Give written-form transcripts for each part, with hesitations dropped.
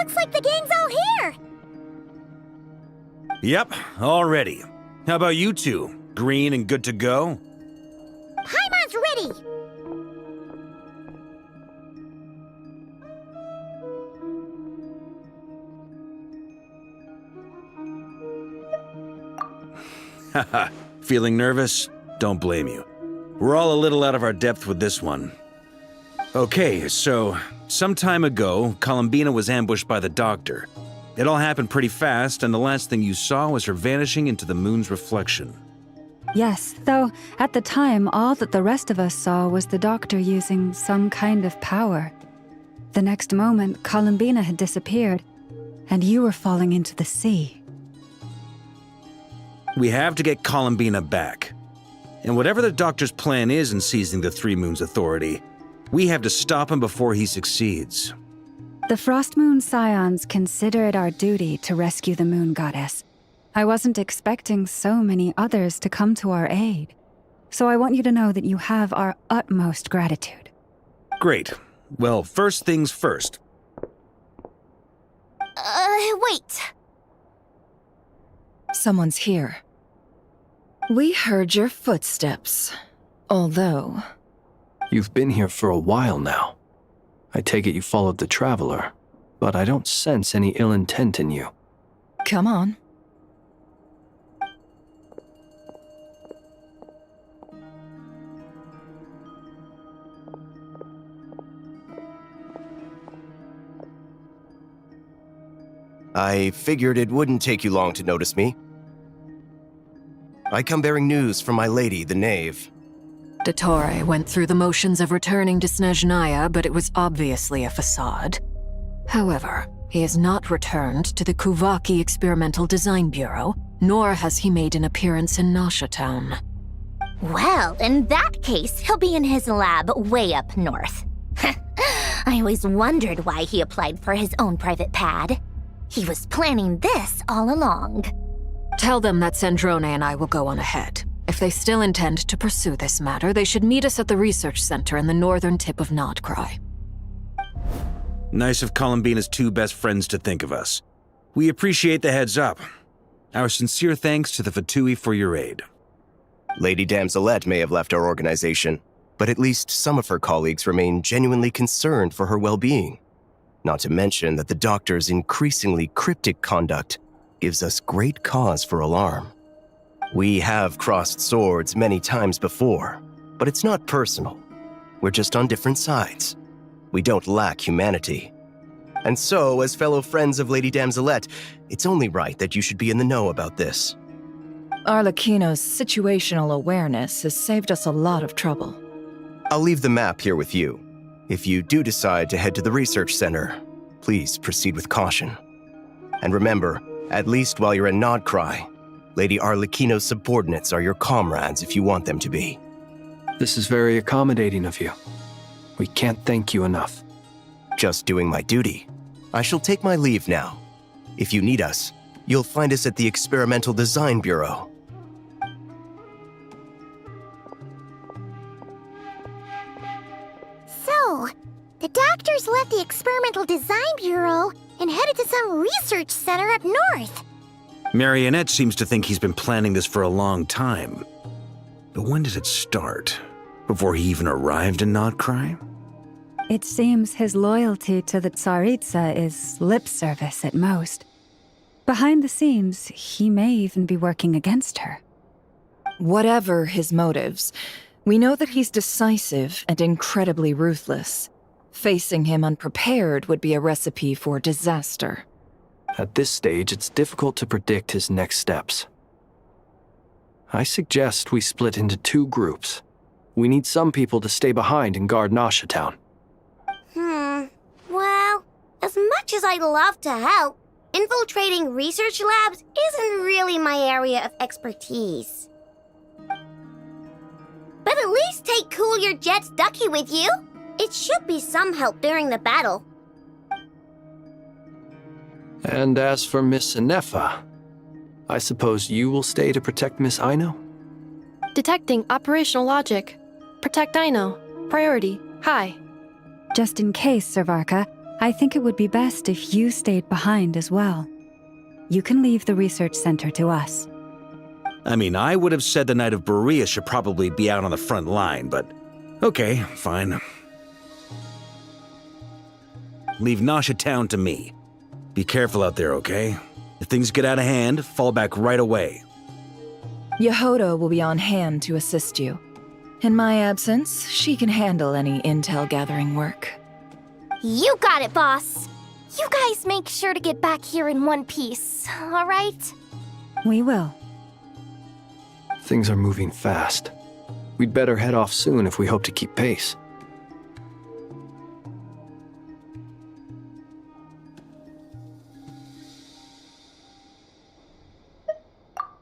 Looks like the gang's all here! Yep, all ready. How about you two? Green and good to go? Paimon's ready! Haha, feeling nervous? Don't blame you. We're all a little out of our depth with this one. Okay, so, some time ago, Columbina was ambushed by the Doctor. It all happened pretty fast, and the last thing you saw was her vanishing into the moon's reflection. Yes, though at the time, all that the rest of us saw was the Doctor using some kind of power. The next moment, Columbina had disappeared, and you were falling into the sea. We have to get Columbina back. And whatever the Doctor's plan is in seizing the Three Moons Authority, we have to stop him before he succeeds. The Frost Moon Scions consider it our duty to rescue the Moon Goddess. I wasn't expecting so many others to come to our aid. So I want you to know that you have our utmost gratitude. Great. Well, first things first. Wait. Someone's here. We heard your footsteps. Although... You've been here for a while now. I take it you followed the Traveler, but I don't sense any ill intent in you. Come on. I figured it wouldn't take you long to notice me. I come bearing news from my lady, the Knave. Dottore went through the motions of returning to Snezhnaya, but it was obviously a facade. However, he has not returned to the Kuvaki Experimental Design Bureau, nor has he made an appearance in Nasha Town. Well, in that case, he'll be in his lab way up north. I always wondered why he applied for his own private pad. He was planning this all along. Tell them that Sandrone and I will go on ahead. If they still intend to pursue this matter, they should meet us at the research center in the northern tip of nod-krai. Nice of Columbina's two best friends to think of us. We appreciate the heads up. Our sincere thanks to the Fatui for your aid. Lady Damselette may have left our organization, but at least some of her colleagues remain genuinely concerned for her well-being. Not to mention that the Doctor's increasingly cryptic conduct gives us great cause for alarm. We have crossed swords many times before, but it's not personal. We're just on different sides. We don't lack humanity. And so, as fellow friends of Lady Damselette, it's only right that you should be in the know about this. Arlecchino's situational awareness has saved us a lot of trouble. I'll leave the map here with you. If you do decide to head to the research center, please proceed with caution. And remember, at least while you're in nod-krai, Lady Arlecchino's subordinates are your comrades if you want them to be. This is very accommodating of you. We can't thank you enough. Just doing my duty. I shall take my leave now. If you need us, you'll find us at the Experimental Design Bureau. So, the Doctors left the Experimental Design Bureau and headed to some research center up north. Marionette seems to think he's been planning this for a long time. But when did it start? Before he even arrived in nod-krai? It seems his loyalty to the Tsaritsa is lip service at most. Behind the scenes, he may even be working against her. Whatever his motives, we know that he's decisive and incredibly ruthless. Facing him unprepared would be a recipe for disaster. At this stage, it's difficult to predict his next steps. I suggest we split into two groups. We need some people to stay behind and guard Nasha Town. Well, as much as I'd love to help, infiltrating research labs isn't really my area of expertise. But at least take Cool Your Jet's Ducky with you. It should be some help during the battle. And as for Miss Inefa, I suppose you will stay to protect Miss Aino? Detecting operational logic. Protect Aino. Priority. High. Just in case, Servarka, I think it would be best if you stayed behind as well. You can leave the research center to us. I mean, I would have said the Knight of Berea should probably be out on the front line, but okay, fine. Leave Nasha Town to me. Be careful out there, okay? If things get out of hand, fall back right away. Yehoda will be on hand to assist you. In my absence, she can handle any intel gathering work. You got it, boss. You guys make sure to get back here in one piece, all right? We will. Things are moving fast. We'd better head off soon if we hope to keep pace.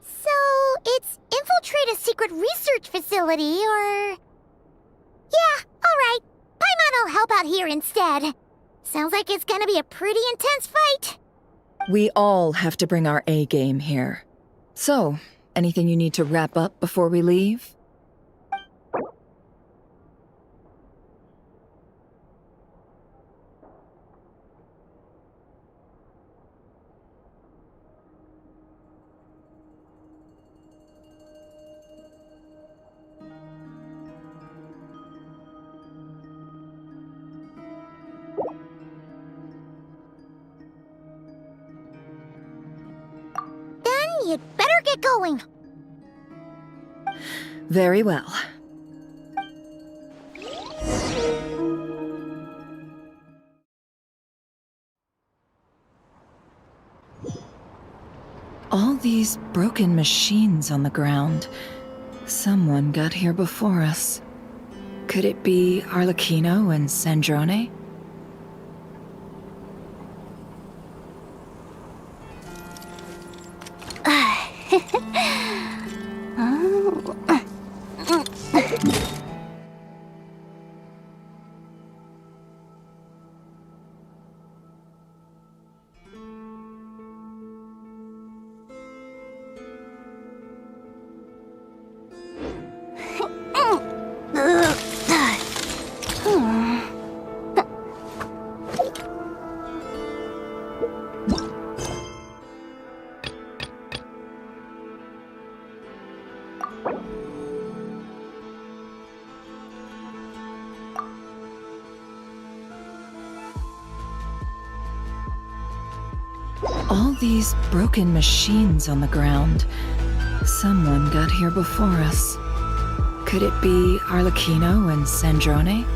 So, it's infiltrate a secret research facility, or... Yeah, alright. Paimon will help out here instead. Sounds like it's gonna be a pretty intense fight. We all have to bring our A game here. So, anything you need to wrap up before we leave? You'd better get going. Very well. All these broken machines on the ground. Someone got here before us. Could it be Arlecchino and Sandrone? All these broken machines on the ground. Someone got here before us. Could it be Arlecchino and Sandrone?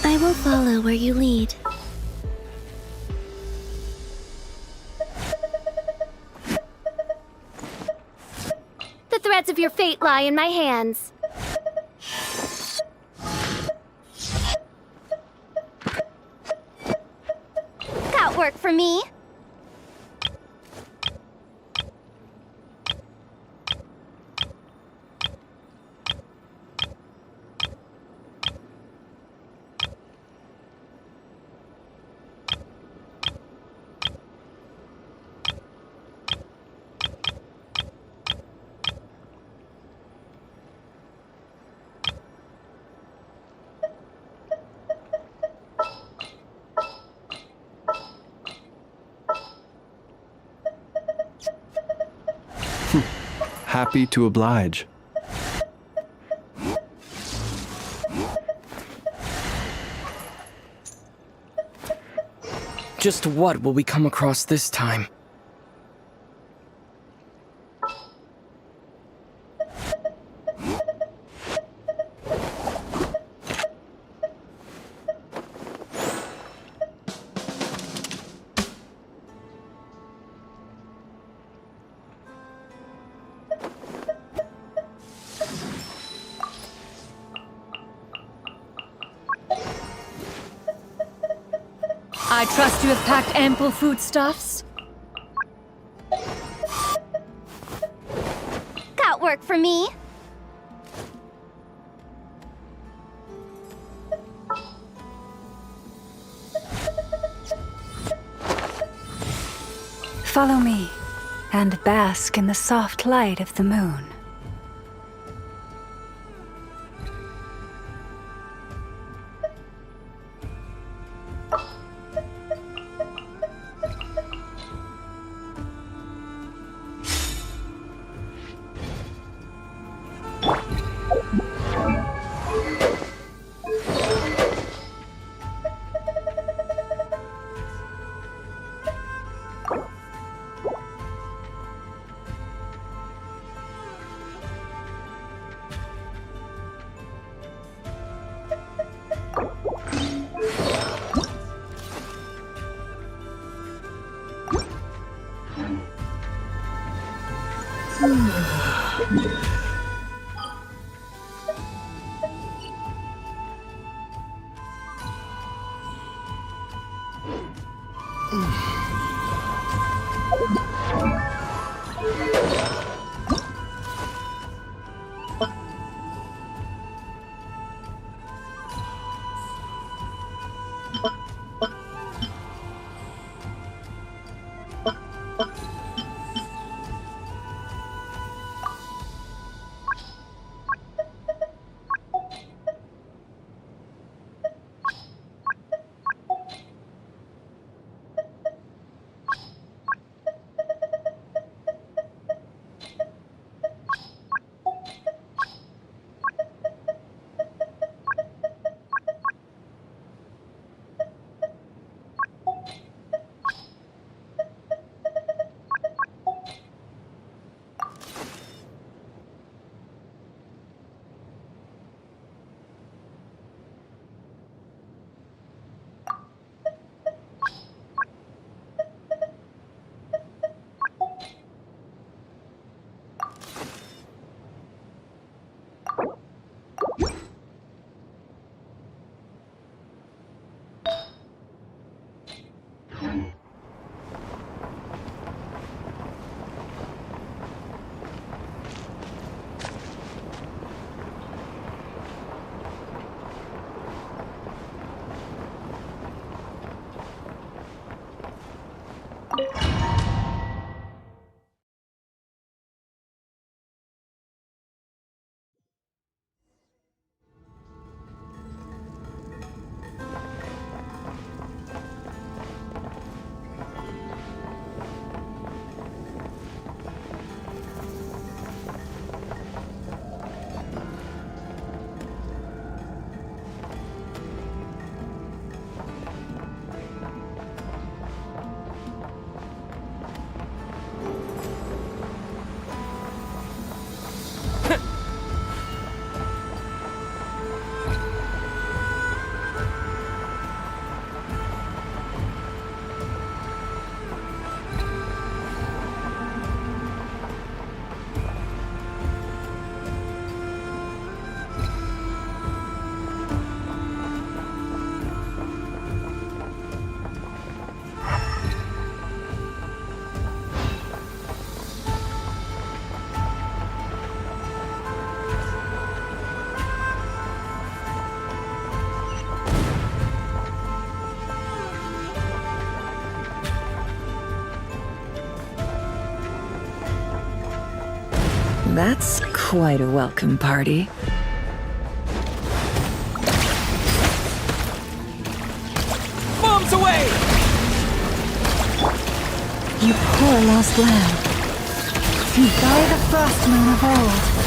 I will follow where you lead. The threads of your fate lie in my hands. Got work for me. Happy to oblige. Just what will we come across this time? I trust you have packed ample foodstuffs? Got work for me? Follow me, and bask in the soft light of the moon. That's quite a welcome party. Bombs away! You poor lost lamb. You die the frost moon of old.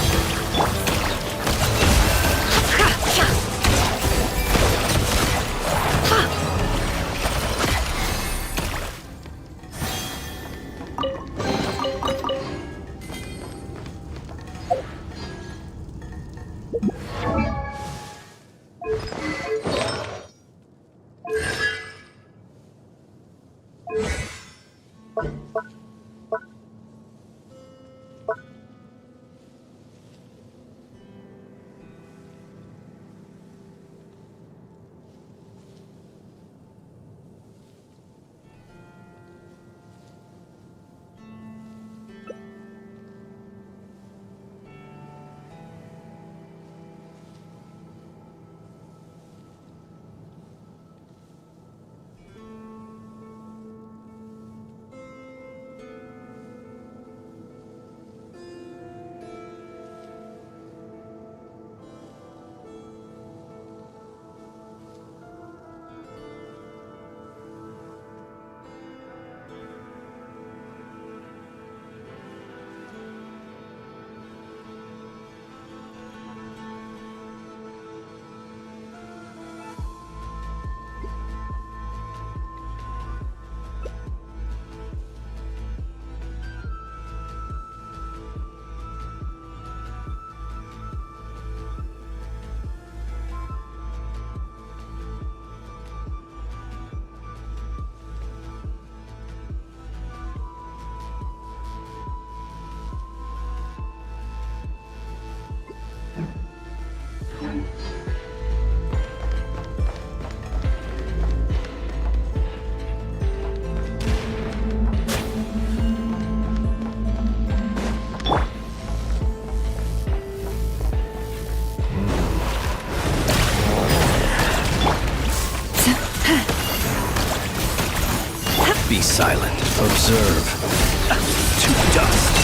Be silent. Observe. To dust.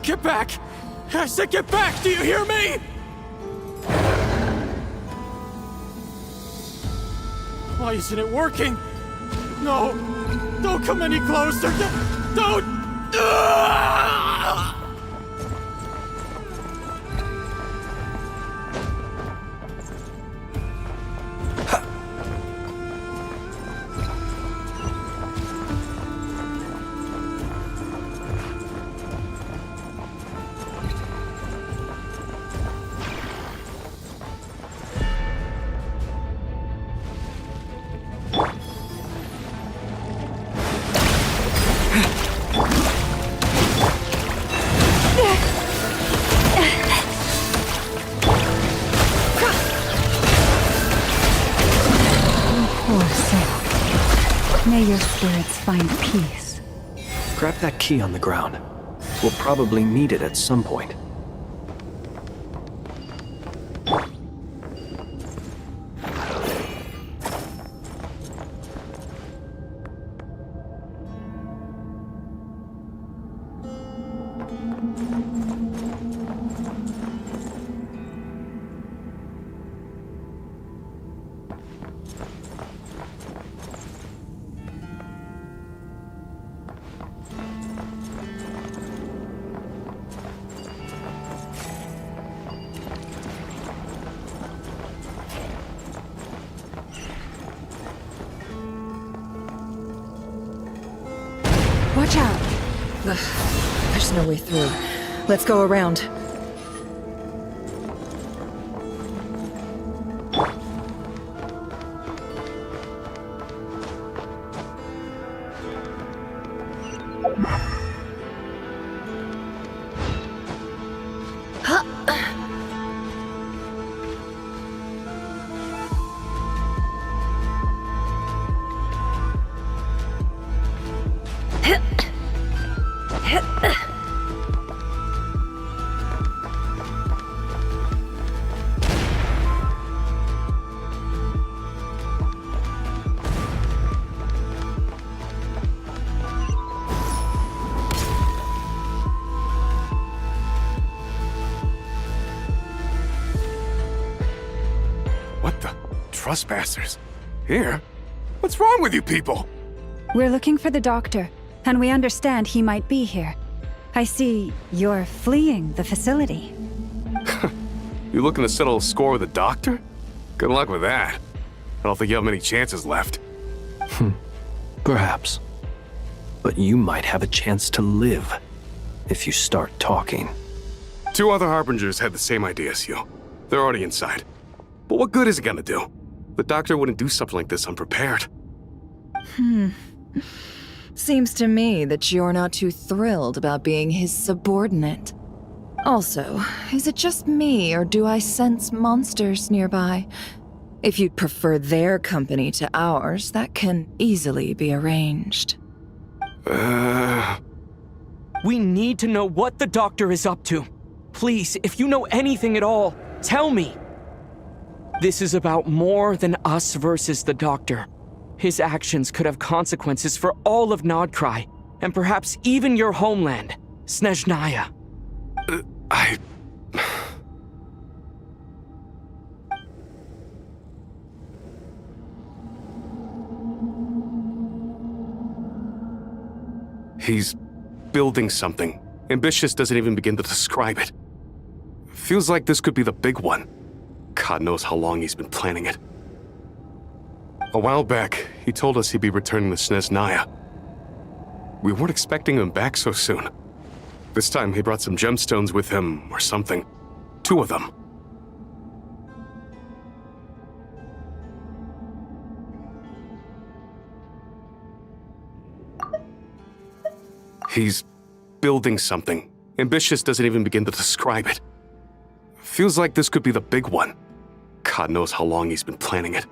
Get back! I said get back! Do you hear me? Why isn't it working? No! Don't come any closer! Don't! Ah! May your spirits find peace. Grab that key on the ground. We'll probably need it at some point. Watch out! Ugh, there's no way through. Let's go around. What the? Trespassers? Here? What's wrong with you people? We're looking for the doctor, and we understand he might be here. I see you're fleeing the facility. You looking to settle a score with the doctor? Good luck with that. I don't think you have many chances left. Perhaps. But you might have a chance to live if you start talking. 2 other Harbingers had the same idea as you. They're already inside. But what good is it gonna do? The doctor wouldn't do something like this unprepared. Seems to me that you're not too thrilled about being his subordinate. Also, is it just me, or do I sense monsters nearby? If you'd prefer their company to ours, that can easily be arranged. We need to know what the doctor is up to. Please, if you know anything at all, tell me. This is about more than us versus the doctor. His actions could have consequences for all of nod-krai, and perhaps even your homeland, Snezhnaya. He's building something. Ambitious doesn't even begin to describe it. Feels like this could be the big one. God knows how long he's been planning it. A while back, he told us he'd be returning to Snezhnaya. We weren't expecting him back so soon. This time he brought some gemstones with him, or something. 2 of them. He's building something. Ambitious doesn't even begin to describe it. Feels like this could be the big one. God knows how long he's been planning it.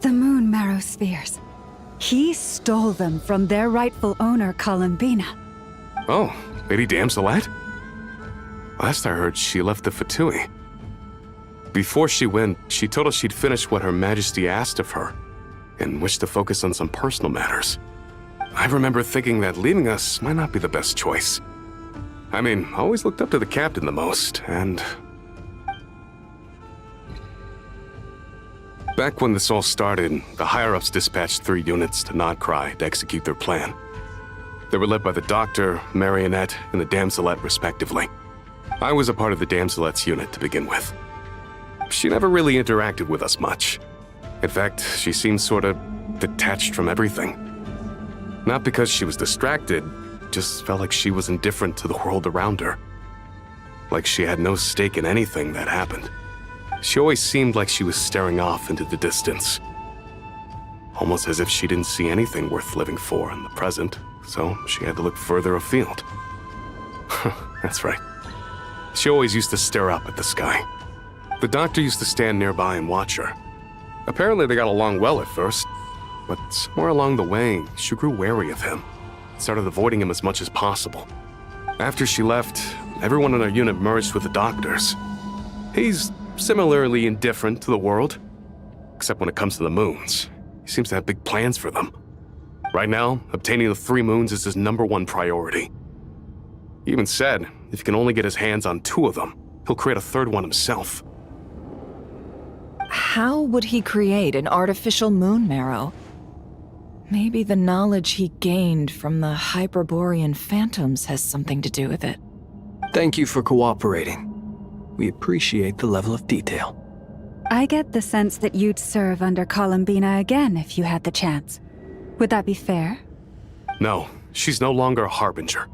The moon marrow spheres. He stole them from their rightful owner, Columbina. Oh, Lady Damselette? Last I heard, she left the Fatui. Before she went, she told us she'd finish what Her Majesty asked of her, and wished to focus on some personal matters. I remember thinking that leaving us might not be the best choice. I mean, I always looked up to the captain the most, and... Back when this all started, the higher-ups dispatched 3 units to nod-krai to execute their plan. They were led by the Doctor, Marionette, and the Damselette, respectively. I was a part of the Damselette's unit to begin with. She never really interacted with us much. In fact, she seemed sort of detached from everything. Not because she was distracted, just felt like she was indifferent to the world around her. Like she had no stake in anything that happened. She always seemed like she was staring off into the distance. Almost as if she didn't see anything worth living for in the present, so she had to look further afield. That's right. She always used to stare up at the sky. The Doctor used to stand nearby and watch her. Apparently they got along well at first, but somewhere along the way, she grew wary of him. Started avoiding him as much as possible. After she left, everyone in our unit merged with the Doctor's. He's similarly indifferent to the world, except when it comes to the moons. He seems to have big plans for them. Right now, obtaining the 3 moons is his #1 priority. He even said, if he can only get his hands on 2 of them, he'll create a 3rd one himself. How would he create an artificial moon marrow? Maybe the knowledge he gained from the Hyperborean phantoms has something to do with it. Thank you for cooperating. We appreciate the level of detail. I get the sense that you'd serve under Columbina again if you had the chance. Would that be fair? No, she's no longer a harbinger.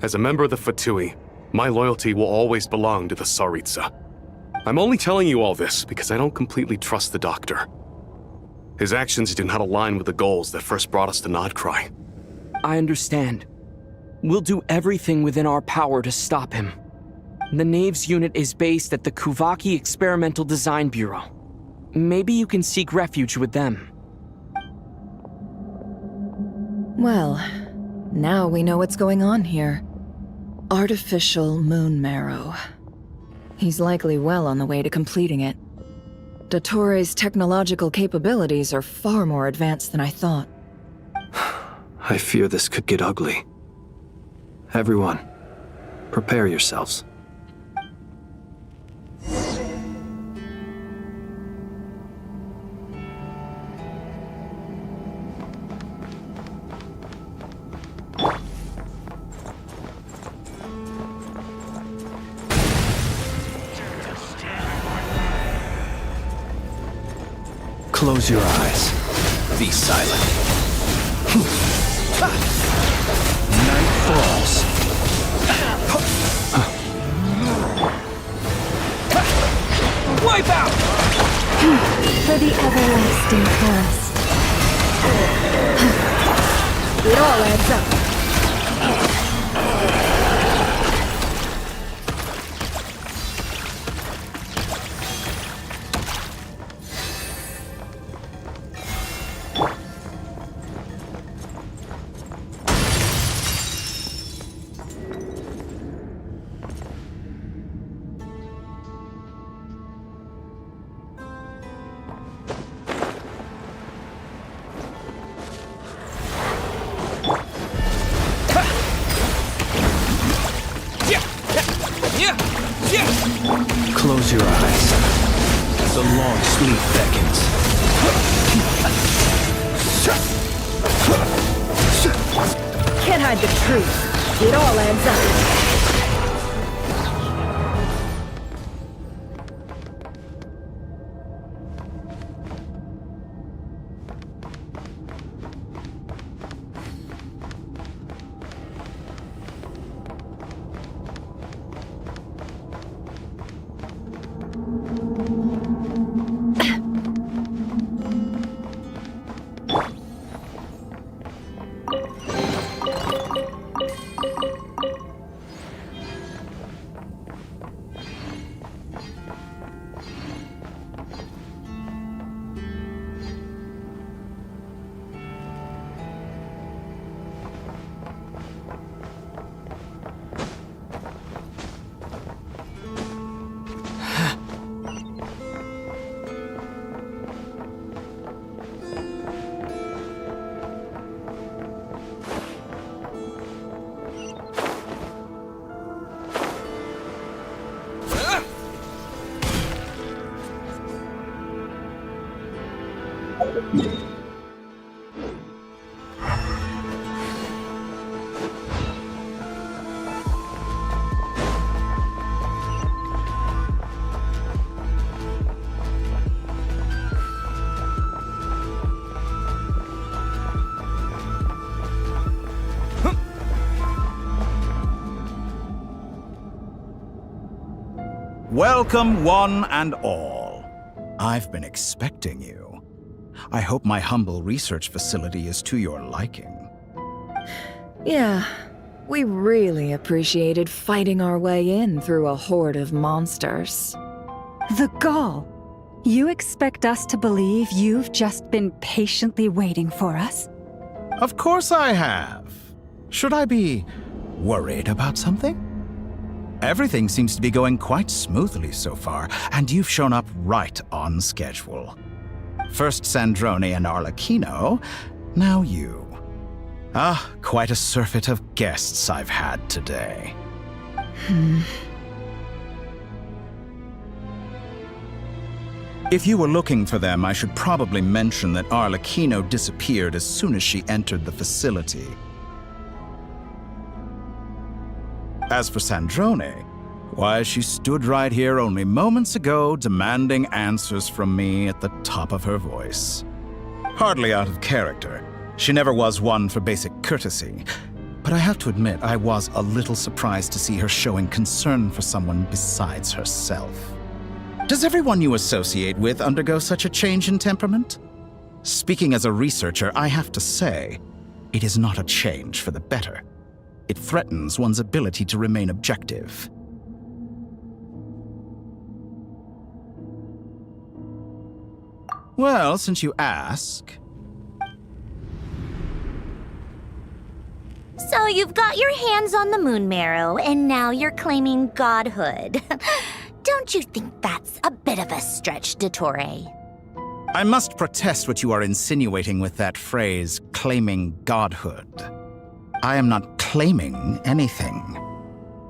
As a member of the Fatui, my loyalty will always belong to the Tsaritsa. I'm only telling you all this because I don't completely trust the Doctor. His actions do not align with the goals that first brought us to nod-krai. I understand. We'll do everything within our power to stop him. The Knave's unit is based at the Kuvaki Experimental Design Bureau. Maybe you can seek refuge with them. Well, now we know what's going on here. Artificial moon marrow. He's likely well on the way to completing it. Dottore's technological capabilities are far more advanced than I thought. I fear this could get ugly. Everyone, prepare yourselves. Close your eyes. Be silent. Night falls. Wipe out! For the everlasting forest. It all adds up. Close your eyes. The long sleep beckons. Can't hide the truth. It all adds up. Welcome, one and all. I've been expecting you. I hope my humble research facility is to your liking. Yeah, we really appreciated fighting our way in through a horde of monsters. The gall! You expect us to believe you've just been patiently waiting for us? Of course I have. Should I be worried about something? Everything seems to be going quite smoothly so far, and you've shown up right on schedule. First Sandrone and Arlecchino, now you. Ah, quite a surfeit of guests I've had today. If you were looking for them, I should probably mention that Arlecchino disappeared as soon as she entered the facility. As for Sandrone, why, she stood right here only moments ago demanding answers from me at the top of her voice. Hardly out of character. She never was one for basic courtesy. But I have to admit, I was a little surprised to see her showing concern for someone besides herself. Does everyone you associate with undergo such a change in temperament? Speaking as a researcher, I have to say, it is not a change for the better. It threatens one's ability to remain objective. Well, since you ask... So you've got your hands on the moon marrow, and now you're claiming godhood. Don't you think that's a bit of a stretch, Dottore? I must protest what you are insinuating with that phrase, claiming godhood. I am not claiming anything.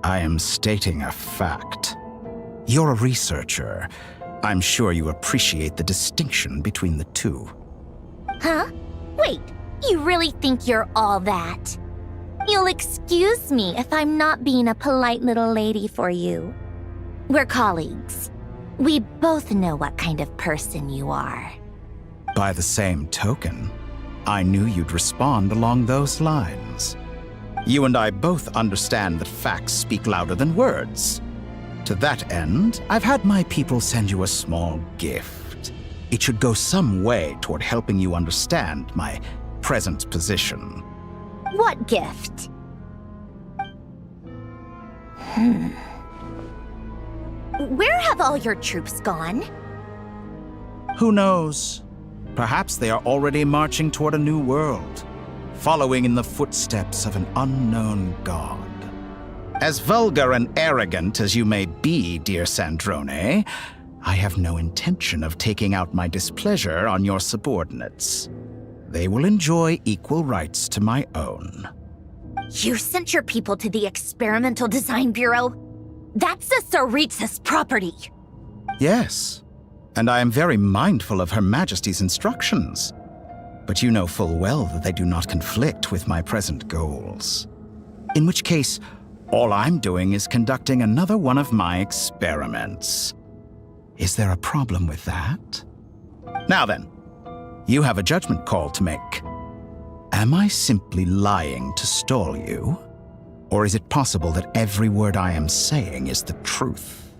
I am stating a fact. You're a researcher. I'm sure you appreciate the distinction between the two. Huh? Wait, you really think you're all that? You'll excuse me if I'm not being a polite little lady for you. We're colleagues. We both know what kind of person you are. By the same token, I knew you'd respond along those lines. You and I both understand that facts speak louder than words. To that end, I've had my people send you a small gift. It should go some way toward helping you understand my present position. What gift? Where have all your troops gone? Who knows? Perhaps they are already marching toward a new world, following in the footsteps of an unknown god. As vulgar and arrogant as you may be, dear Sandrone, I have no intention of taking out my displeasure on your subordinates. They will enjoy equal rights to my own. You sent your people to the Experimental Design Bureau? That's a Tsaritsa's property. Yes, and I am very mindful of Her Majesty's instructions. But you know full well that they do not conflict with my present goals. In which case, all I'm doing is conducting another one of my experiments. Is there a problem with that? Now then, you have a judgment call to make. Am I simply lying to stall you? Or is it possible that every word I am saying is the truth?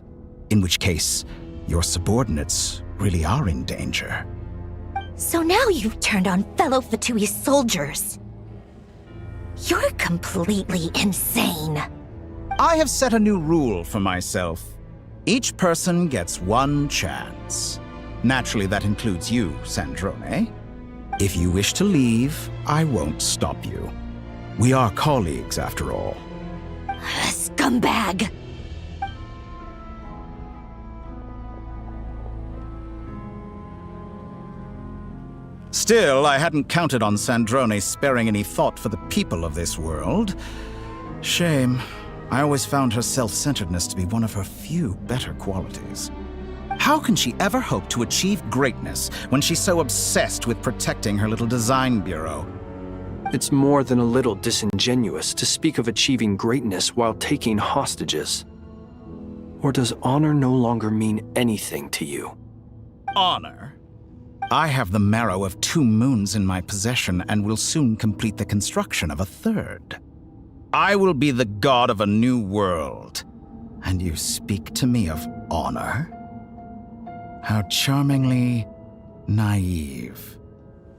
In which case, your subordinates really are in danger. So now you've turned on fellow Fatui soldiers. You're completely insane. I have set a new rule for myself. Each person gets one chance. Naturally, that includes you, Sandrone. If you wish to leave, I won't stop you. We are colleagues, after all. Scumbag! Still, I hadn't counted on Sandrone sparing any thought for the people of this world. Shame. I always found her self-centeredness to be one of her few better qualities. How can she ever hope to achieve greatness when she's so obsessed with protecting her little design bureau? It's more than a little disingenuous to speak of achieving greatness while taking hostages. Or does honor no longer mean anything to you? Honor? I have the marrow of 2 moons in my possession and will soon complete the construction of a 3rd. I will be the god of a new world. And you speak to me of honor? How charmingly naive.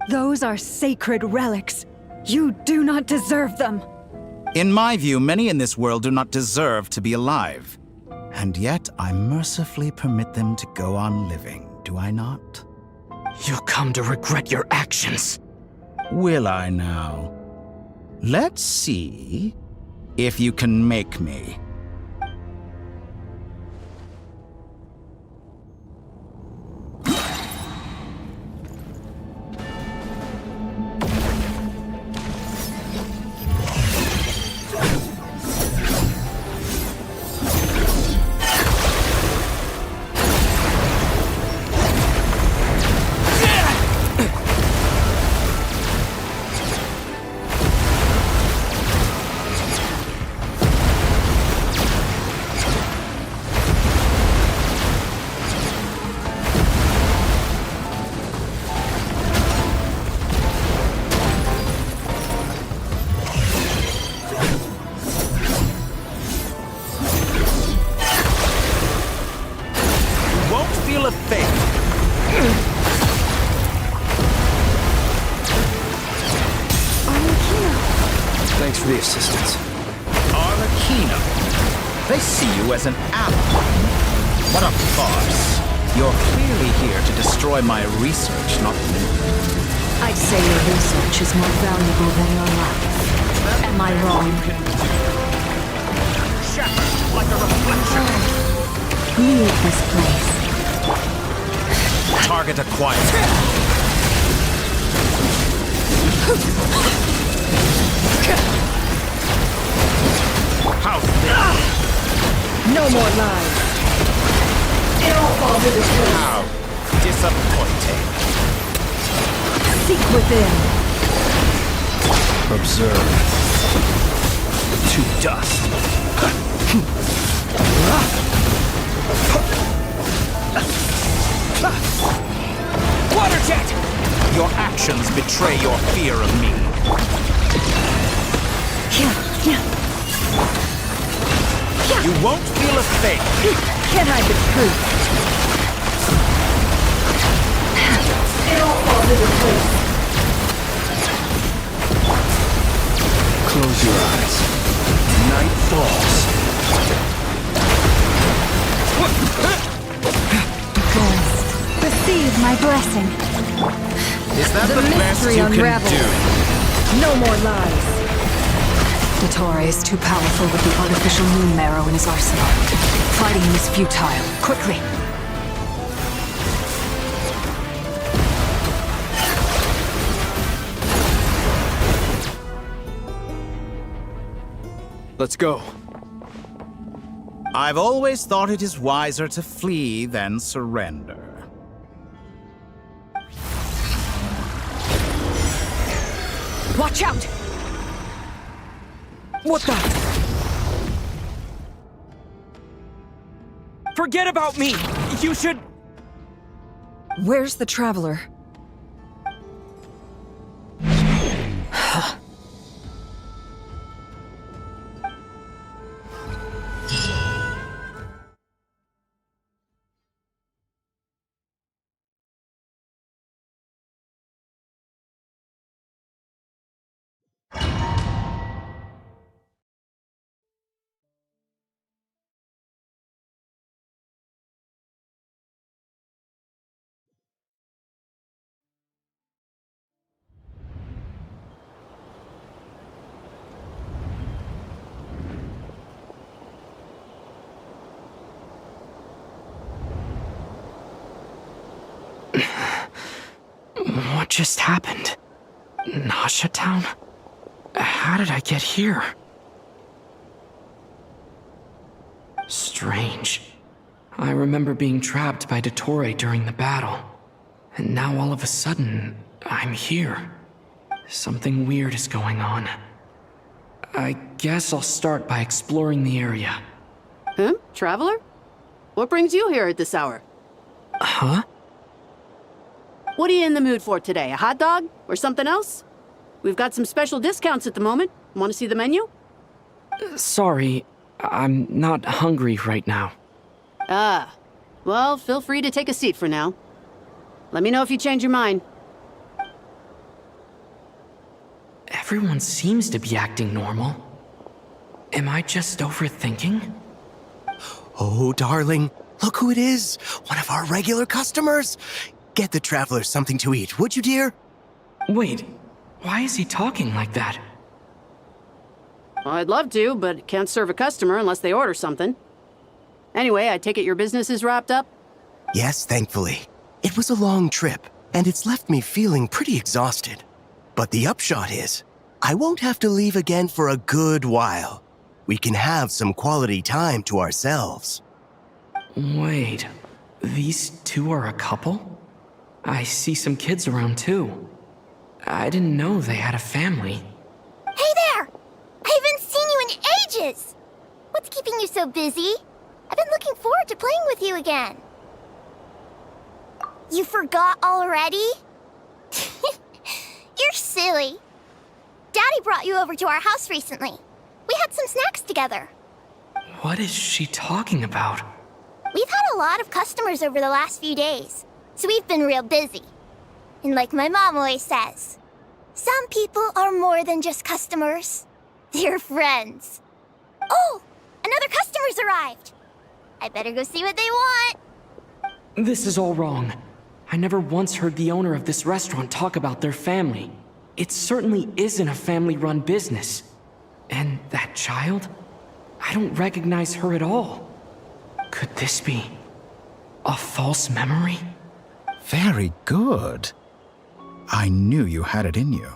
Those are sacred relics. You do not deserve them. In my view, many in this world do not deserve to be alive. And yet, I mercifully permit them to go on living, do I not? You'll come to regret your actions. Will I now? Let's see if you can make me. Thanks for the assistance. Arlecchino. They see you as an ally. What a farce. You're clearly here to destroy my research, not me. I'd say your research is more valuable than your life. Am I wrong? Shattered like a reflection. Leave this place. Target acquired. How's this? No more lies. It all falls into place. How disappointing. Seek within. Observe. To dust. Water jet! Your actions betray your fear of me. You won't feel a thing. Can't hide the truth. It all falls into place. Close your eyes. Night falls. Ghost, receive my blessing. Is that the best mystery you unravels. can do? No more lies. Dottore is too powerful with the artificial moon marrow in his arsenal. Fighting him is futile. Quickly! Let's go. I've always thought it is wiser to flee than surrender. Watch out! What the? Forget about me! You should... Where's the traveler? What just happened? Nasha Town? How did I get here? Strange. I remember being trapped by Dottore during the battle. And now all of a sudden, I'm here. Something weird is going on. I guess I'll start by exploring the area. Traveler? What brings you here at this hour? Huh? What are you in the mood for today? A hot dog? Or something else? We've got some special discounts at the moment. Want to see the menu? Sorry, I'm not hungry right now. Ah. Well, feel free to take a seat for now. Let me know if you change your mind. Everyone seems to be acting normal. Am I just overthinking? Oh, darling, look who it is. One of our regular customers. Get the travelers something to eat, would you, dear? Wait, why is he talking like that? Well, I'd love to, but can't serve a customer unless they order something. Anyway, I take it your business is wrapped up? Yes, thankfully. It was a long trip, and it's left me feeling pretty exhausted. But the upshot is, I won't have to leave again for a good while. We can have some quality time to ourselves. Wait, these two are a couple? I see some kids around too. I didn't know they had a family. Hey there! I haven't seen you in ages! What's keeping you so busy? I've been looking forward to playing with you again. You forgot already? You're silly. Daddy brought you over to our house recently. We had some snacks together. What is she talking about? We've had a lot of customers over the last few days, so we've been real busy. And like my mom always says, some people are more than just customers. They're friends. Oh, another customer's arrived. I better go see what they want. This is all wrong. I never once heard the owner of this restaurant talk about their family. It certainly isn't a family-run business. And that child? I don't recognize her at all. Could this be a false memory? Very good. I knew you had it in you.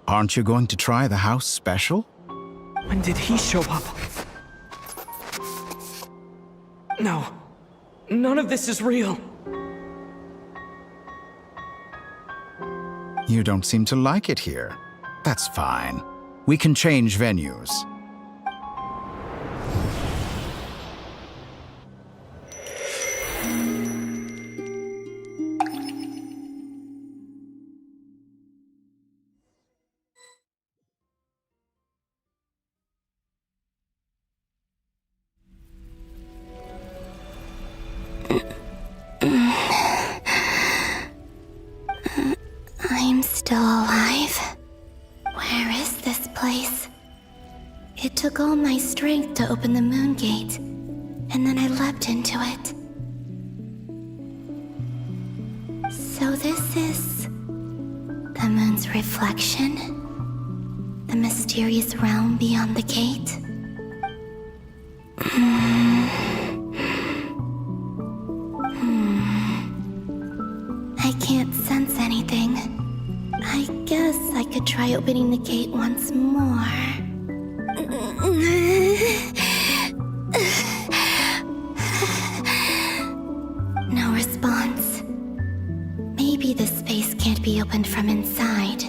Aren't you going to try the house special? When did he show up? No. None of this is real. You don't seem to like it here. That's fine. We can change venues. I'm still alive. Where is this place? It took all my strength to open the moon gate, and then I leapt into it. So this is the moon's reflection? The mysterious realm beyond the gate? I can't sense anything. I guess I could try opening the gate once more. No response. Maybe this space can't be opened from inside.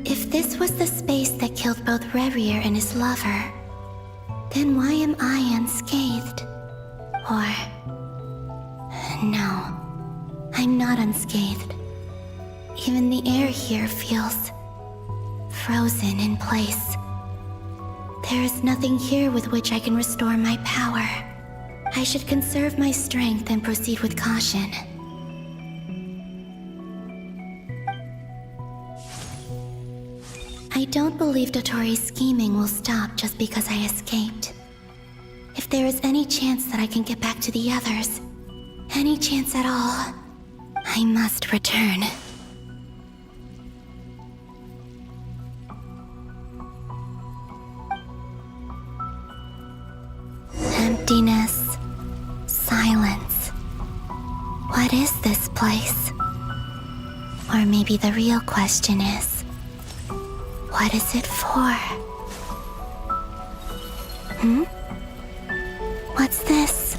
If this was the space that killed both Rerir and his lover, then why am I unscathed? Or... no, I'm not unscathed. Even the air here feels frozen in place. There is nothing here with which I can restore my power. I should conserve my strength and proceed with caution. I don't believe Dotori's scheming will stop just because I escaped. If there is any chance that I can get back to the others, any chance at all, I must return. Emptiness, silence. What is this place? Or maybe the real question is, what is it for? What's this?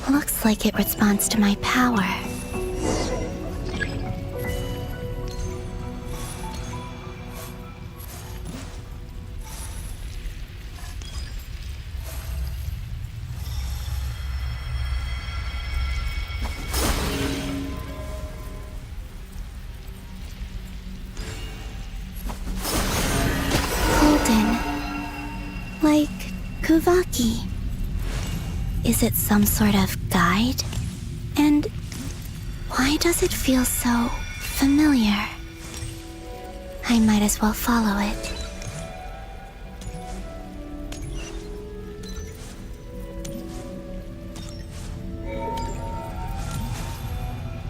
Looks like it responds to my power. Kuvaki? Is it some sort of guide? And why does it feel so familiar? I might as well follow it.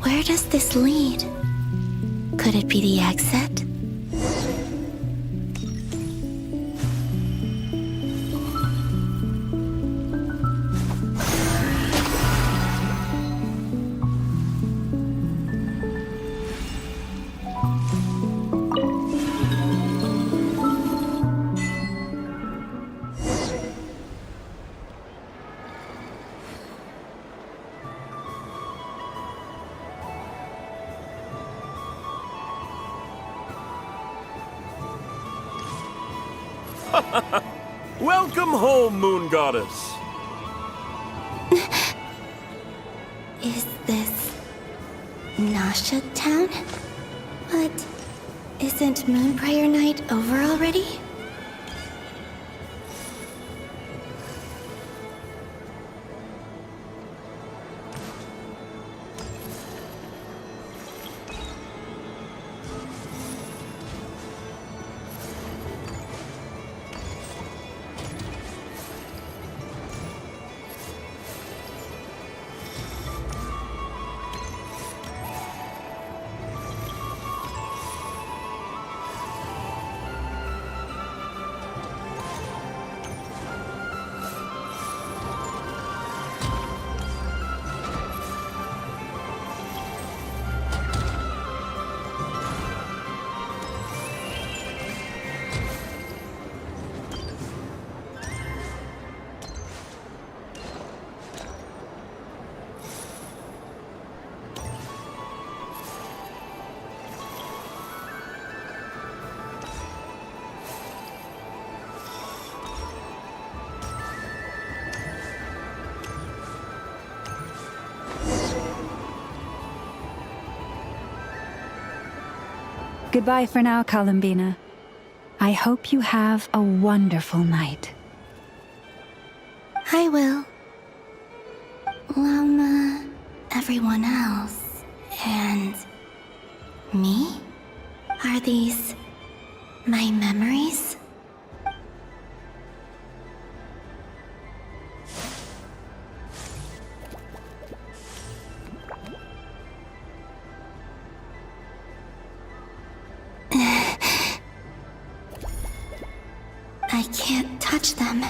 Where does this lead? Could it be the exit? Welcome home, Moon Goddess. Is this Nasha Town? But isn't Moon Prayer Night over already? Goodbye for now, Columbina. I hope you have a wonderful night. I will. Lama, everyone else, and me? Are these my memories? I can't touch them.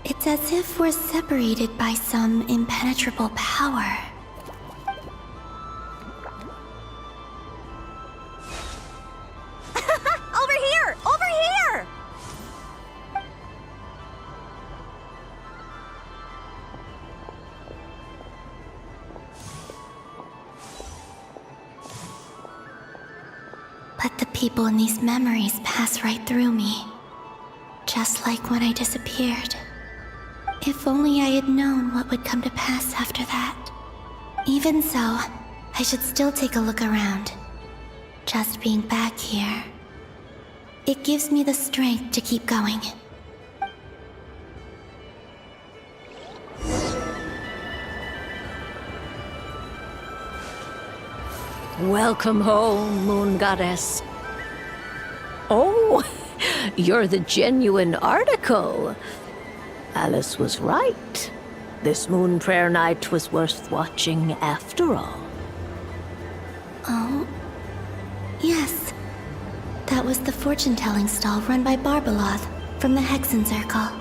It's as if we're separated by some impenetrable power. Over here! Over here! But the people in these memories pass right through me. Just like when I disappeared. If only I had known what would come to pass after that. Even so, I should still take a look around. Just being back here. It gives me the strength to keep going. Welcome home, Moon Goddess. Oh, you're the genuine article. Alice was right. This Moon Prayer Night was worth watching after all. Oh, yes. That was the fortune-telling stall run by Barbaloth from the Hexen Circle.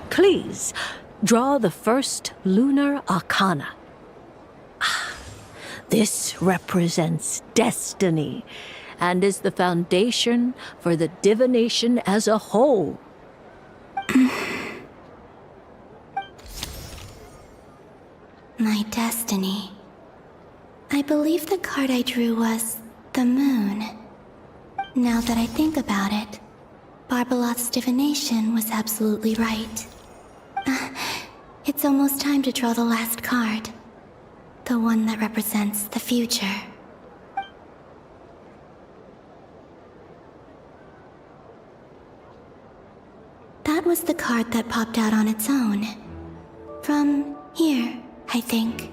Please, draw the first lunar arcana. This represents destiny and is the foundation for the divination as a whole. My destiny. I believe the card I drew was The moon. Now that I think about it, Barbalot's divination was absolutely right. It's almost time to draw the last card. The one that represents the future. That was the card that popped out on its own. From here, I think.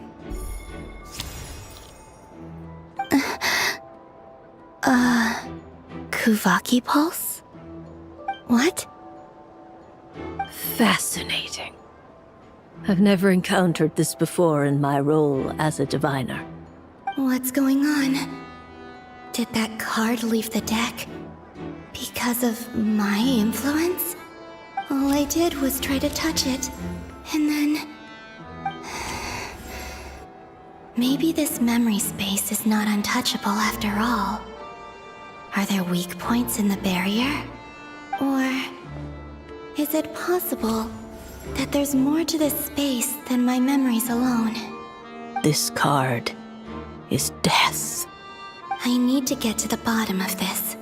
Kuvaki Pulse? What? Fascinating. I've never encountered this before in my role as a diviner. What's going on? Did that card leave the deck because of my influence? All I did was try to touch it, and then... Maybe this memory space is not untouchable after all. Are there weak points in the barrier? Or is it possible that there's more to this space than my memories alone? This card is death. I need to get to the bottom of this.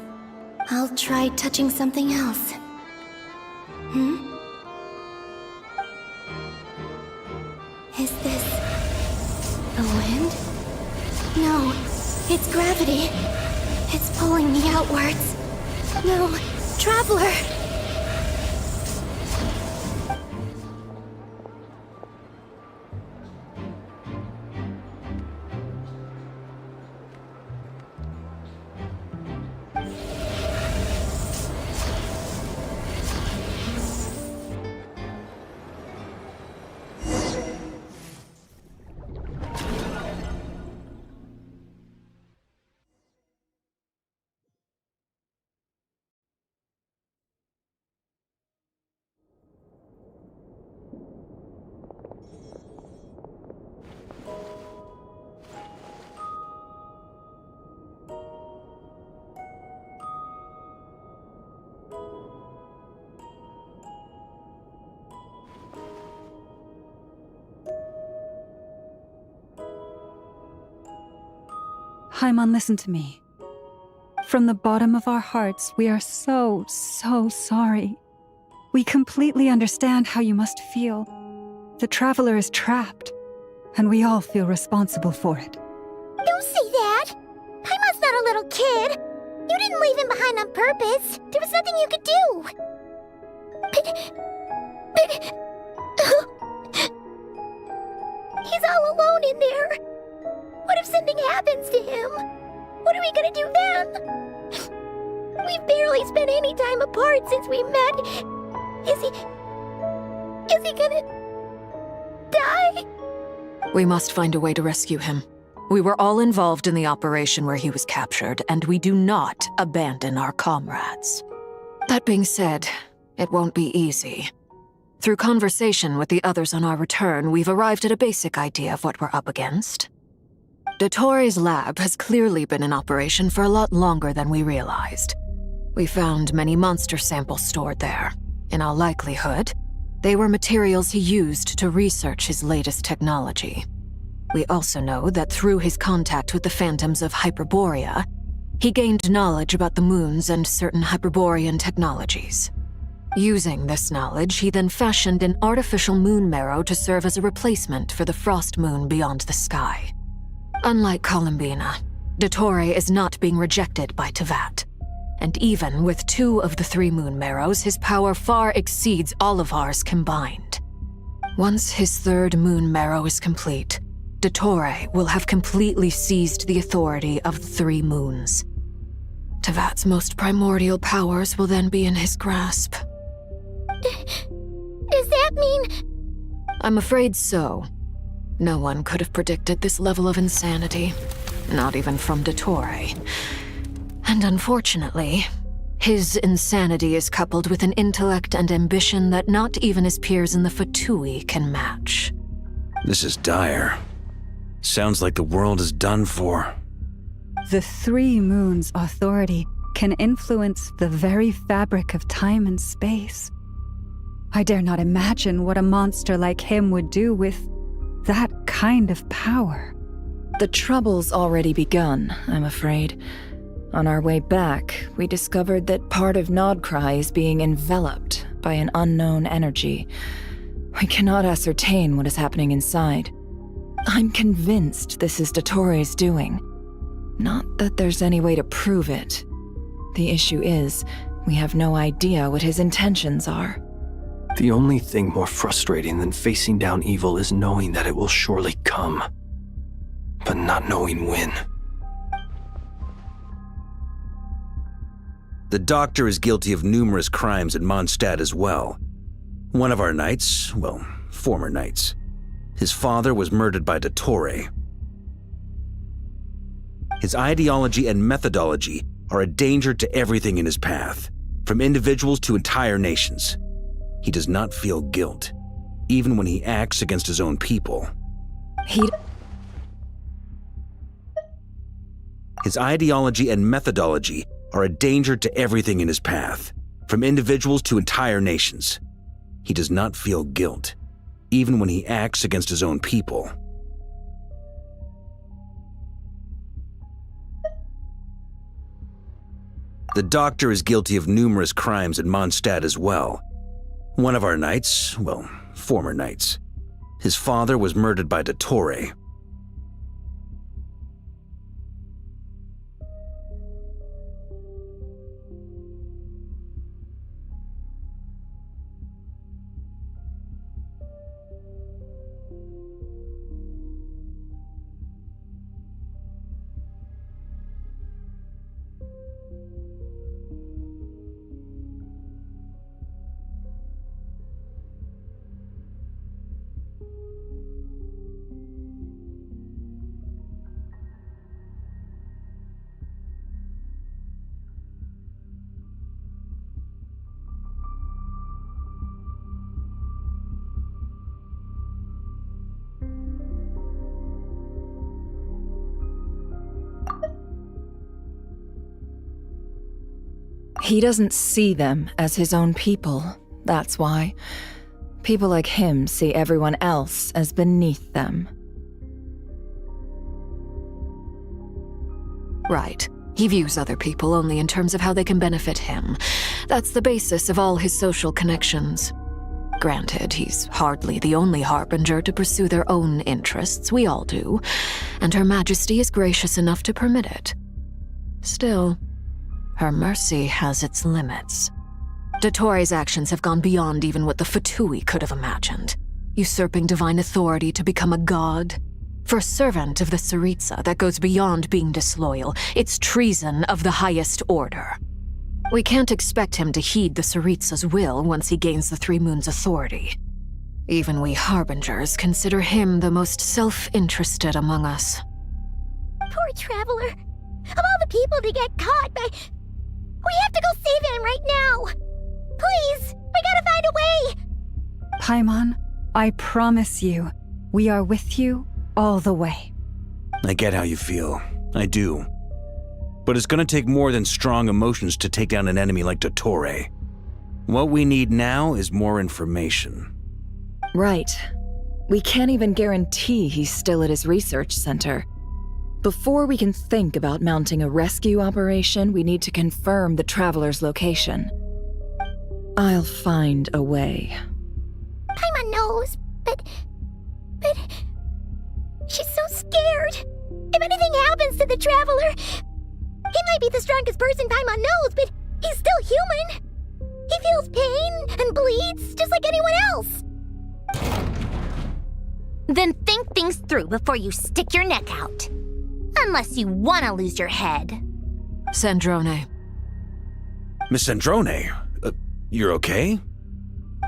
I'll try touching something else. Is this the wind? No, it's gravity. It's pulling me outwards. No, Traveler! Haimon, listen to me. From the bottom of our hearts, we are so sorry. We completely understand how you must feel. The Traveler is trapped, and we all feel responsible for it. Don't say that! Haimon's not a little kid! You didn't leave him behind on purpose! There was nothing you could do! But... He's all alone in there! What if something happens to him? What are we gonna do then? We've barely spent any time apart since we met. Is he gonna... die? We must find a way to rescue him. We were all involved in the operation where he was captured, and we do not abandon our comrades. That being said, it won't be easy. Through conversation with the others on our return, we've arrived at a basic idea of what we're up against. Dottore's lab has clearly been in operation for a lot longer than we realized. We found many monster samples stored there. In all likelihood, they were materials he used to research his latest technology. We also know that through his contact with the phantoms of Hyperborea, he gained knowledge about the moons and certain Hyperborean technologies. Using this knowledge, he then fashioned an artificial moon marrow to serve as a replacement for the frost moon beyond the sky. Unlike Columbina, Dottore is not being rejected by Teyvat. And even with 2 of the 3 moon marrows, his power far exceeds all of ours combined. Once his 3rd moon marrow is complete, Dottore will have completely seized the authority of the 3 moons. Teyvat's most primordial powers will then be in his grasp. Does that mean... I'm afraid so. No one could have predicted this level of insanity, not even from Dottore. And unfortunately, his insanity is coupled with an intellect and ambition that not even his peers in the Fatui can match. This is dire. Sounds like the world is done for. The 3 moons' authority can influence the very fabric of time and space. I dare not imagine what a monster like him would do with that kind of power. The trouble's already begun, I'm afraid. On our way back, we discovered that part of nod-krai is being enveloped by an unknown energy. We cannot ascertain what is happening inside. I'm convinced this is Dottoro's doing. Not that there's any way to prove it. The issue is, we have no idea what his intentions are. The only thing more frustrating than facing down evil is knowing that it will surely come, but not knowing when. The Doctor is guilty of numerous crimes at Mondstadt as well. One of our knights, well, former knights, his father was murdered by Dottore. His ideology and methodology are a danger to everything in his path, from individuals to entire nations. He does not feel guilt, even when he acts against his own people. His ideology and methodology are a danger to everything in his path, from individuals to entire nations. He does not feel guilt, even when he acts against his own people. The Doctor is guilty of numerous crimes at Mondstadt as well. One of our knights, well, former knights, his father was murdered by Dottore. He doesn't see them as his own people, that's why. People like him see everyone else as beneath them. Right. He views other people only in terms of how they can benefit him. That's the basis of all his social connections. Granted, he's hardly the only harbinger to pursue their own interests, we all do, and Her Majesty is gracious enough to permit it. Still, her mercy has its limits. Dottore's actions have gone beyond even what the Fatui could have imagined. Usurping divine authority to become a god. For a servant of the Tsaritsa, that goes beyond being disloyal. It's treason of the highest order. We can't expect him to heed the Tsaritsa's will once he gains the Three Moons' authority. Even we harbingers consider him the most self-interested among us. Poor Traveler. Of all the people to get caught by... We have to go save him right now! Please! We gotta find a way! Paimon, I promise you, we are with you all the way. I get how you feel. I do. But it's gonna take more than strong emotions to take down an enemy like Dottore. What we need now is more information. Right. We can't even guarantee he's still at his research center. Before we can think about mounting a rescue operation, we need to confirm the Traveler's location. I'll find a way. Paimon knows, but... She's so scared. If anything happens to the Traveler... He might be the strongest person Paimon knows, but he's still human. He feels pain and bleeds just like anyone else. Then think things through before you stick your neck out. Unless you want to lose your head. Sandrone. Miss Sandrone, you're okay?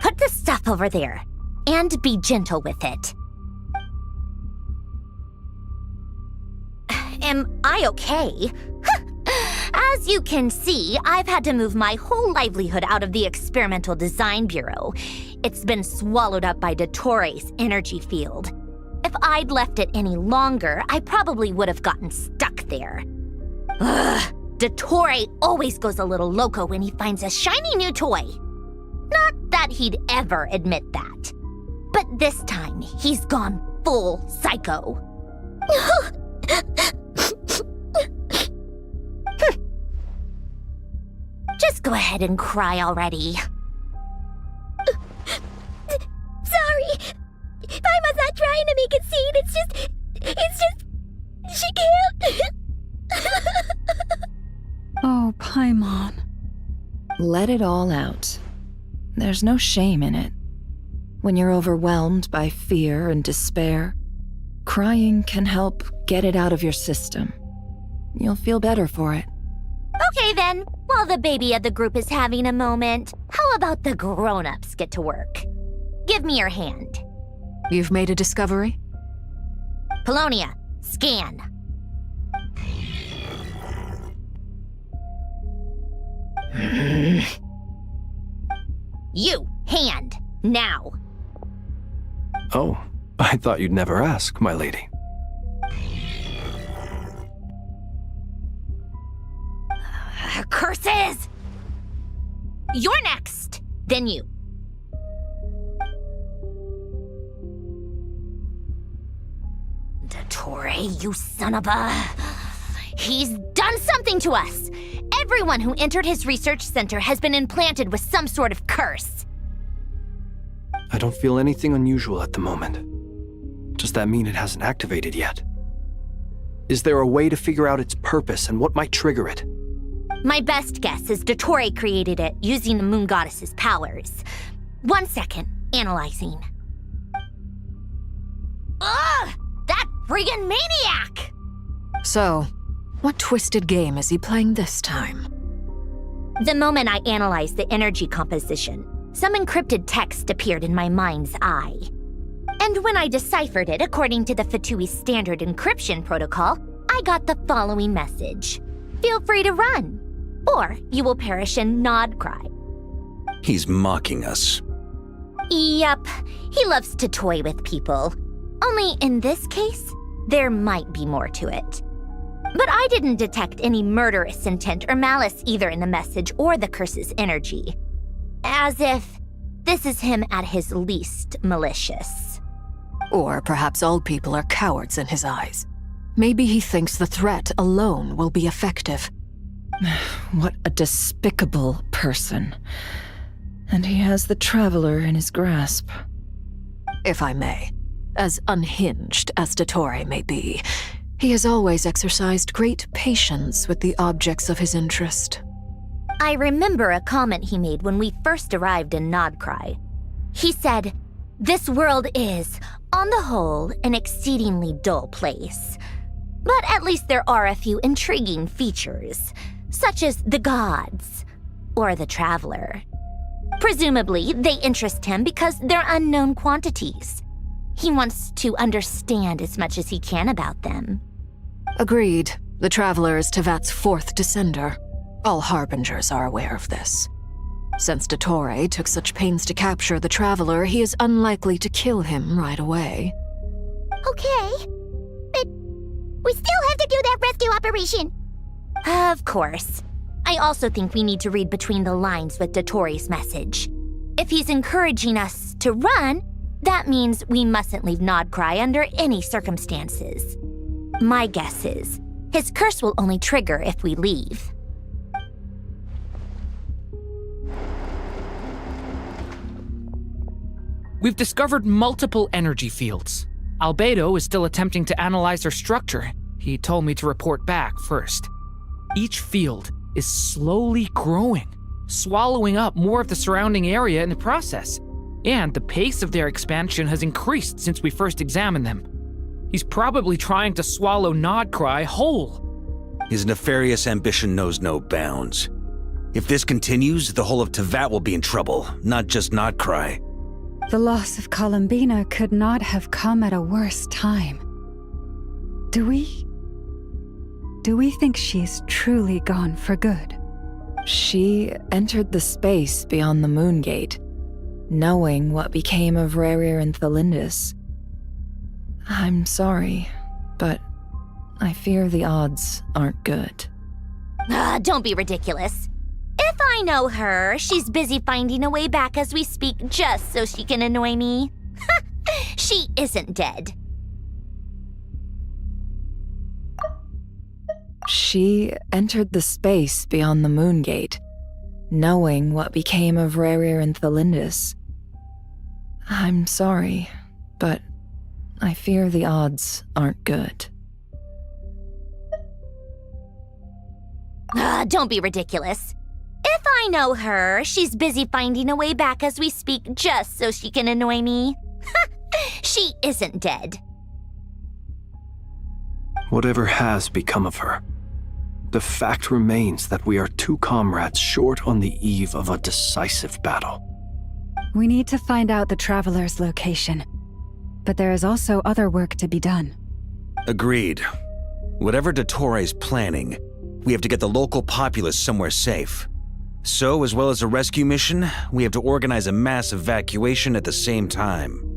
Put the stuff over there, and be gentle with it. Am I okay? As you can see, I've had to move my whole livelihood out of the Experimental Design Bureau. It's been swallowed up by Dottore's energy field. If I'd left it any longer, I probably would have gotten stuck there. Ugh, Dottore always goes a little loco when he finds a shiny new toy. Not that he'd ever admit that. But this time, he's gone full psycho. Go ahead and cry already. Sorry. Paimon's not trying to make a scene. It's just, she can't. Oh, Paimon. Let it all out. There's no shame in it. When you're overwhelmed by fear and despair, crying can help get it out of your system. You'll feel better for it. Okay then, while the baby of the group is having a moment, how about the grown-ups get to work? Give me your hand. You've made a discovery? Polonia, scan. You, hand, now. Oh, I thought you'd never ask, my lady. Curses! You're next, then you. Dottore, you son of a... He's done something to us! Everyone who entered his research center has been implanted with some sort of curse. I don't feel anything unusual at the moment. Does that mean it hasn't activated yet? Is there a way to figure out its purpose and what might trigger it? My best guess is Dottore created it using the moon goddess's powers. 1 second, analyzing. Ugh! That friggin' maniac! So, what twisted game is he playing this time? The moment I analyzed the energy composition, some encrypted text appeared in my mind's eye. And when I deciphered it according to the Fatui standard encryption protocol, I got the following message. Feel free to run, or you will perish in nod-krai. He's mocking us. Yup, he loves to toy with people. Only in this case, there might be more to it. But I didn't detect any murderous intent or malice either in the message or the curse's energy. As if this is him at his least malicious. Or perhaps all people are cowards in his eyes. Maybe he thinks the threat alone will be effective. What a despicable person. And he has the Traveler in his grasp. If I may, as unhinged as Dottore may be, he has always exercised great patience with the objects of his interest. I remember a comment he made when we first arrived in nod-krai. He said, "This world is, on the whole, an exceedingly dull place. But at least there are a few intriguing features, such as the gods, or the Traveler. Presumably, they interest him because they're unknown quantities. He wants to understand as much as he can about them." Agreed. The Traveler is Teyvat's fourth descender. All Harbingers are aware of this. Since Dottore took such pains to capture the Traveler, he is unlikely to kill him right away. Okay, but we still have to do that rescue operation. Of course. I also think we need to read between the lines with Dottore's message. If he's encouraging us to run, that means we mustn't leave nod-krai under any circumstances. My guess is, his curse will only trigger if we leave. We've discovered multiple energy fields. Albedo is still attempting to analyze their structure. He told me to report back first. Each field is slowly growing, swallowing up more of the surrounding area in the process. And the pace of their expansion has increased since we first examined them. He's probably trying to swallow nod-krai whole. His nefarious ambition knows no bounds. If this continues, the whole of Teyvat will be in trouble, not just nod-krai. The loss of Columbina could not have come at a worse time. Do we think she's truly gone for good? She entered the space beyond the Moon Gate, knowing what became of Rerir and Thelindis. I'm sorry, but I fear the odds aren't good. Don't be ridiculous. If I know her, she's busy finding a way back as we speak just so she can annoy me. She isn't dead. She entered the space beyond the Moon Gate, knowing what became of Rerir and Thelindis. I'm sorry, but I fear the odds aren't good. Don't be ridiculous. If I know her, she's busy finding a way back as we speak just so she can annoy me. She isn't dead. Whatever has become of her, the fact remains that we are two comrades short on the eve of a decisive battle. We need to find out the Traveler's location. But there is also other work to be done. Agreed. Whatever Dottore planning, we have to get the local populace somewhere safe. So, as well as a rescue mission, we have to organize a mass evacuation at the same time.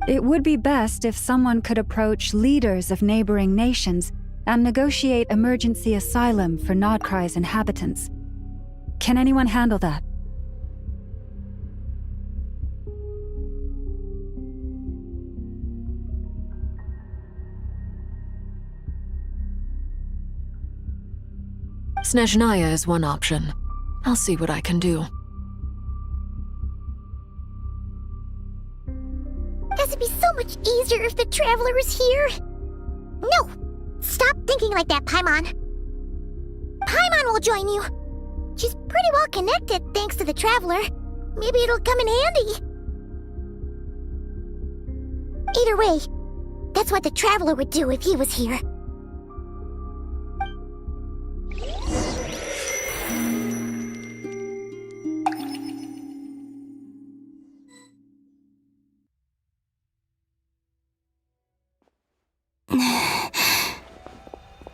It would be best if someone could approach leaders of neighboring nations and negotiate emergency asylum for nod-krai's inhabitants. Can anyone handle that? Snezhnaya is one option. I'll see what I can do. This would be so much easier if the Traveler was here. No! Stop thinking like that, Paimon. Paimon will join you. She's pretty well connected thanks to the Traveler. Maybe it'll come in handy. Either way, that's what the Traveler would do if he was here.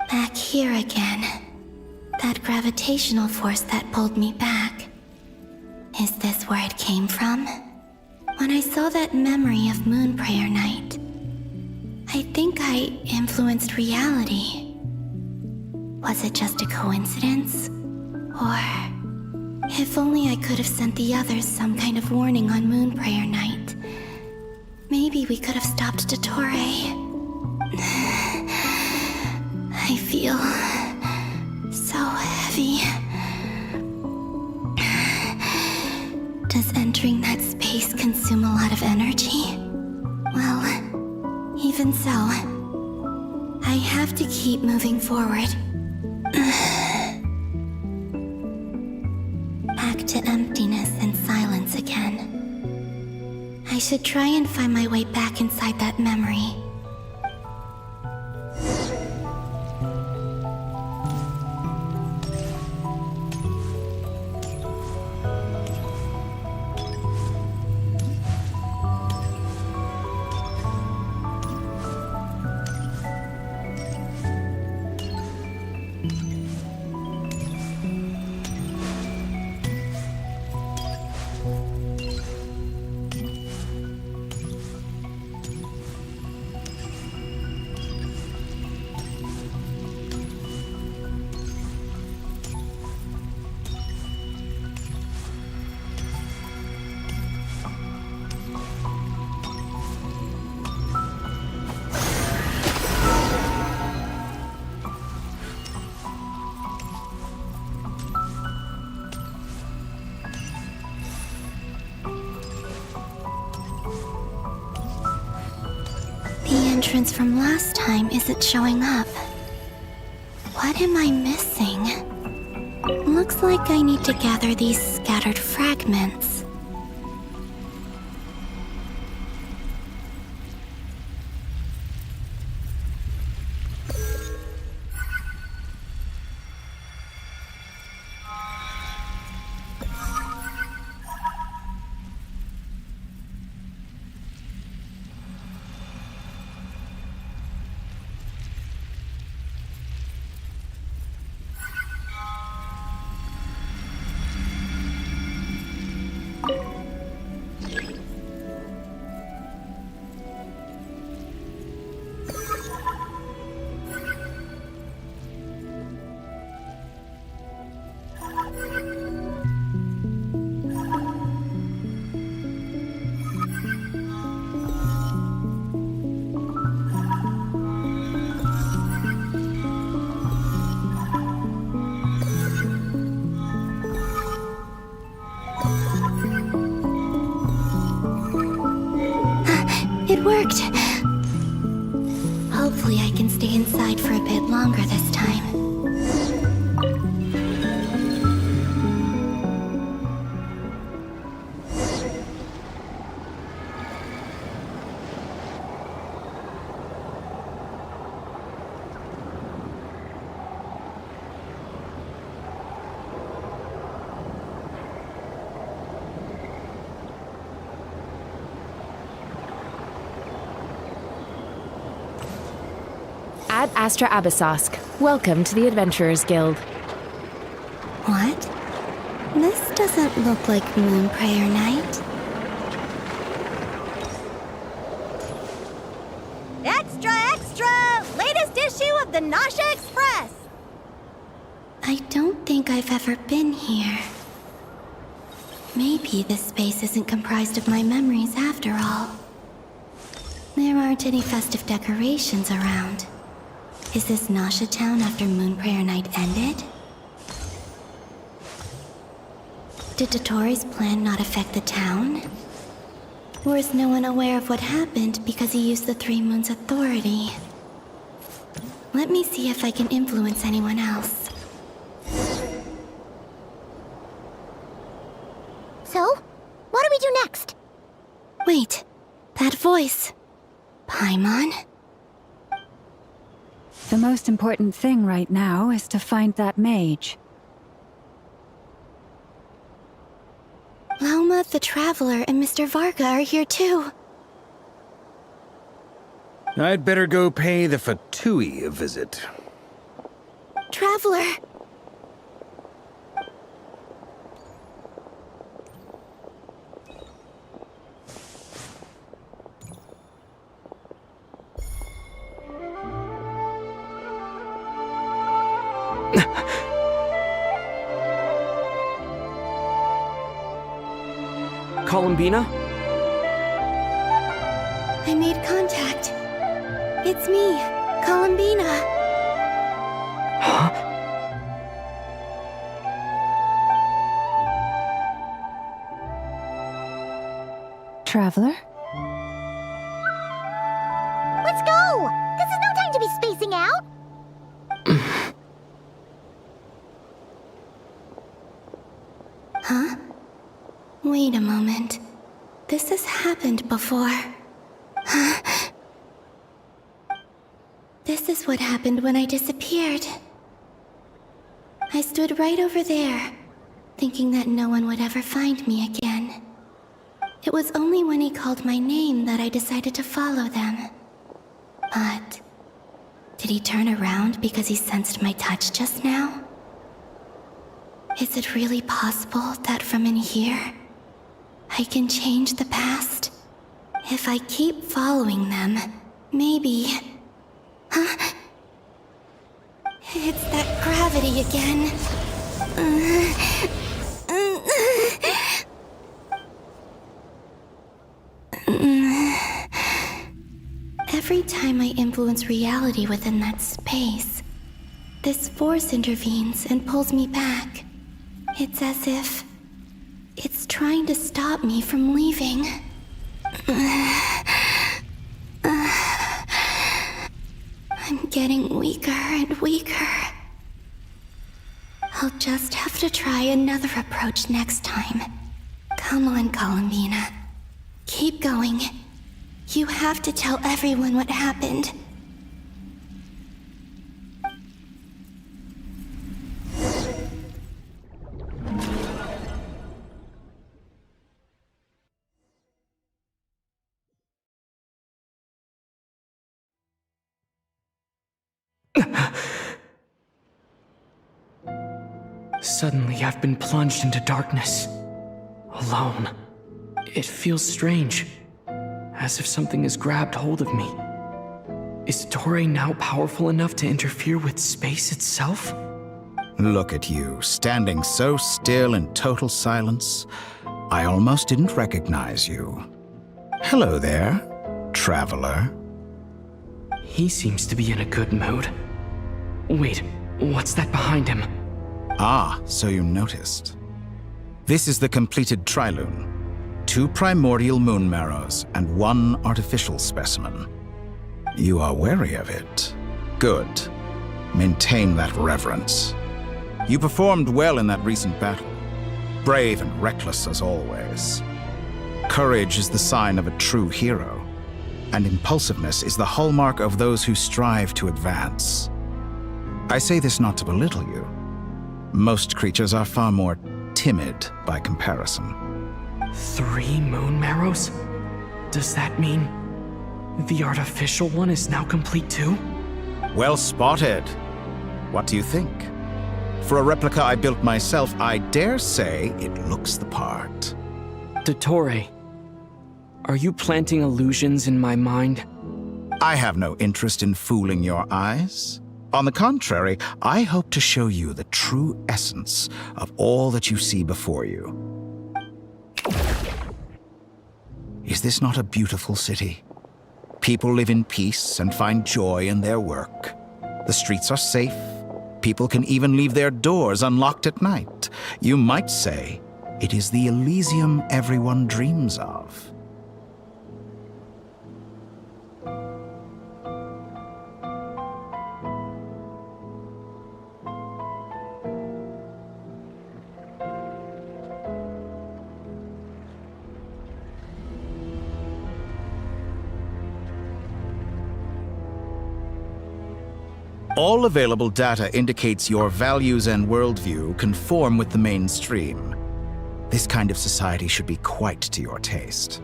Back here again. That gravitational force that pulled me back. Is this where it came from? When I saw that memory of Moon Prayer Night, I think I influenced reality. Was it just a coincidence? Or if only I could have sent the others some kind of warning on Moon Prayer Night. Maybe we could have stopped Dottore. I feel so heavy. Does entering that space consume a lot of energy? Well, even so, I have to keep moving forward. Back to emptiness and silence again. I should try and find my way back inside that memory. Entrance from last time isn't showing up. What am I missing? Looks like I need to gather these scattered fragments. It worked. Hopefully I can stay inside for a bit longer this time. Ad Astra Abyssosque. Welcome to the Adventurers Guild. What? This doesn't look like Moon Prayer Night. Extra, extra! Latest issue of the Nasha Express! I don't think I've ever been here. Maybe this space isn't comprised of my memories after all. There aren't any festive decorations around. Is this Nasha town after Moon Prayer Night ended? Did Dottoro's plan not affect the town? Or is no one aware of what happened because he used the Three Moons' authority? Let me see if I can influence anyone else. So, what do we do next? Wait, that voice. Paimon? The most important thing right now is to find that mage. Lauma the Traveler and Mr. Varga are here too. I'd better go pay the Fatui a visit. Traveler! Columbina? I made contact. It's me, Columbina. Huh? Traveler? Let's go! This is no time to be spacing out! Huh? Wait a moment. This has happened before. This is what happened when I disappeared. I stood right over there, thinking that no one would ever find me again. It was only when he called my name that I decided to follow them. But did he turn around because he sensed my touch just now? Is it really possible that from in here, I can change the past? If I keep following them, maybe... Huh? It's that gravity again. Every time I influence reality within that space, this force intervenes and pulls me back. It's as if it's trying to stop me from leaving. I'm getting weaker and weaker. I'll just have to try another approach next time. Come on, Columbina. Keep going. You have to tell everyone what happened. Suddenly, I've been plunged into darkness. Alone. It feels strange. As if something has grabbed hold of me. Is Toray now powerful enough to interfere with space itself? Look at you, standing so still in total silence. I almost didn't recognize you. Hello there, traveler. He seems to be in a good mood. Wait, what's that behind him? Ah, so you noticed. This is the completed Trilune. 2 primordial moon marrows and 1 artificial specimen. You are wary of it. Good. Maintain that reverence. You performed well in that recent battle. Brave and reckless as always. Courage is the sign of a true hero, and impulsiveness is the hallmark of those who strive to advance. I say this not to belittle you. Most creatures are far more timid by comparison. 3 moon marrows? Does that mean the artificial one is now complete too? Well spotted. What do you think? For a replica I built myself, I dare say it looks the part. Dottore, are you planting illusions in my mind? I have no interest in fooling your eyes. On the contrary, I hope to show you the true essence of all that you see before you. Is this not a beautiful city? People live in peace and find joy in their work. The streets are safe. People can even leave their doors unlocked at night. You might say it is the Elysium everyone dreams of. All available data indicates your values and worldview conform with the mainstream. This kind of society should be quite to your taste.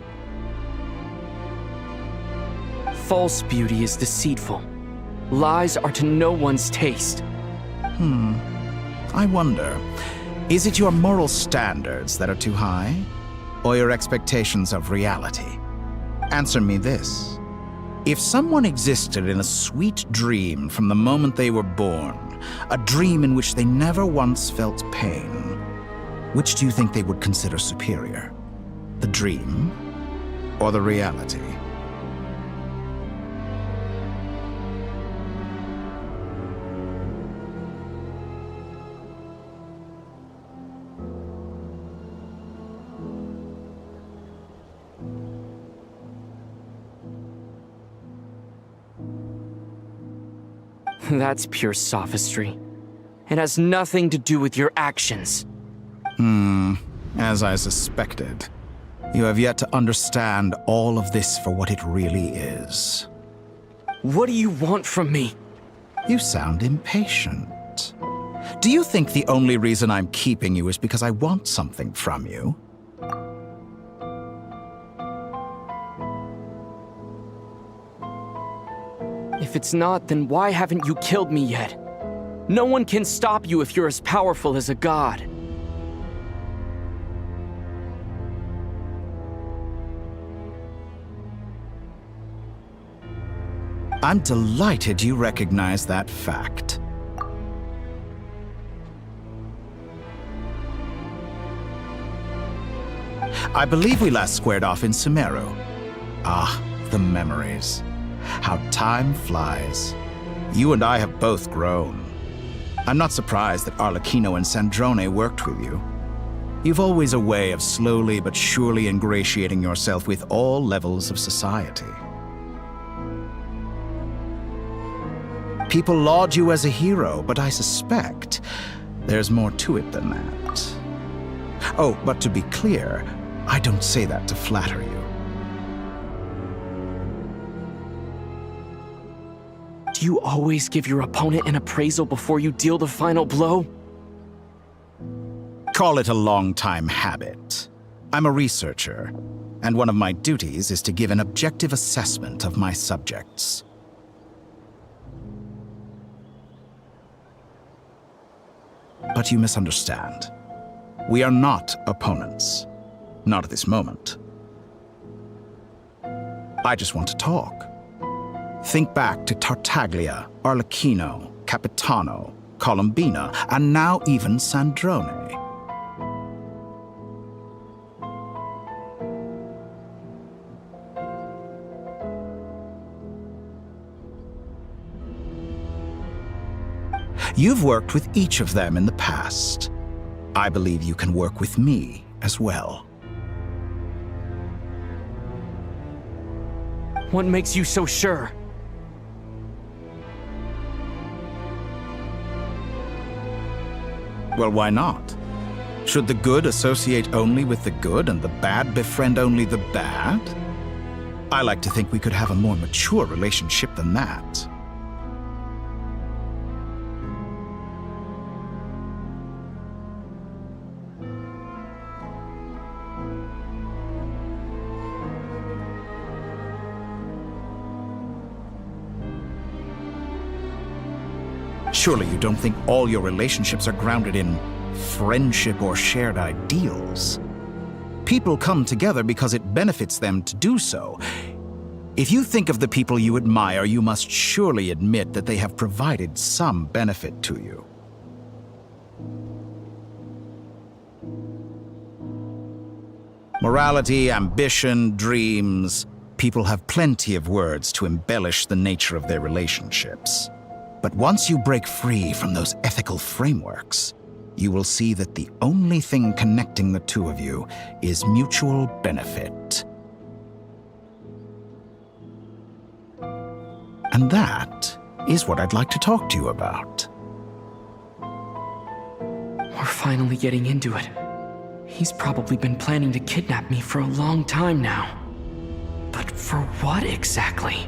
False beauty is deceitful. Lies are to no one's taste. I wonder, is it your moral standards that are too high, or your expectations of reality? Answer me this. If someone existed in a sweet dream from the moment they were born, a dream in which they never once felt pain, which do you think they would consider superior? The dream or the reality? That's pure sophistry. It has nothing to do with your actions. As I suspected. You have yet to understand all of this for what it really is. What do you want from me? You sound impatient. Do you think the only reason I'm keeping you is because I want something from you? If it's not, then why haven't you killed me yet? No one can stop you if you're as powerful as a god. I'm delighted you recognize that fact. I believe we last squared off in Sumeru. Ah, the memories. How time flies. You and I have both grown. I'm not surprised that Arlecchino and Sandrone worked with you. You've always a way of slowly but surely ingratiating yourself with all levels of society. People laud you as a hero, but I suspect there's more to it than that. Oh, but to be clear, I don't say that to flatter you. Do you always give your opponent an appraisal before you deal the final blow? Call it a long-time habit. I'm a researcher, and one of my duties is to give an objective assessment of my subjects. But you misunderstand. We are not opponents. Not at this moment. I just want to talk. Think back to Tartaglia, Arlecchino, Capitano, Colombina, and now even Sandrone. You've worked with each of them in the past. I believe you can work with me as well. What makes you so sure? Well, why not? Should the good associate only with the good and the bad befriend only the bad? I like to think we could have a more mature relationship than that. Surely you don't think all your relationships are grounded in friendship or shared ideals? People come together because it benefits them to do so. If you think of the people you admire, you must surely admit that they have provided some benefit to you. Morality, ambition, dreams. People have plenty of words to embellish the nature of their relationships. But once you break free from those ethical frameworks, you will see that the only thing connecting the two of you is mutual benefit. And that is what I'd like to talk to you about. We're finally getting into it. He's probably been planning to kidnap me for a long time now. But for what exactly?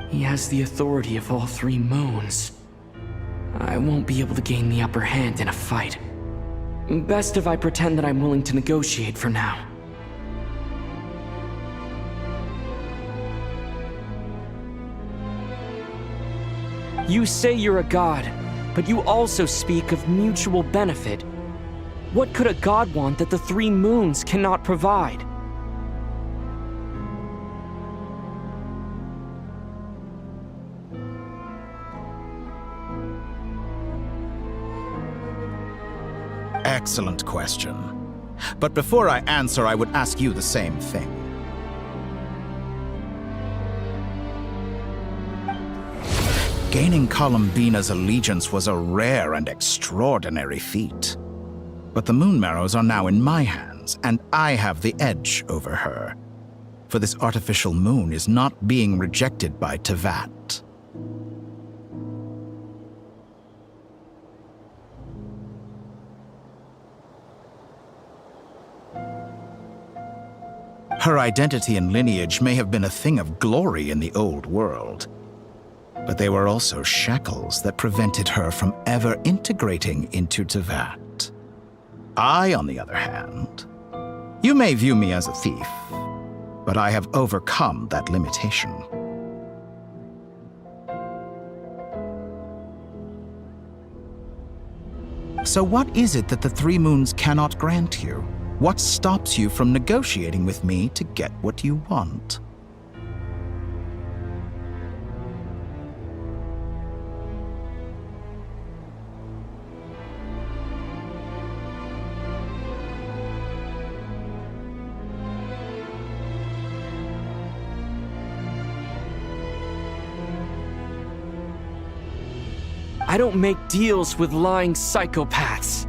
He has the authority of all three moons. I won't be able to gain the upper hand in a fight. Best if I pretend that I'm willing to negotiate for now. You say you're a god, but you also speak of mutual benefit. What could a god want that the three moons cannot provide? Excellent question. But before I answer, I would ask you the same thing. Gaining Columbina's allegiance was a rare and extraordinary feat. But the Moon Marrows are now in my hands, and I have the edge over her. For this artificial moon is not being rejected by Teyvat. Her identity and lineage may have been a thing of glory in the old world, but they were also shackles that prevented her from ever integrating into Teyvat. I, on the other hand, you may view me as a thief, but I have overcome that limitation. So what is it that the three moons cannot grant you? What stops you from negotiating with me to get what you want? I don't make deals with lying psychopaths.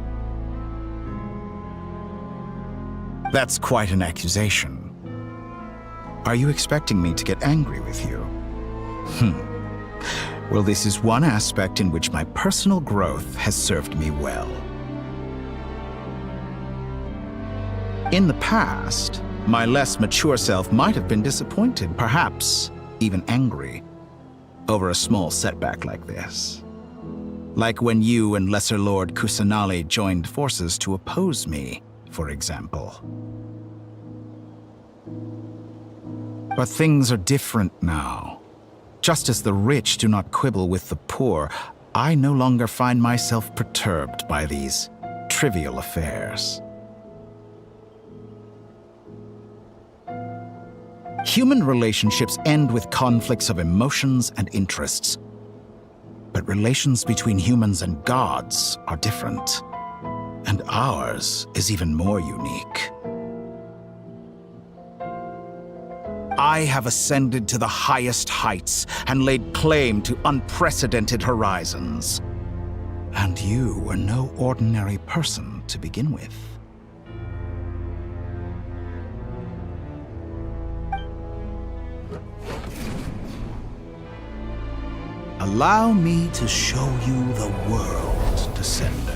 That's quite an accusation. Are you expecting me to get angry with you? Well, this is one aspect in which my personal growth has served me well. In the past, my less mature self might have been disappointed, perhaps even angry, over a small setback like this. Like when you and Lesser Lord Kusanali joined forces to oppose me, for example. But things are different now. Just as the rich do not quibble with the poor, I no longer find myself perturbed by these trivial affairs. Human relationships end with conflicts of emotions and interests. But relations between humans and gods are different. And ours is even more unique. I have ascended to the highest heights and laid claim to unprecedented horizons. And you were no ordinary person to begin with. Allow me to show you the world, Descender.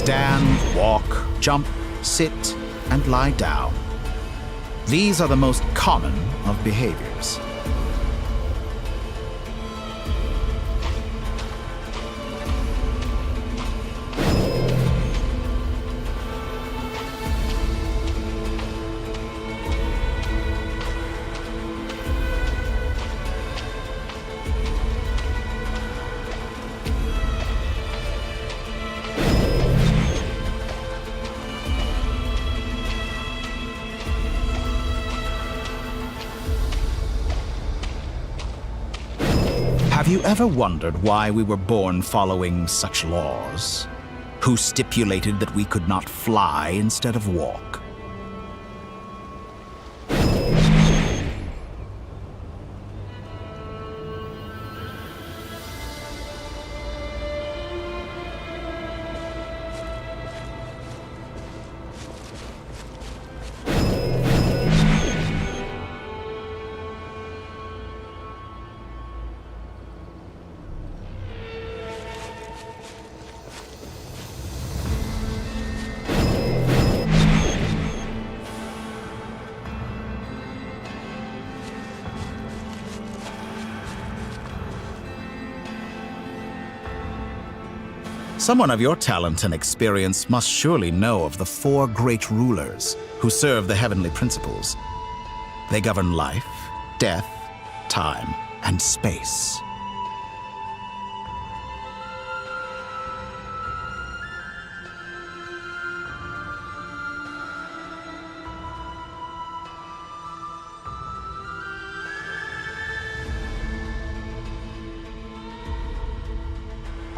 Stand, walk, jump, sit, and lie down. These are the most common of behaviors. Have you ever wondered why we were born following such laws? Who stipulated that we could not fly instead of walk? Someone of your talent and experience must surely know of the 4 great rulers who serve the heavenly principles. They govern life, death, time, and space.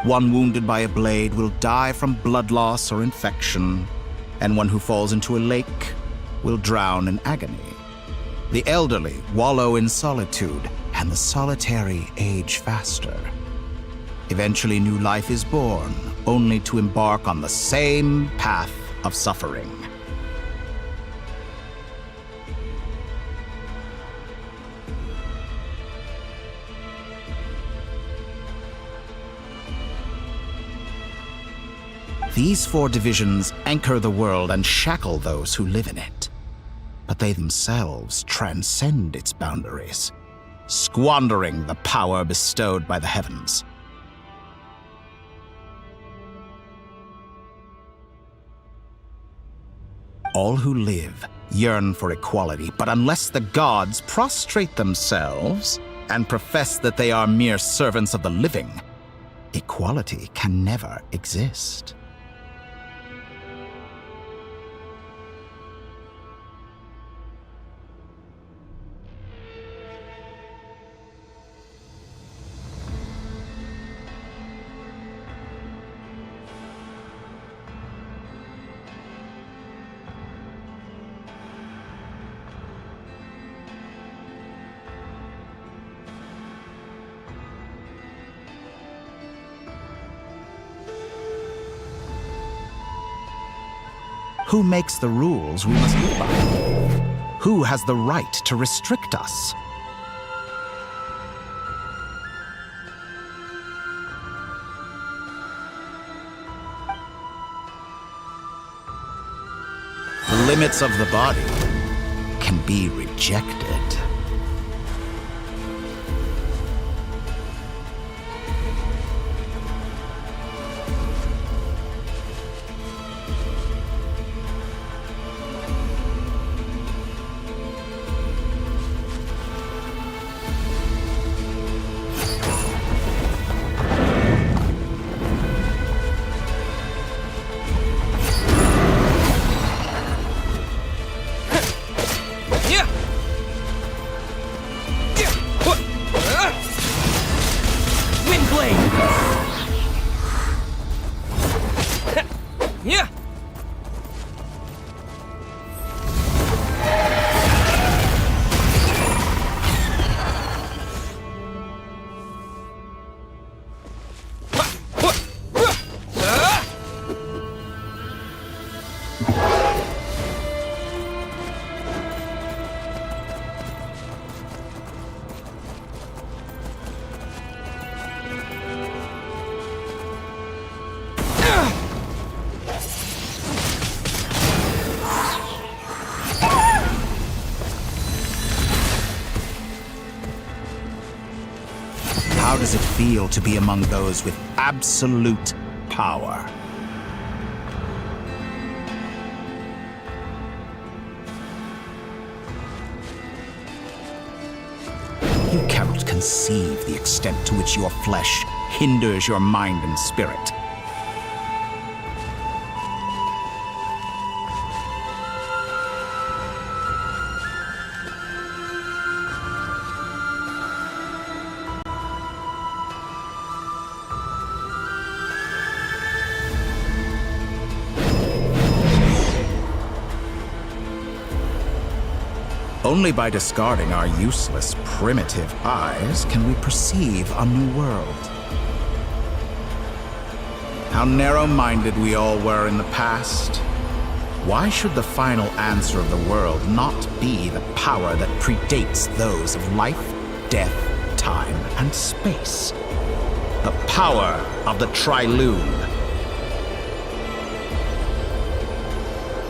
One wounded by a blade will die from blood loss or infection, and one who falls into a lake will drown in agony. The elderly wallow in solitude, and the solitary age faster. Eventually, new life is born, only to embark on the same path of suffering. These 4 divisions anchor the world and shackle those who live in it. But they themselves transcend its boundaries, squandering the power bestowed by the heavens. All who live yearn for equality, but unless the gods prostrate themselves and profess that they are mere servants of the living, equality can never exist. Who makes the rules we must live by? Who has the right to restrict us? The limits of the body can be rejected. How does it feel to be among those with absolute power? You cannot conceive the extent to which your flesh hinders your mind and spirit. Only by discarding our useless, primitive eyes can we perceive a new world. How narrow-minded we all were in the past. Why should the final answer of the world not be the power that predates those of life, death, time, and space? The power of the Trilune.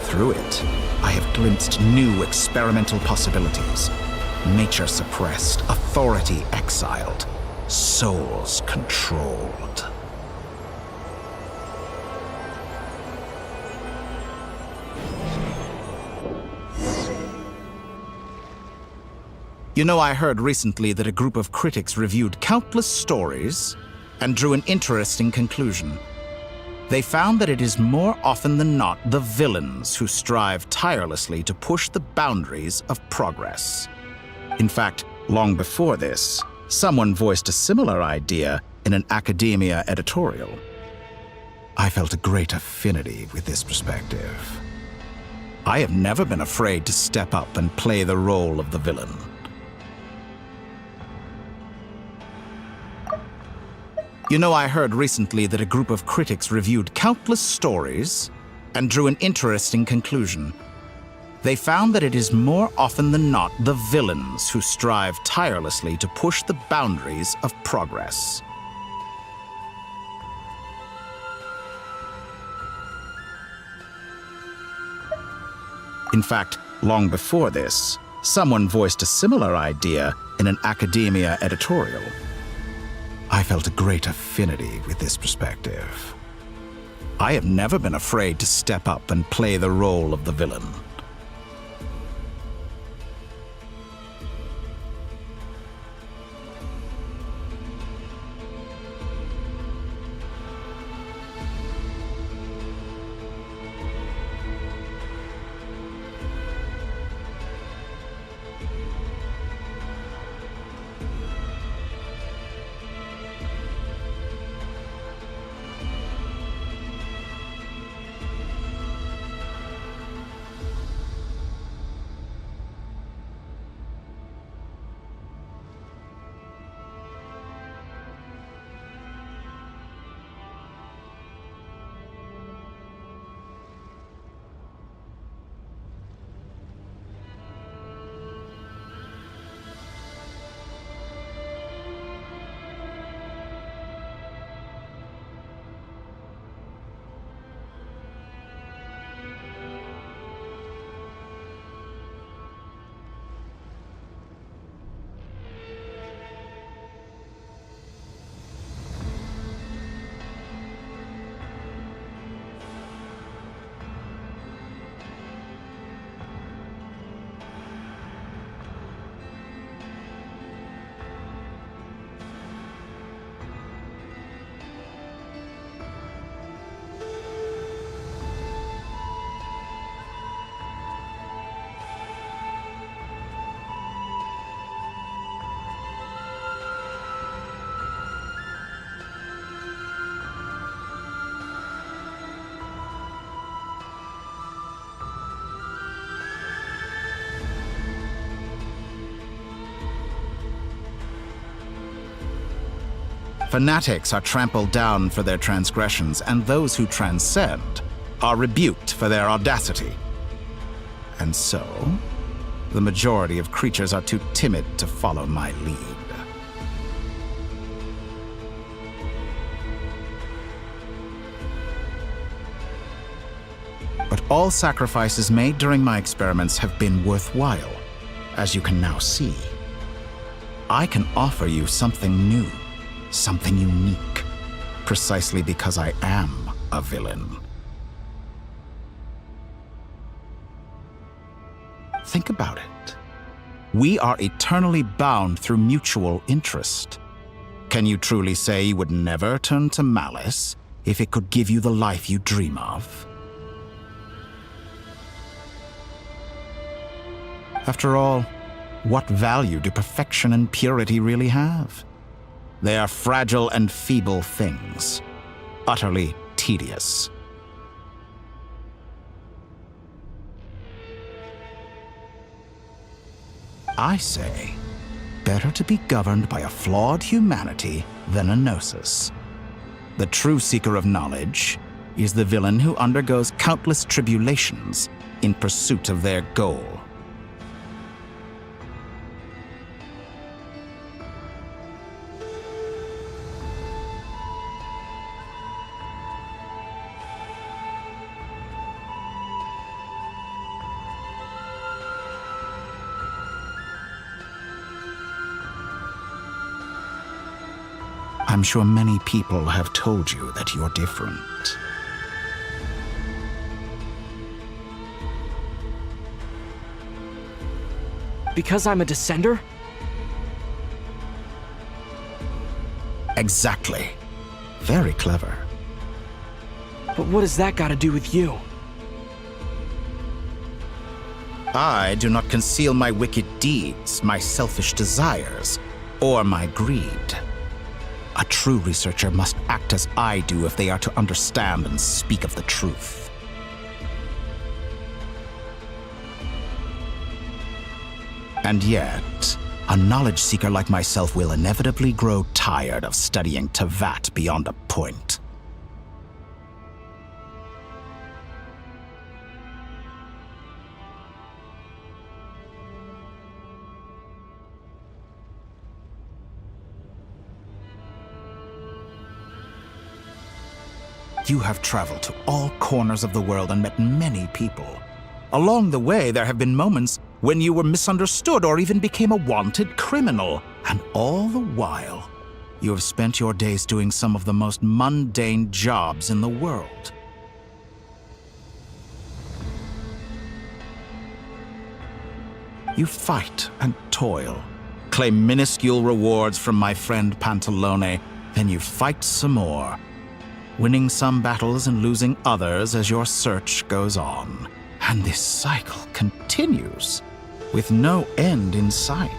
Through it, I have glimpsed new experimental possibilities. Nature suppressed, authority exiled, souls controlled. You know, I heard recently that a group of critics reviewed countless stories and drew an interesting conclusion. They found that it is more often than not the villains who strive tirelessly to push the boundaries of progress. In fact, long before this, someone voiced a similar idea in an academia editorial. I felt a great affinity with this perspective. I have never been afraid to step up and play the role of the villain. You know, I heard recently that a group of critics reviewed countless stories and drew an interesting conclusion. They found that it is more often than not the villains who strive tirelessly to push the boundaries of progress. In fact, long before this, someone voiced a similar idea in an academia editorial. I felt a great affinity with this perspective. I have never been afraid to step up and play the role of the villain. Fanatics are trampled down for their transgressions, and those who transcend are rebuked for their audacity. And so, the majority of creatures are too timid to follow my lead. But all sacrifices made during my experiments have been worthwhile, as you can now see. I can offer you something new, something unique, precisely because I am a villain. Think about it. We are eternally bound through mutual interest. Can you truly say you would never turn to malice if it could give you the life you dream of? After all, what value do perfection and purity really have? They are fragile and feeble things, utterly tedious. I say, better to be governed by a flawed humanity than a gnosis. The true seeker of knowledge is the villain who undergoes countless tribulations in pursuit of their goal. I'm sure many people have told you that you're different. Because I'm a descender? Exactly. Very clever. But what has that got to do with you? I do not conceal my wicked deeds, my selfish desires, or my greed. A true researcher must act as I do if they are to understand and speak of the truth. And yet, a knowledge seeker like myself will inevitably grow tired of studying Teyvat beyond a point. You have traveled to all corners of the world and met many people. Along the way, there have been moments when you were misunderstood or even became a wanted criminal. And all the while, you have spent your days doing some of the most mundane jobs in the world. You fight and toil, claim minuscule rewards from my friend Pantalone, then you fight some more, winning some battles and losing others as your search goes on. And this cycle continues, with no end in sight.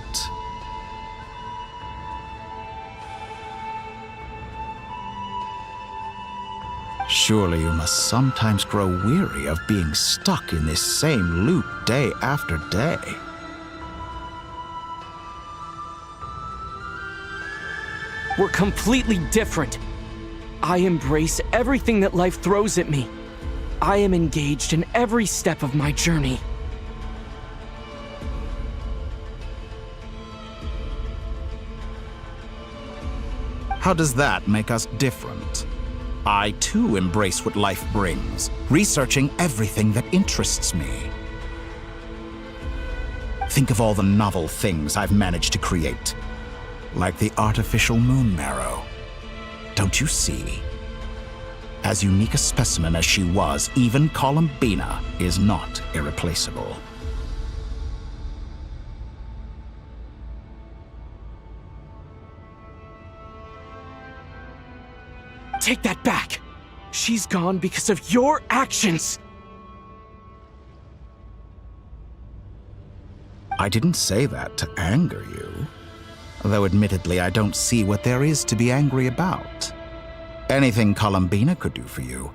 Surely you must sometimes grow weary of being stuck in this same loop day after day. We're completely different. I embrace everything that life throws at me. I am engaged in every step of my journey. How does that make us different? I too embrace what life brings, researching everything that interests me. Think of all the novel things I've managed to create, like the artificial moon marrow. Don't you see? As unique a specimen as she was, even Columbina is not irreplaceable. Take that back! She's gone because of your actions! I didn't say that to anger you. Though admittedly, I don't see what there is to be angry about. Anything Columbina could do for you,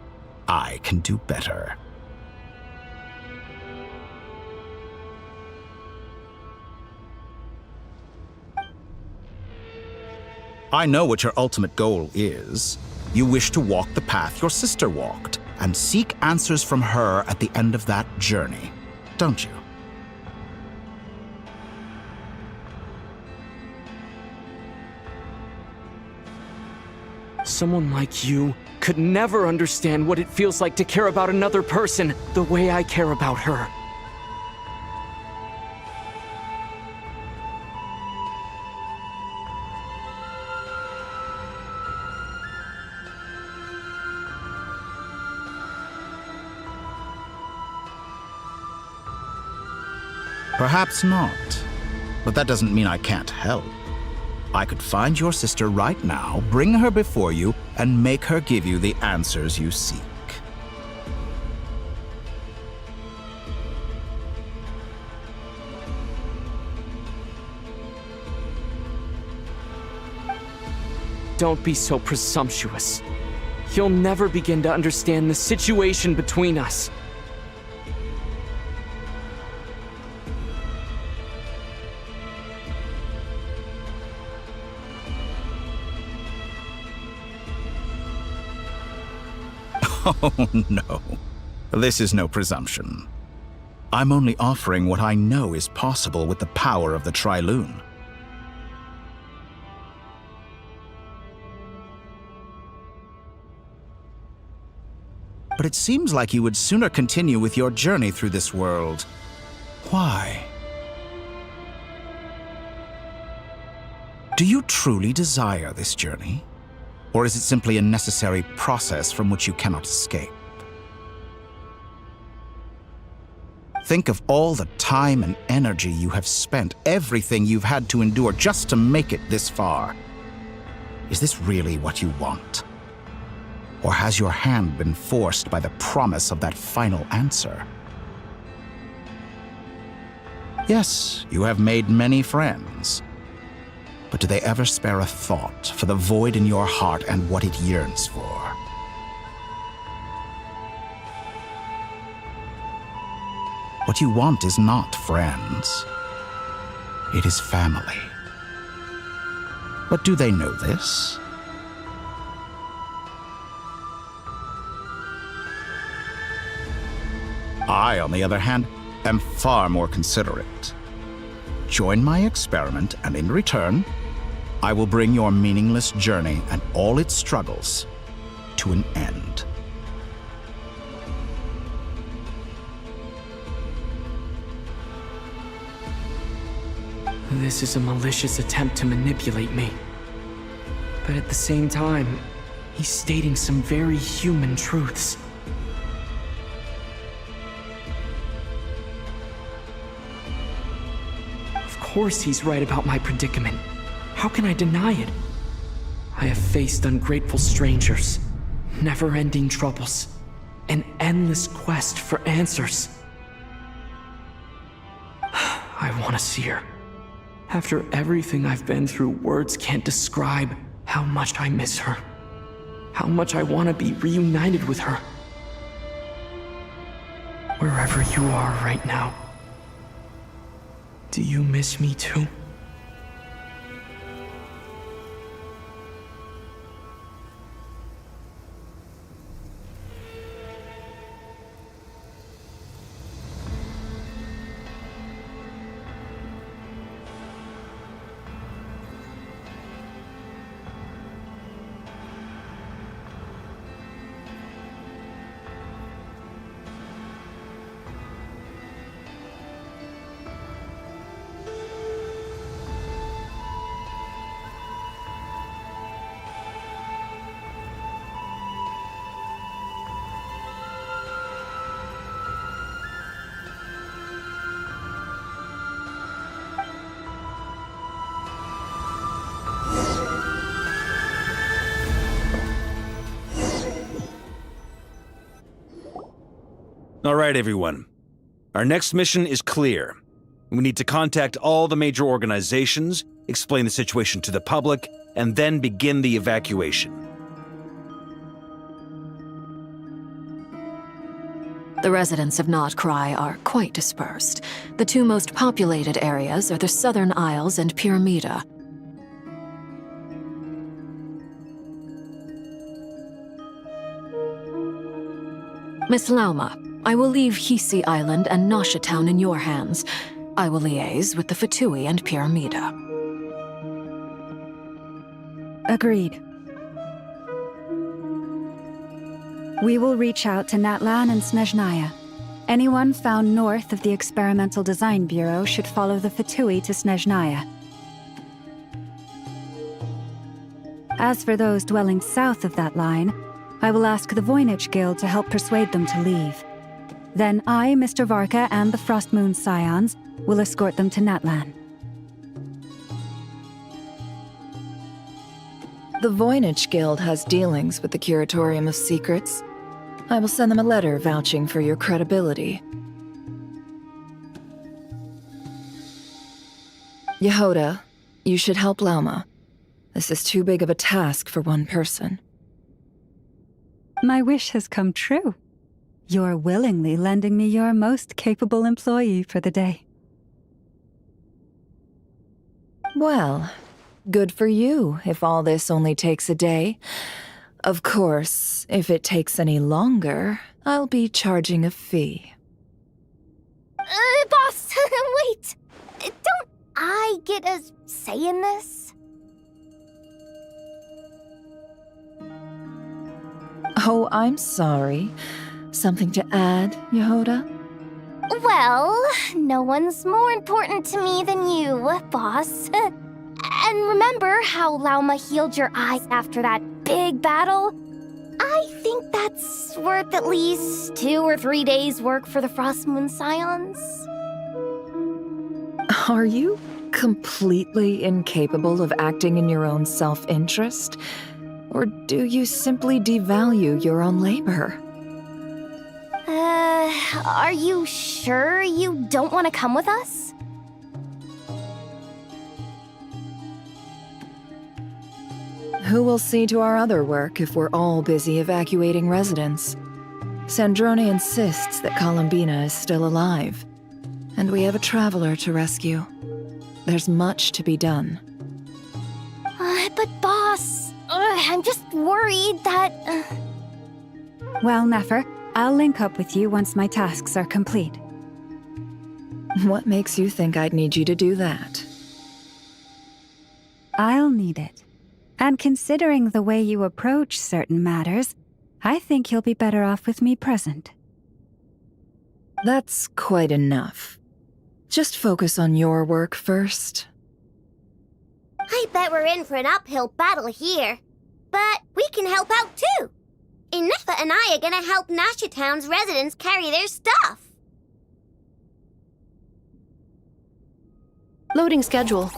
I can do better. I know what your ultimate goal is. You wish to walk the path your sister walked, and seek answers from her at the end of that journey, don't you? Someone like you could never understand what it feels like to care about another person the way I care about her. Perhaps not, but that doesn't mean I can't help. I could find your sister right now, bring her before you, and make her give you the answers you seek. Don't be so presumptuous. You'll never begin to understand the situation between us. Oh, no. This is no presumption. I'm only offering what I know is possible with the power of the Tri-Lune. But it seems like you would sooner continue with your journey through this world. Why? Do you truly desire this journey? Or is it simply a necessary process from which you cannot escape? Think of all the time and energy you have spent, everything you've had to endure just to make it this far. Is this really what you want? Or has your hand been forced by the promise of that final answer? Yes, you have made many friends. But do they ever spare a thought for the void in your heart and what it yearns for? What you want is not friends. It is family. But do they know this? I, on the other hand, am far more considerate. Join my experiment, and in return, I will bring your meaningless journey and all its struggles to an end. This is a malicious attempt to manipulate me. But at the same time, he's stating some very human truths. Of course he's right about my predicament. How can I deny it? I have faced ungrateful strangers, never-ending troubles, an endless quest for answers. I want to see her. After everything I've been through, words can't describe how much I miss her. How much I want to be reunited with her. Wherever you are right now, do you miss me too? All right, everyone. Our next mission is clear. We need to contact all the major organizations, explain the situation to the public, and then begin the evacuation. The residents of nod-krai are quite dispersed. The two most populated areas are the Southern Isles and Pyramida. Miss Lauma, I will leave Hisi Island and Nasha Town in your hands. I will liaise with the Fatui and Pyramida. Agreed. We will reach out to Natlan and Snezhnaya. Anyone found north of the Experimental Design Bureau should follow the Fatui to Snezhnaya. As for those dwelling south of that line, I will ask the Voynich Guild to help persuade them to leave. Then I, Mr. Varka, and the Frostmoon Scions will escort them to Natlan. The Voynich Guild has dealings with the Curatorium of Secrets. I will send them a letter vouching for your credibility. Yehoda, you should help Lauma. This is too big of a task for one person. My wish has come true. You're willingly lending me your most capable employee for the day. Well, good for you if all this only takes a day. Of course, if it takes any longer, I'll be charging a fee. Boss, wait! Don't I get a say in this? Oh, I'm sorry. Something to add, Yehoda? Well, no one's more important to me than you, boss. And remember how Lauma healed your eyes after that big battle? I think that's worth at least 2 or 3 days' work for the Frostmoon Scions. Are you completely incapable of acting in your own self-interest? Or do you simply devalue your own labor? Are you sure you don't want to come with us? Who will see to our other work if we're all busy evacuating residents? Sandrone insists that Columbina is still alive, and we have a traveler to rescue. There's much to be done. But boss, I'm just worried that... Well, Nefer, I'll link up with you once my tasks are complete. What makes you think I'd need you to do that? I'll need it. And considering the way you approach certain matters, I think you'll be better off with me present. That's quite enough. Just focus on your work first. I bet we're in for an uphill battle here. But we can help out too. Inefa and I are gonna help Nasha Town's residents carry their stuff. Loading schedule.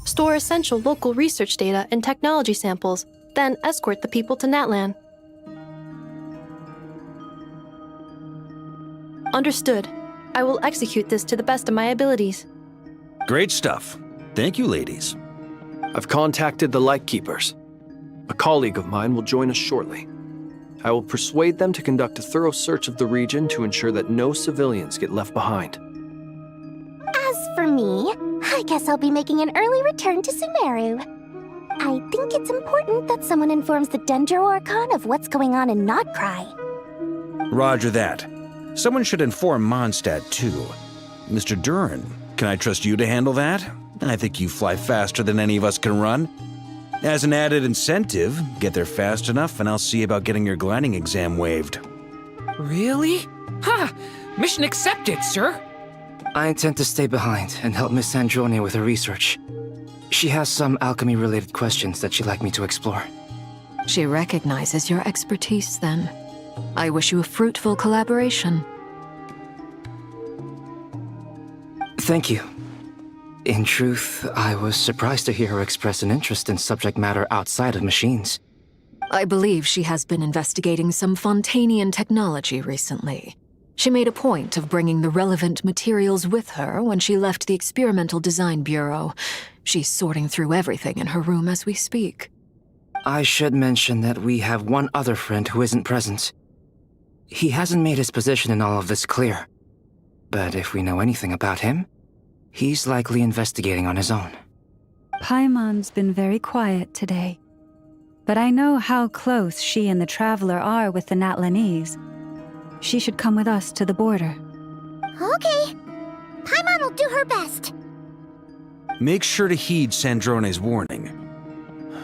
Store essential local research data and technology samples, then escort the people to Natlan. Understood. I will execute this to the best of my abilities. Great stuff. Thank you, ladies. I've contacted the Lightkeepers. A colleague of mine will join us shortly. I will persuade them to conduct a thorough search of the region to ensure that no civilians get left behind. As for me, I guess I'll be making an early return to Sumeru. I think it's important that someone informs the Dendro Archon of what's going on in nod-krai. Roger that. Someone should inform Mondstadt, too. Mr. Duran, can I trust you to handle that? I think you fly faster than any of us can run. As an added incentive, get there fast enough and I'll see about getting your gliding exam waived. Really? Ha! Mission accepted, sir. I intend to stay behind and help Miss Sandrone with her research. She has some alchemy-related questions that she'd like me to explore. She recognizes your expertise, then. I wish you a fruitful collaboration. Thank you. In truth, I was surprised to hear her express an interest in subject matter outside of machines. I believe she has been investigating some Fontanian technology recently. She made a point of bringing the relevant materials with her when she left the Experimental Design Bureau. She's sorting through everything in her room as we speak. I should mention that we have one other friend who isn't present. He hasn't made his position in all of this clear. But if we know anything about him, he's likely investigating on his own. Paimon's been very quiet today. But I know how close she and the Traveler are with the Natlanese. she should come with us to the border. Okay. Paimon will do her best. Make sure to heed Sandrone's warning.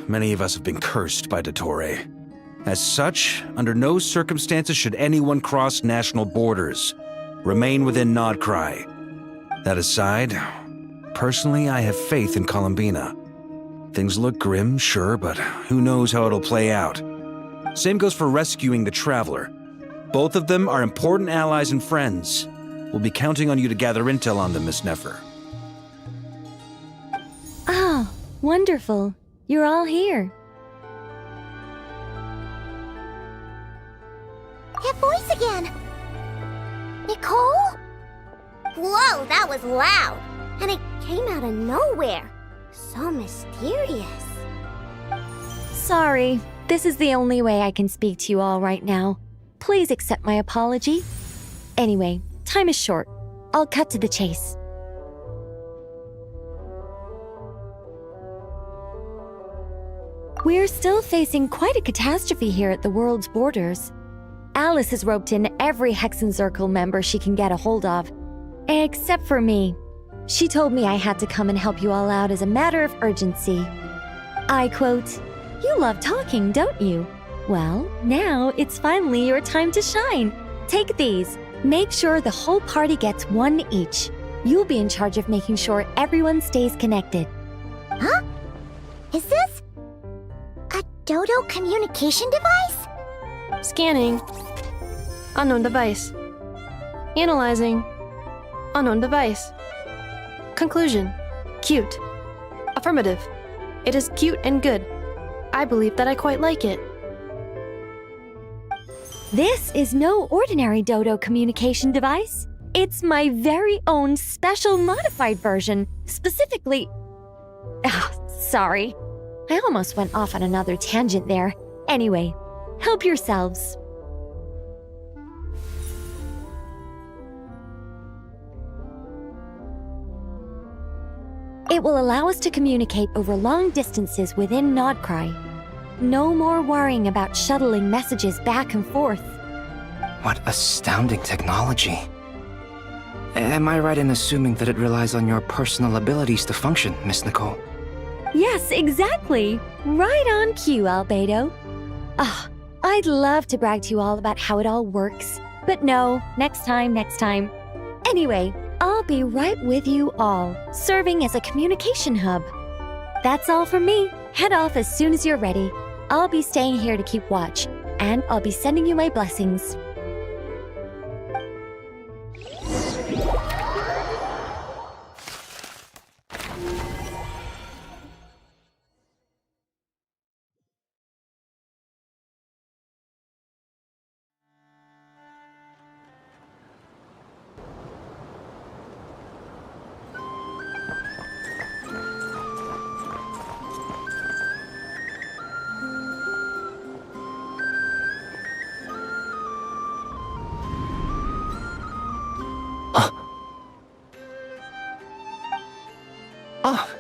Many of us have been cursed by Dottore. As such, under no circumstances should anyone cross national borders. Remain within nod-krai. That aside, personally, I have faith in Columbina. Things look grim, sure, but who knows how it'll play out. Same goes for rescuing the Traveler. Both of them are important allies and friends. We'll be counting on you to gather intel on them, Miss Nefer. Oh, wonderful. You're all here. That voice again! Nicole? Whoa, that was loud! And it came out of nowhere. So mysterious. Sorry, this is the only way I can speak to you all right now. Please accept my apology. Anyway, time is short. I'll cut to the chase. We're still facing quite a catastrophe here at the world's borders. Alice has roped in every Hexencircle member she can get a hold of. Except for me. She told me I had to come and help you all out as a matter of urgency. I quote, "You love talking, don't you? Well, now it's finally your time to shine. Take these. Make sure the whole party gets one each. You'll be in charge of making sure everyone stays connected." Huh? Is this a Dodo communication device? Scanning. Unknown device. Analyzing. Unknown device. Conclusion. Cute. Affirmative. It is cute and good. I believe that I quite like it. This is no ordinary Dodo communication device. It's my very own special modified version, specifically... sorry. I almost went off on another tangent there. Anyway, help yourselves. It will allow us to communicate over long distances within nod-krai. No more worrying about shuttling messages back and forth. What astounding technology. Am I right in assuming that it relies on your personal abilities to function, Miss Nicole? Yes, exactly. Right on cue, Albedo. I'd love to brag to you all about how it all works. But no, next time. Anyway, I'll be right with you all, serving as a communication hub. That's all from me. Head off as soon as you're ready. I'll be staying here to keep watch, and I'll be sending you my blessings.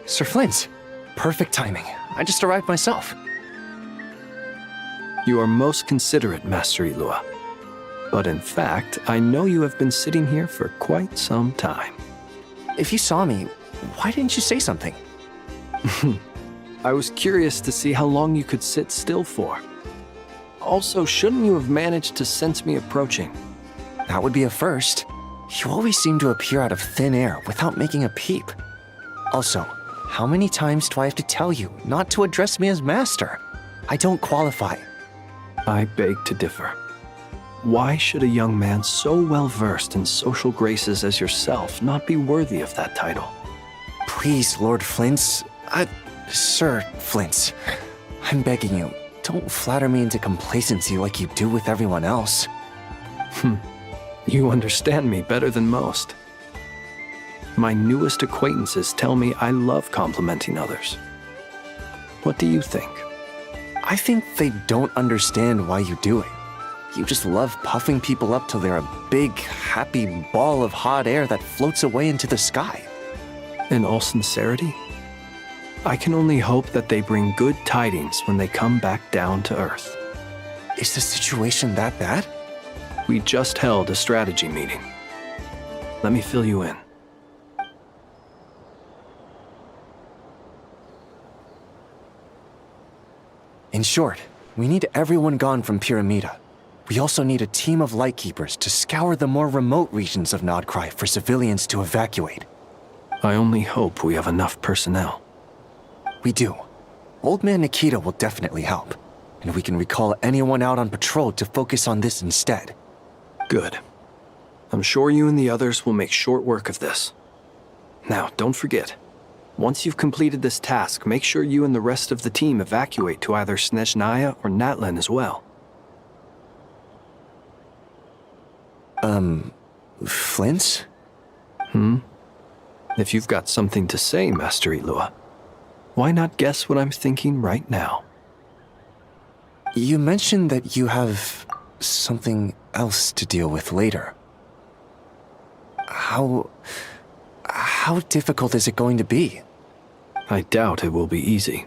Sir Flint. Perfect timing. I just arrived myself. You are most considerate, Master Ilua. But in fact, I know you have been sitting here for quite some time. If you saw me, why didn't you say something? I was curious to see how long you could sit still for. Also, shouldn't you have managed to sense me approaching? That would be a first. You always seem to appear out of thin air without making a peep. Also, how many times do I have to tell you not to address me as master? I don't qualify. I beg to differ. Why should a young man so well-versed in social graces as yourself not be worthy of that title? Please, Lord Flint's... Sir Flint's. I'm begging you, don't flatter me into complacency like you do with everyone else. You understand me better than most. My newest acquaintances tell me I love complimenting others. What do you think? I think they don't understand why you do it. You just love puffing people up till they're a big, happy ball of hot air that floats away into the sky. In all sincerity, I can only hope that they bring good tidings when they come back down to Earth. Is the situation that bad? We just held a strategy meeting. Let me fill you in. In short, we need everyone gone from Pyramida. We also need a team of Lightkeepers to scour the more remote regions of nod-krai for civilians to evacuate. I only hope we have enough personnel. We do. Old Man Nikita will definitely help, and we can recall anyone out on patrol to focus on this instead. Good. I'm sure you and the others will make short work of this. Now, don't forget, once you've completed this task, make sure you and the rest of the team evacuate to either Snezhnaya or Natlan as well. Flint? If you've got something to say, Master Ilua, why not guess what I'm thinking right now? You mentioned that you have something else to deal with later. How difficult is it going to be? I doubt it will be easy.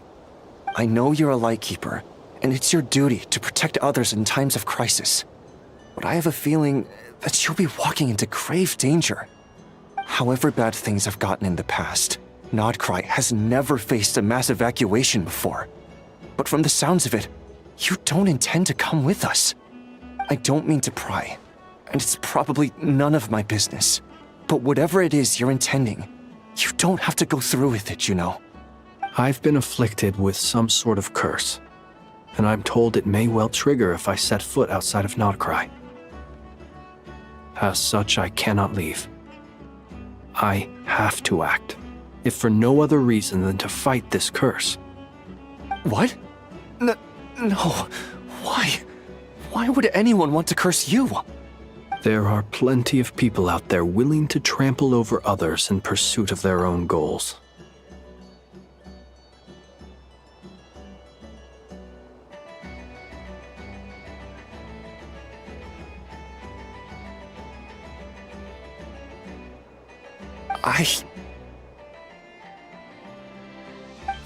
I know you're a Lightkeeper, and it's your duty to protect others in times of crisis. But I have a feeling that you'll be walking into grave danger. However bad things have gotten in the past, nod-krai has never faced a mass evacuation before. But from the sounds of it, you don't intend to come with us. I don't mean to pry, and it's probably none of my business. But whatever it is you're intending, you don't have to go through with it, you know. I've been afflicted with some sort of curse, and I'm told it may well trigger if I set foot outside of nod-krai. As such, I cannot leave. I have to act, if for no other reason than to fight this curse. What? No. Why? Why would anyone want to curse you? There are plenty of people out there willing to trample over others in pursuit of their own goals.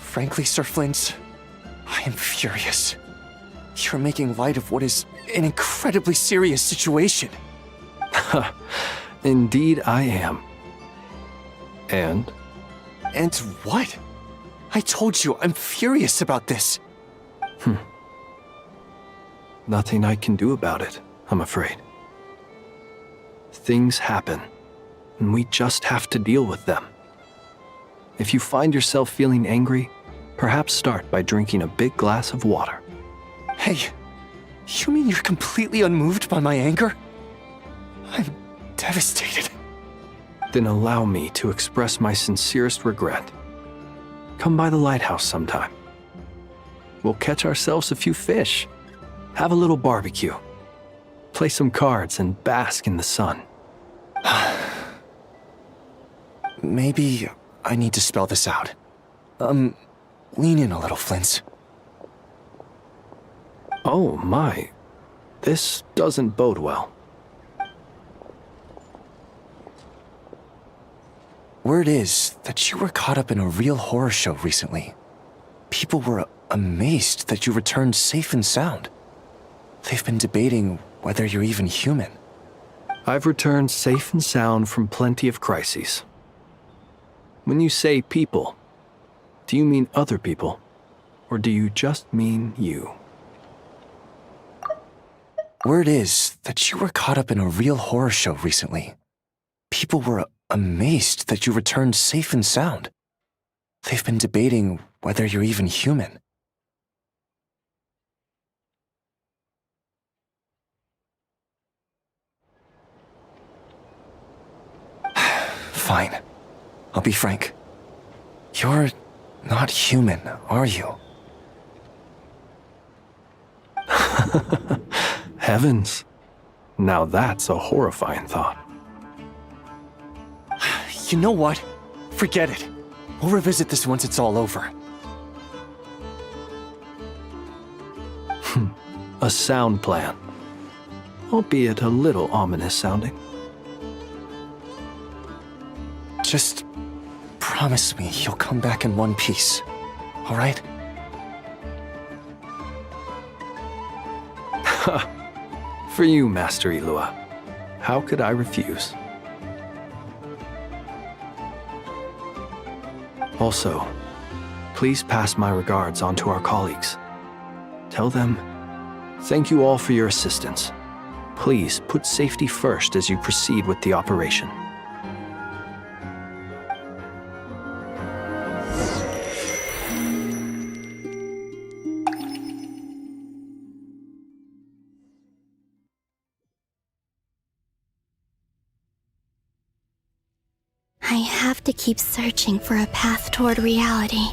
Frankly, Sir Flint, I am furious. You're making light of what is an incredibly serious situation. Indeed I am. And? And what? I told you, I'm furious about this. Nothing I can do about it, I'm afraid. Things happen, and we just have to deal with them. If you find yourself feeling angry, perhaps start by drinking a big glass of water. Hey, you mean you're completely unmoved by my anger? I'm devastated. Then allow me to express my sincerest regret. Come by the lighthouse sometime. We'll catch ourselves a few fish, have a little barbecue, play some cards, and bask in the sun. Maybe I need to spell this out. Lean in a little, Flint. Oh my, this doesn't bode well. Word is that you were caught up in a real horror show recently. People were amazed that you returned safe and sound. They've been debating whether you're even human. I've returned safe and sound from plenty of crises. When you say people, do you mean other people, or do you just mean you? Word is that you were caught up in a real horror show recently. People were amazed that you returned safe and sound. They've been debating whether you're even human. Fine. I'll be frank. You're not human, are you? Heavens. Now that's a horrifying thought. You know what? Forget it. We'll revisit this once it's all over. A sound plan. Albeit a little ominous sounding. Just promise me you'll come back in one piece, all right? for you, Master Ilua. How could I refuse? Also, please pass my regards on to our colleagues. Tell them, thank you all for your assistance. Please put safety first as you proceed with the operation. I have to keep searching for a path toward reality.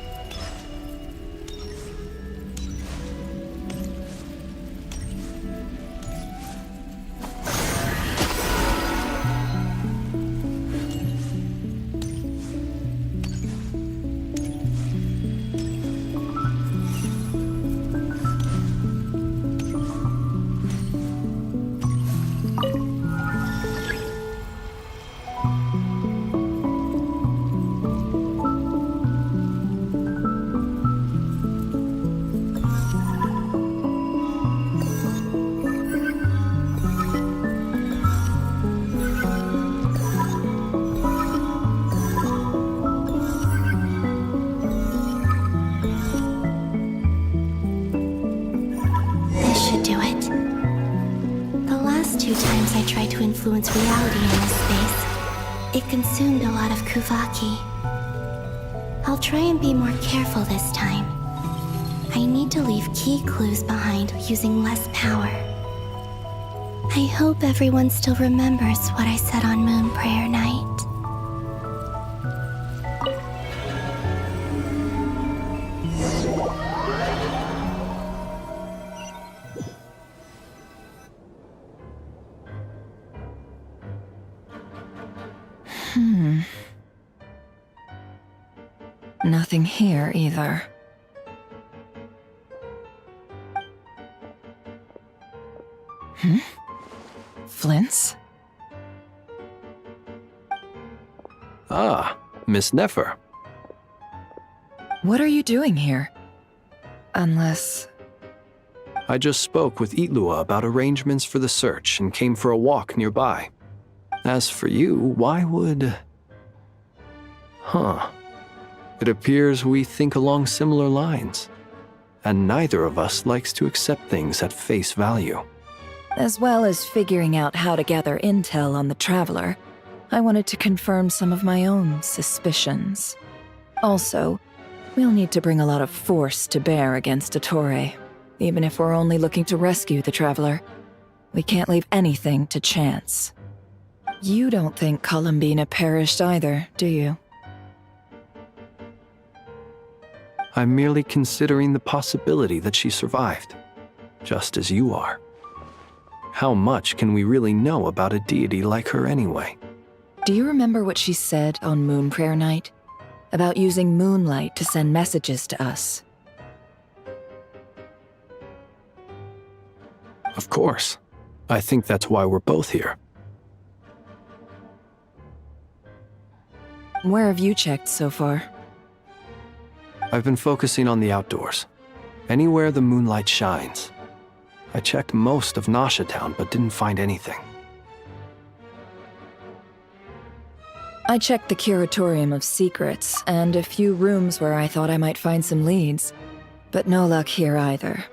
Influence reality in this space. It consumed a lot of Kuvaki. I'll try and be more careful this time. I need to leave key clues behind using less power. I hope everyone still remembers what I said on Moon Prayer Night. Nothing here either. Flints? Ah, Miss Nefer. What are you doing here? Unless... I just spoke with Ilua about arrangements for the search and came for a walk nearby. As for you, why would... It appears we think along similar lines, and neither of us likes to accept things at face value. As well as figuring out how to gather intel on the Traveler, I wanted to confirm some of my own suspicions. Also, we'll need to bring a lot of force to bear against Ettore, even if we're only looking to rescue the Traveler. We can't leave anything to chance. You don't think Columbina perished either, do you? I'm merely considering the possibility that she survived, just as you are. How much can we really know about a deity like her anyway? Do you remember what she said on Moon Prayer Night? About using moonlight to send messages to us? Of course. I think that's why we're both here. Where have you checked so far? I've been focusing on the outdoors. Anywhere the moonlight shines. I checked most of Nasha Town, but didn't find anything. I checked the Curatorium of Secrets, and a few rooms where I thought I might find some leads. But no luck here either.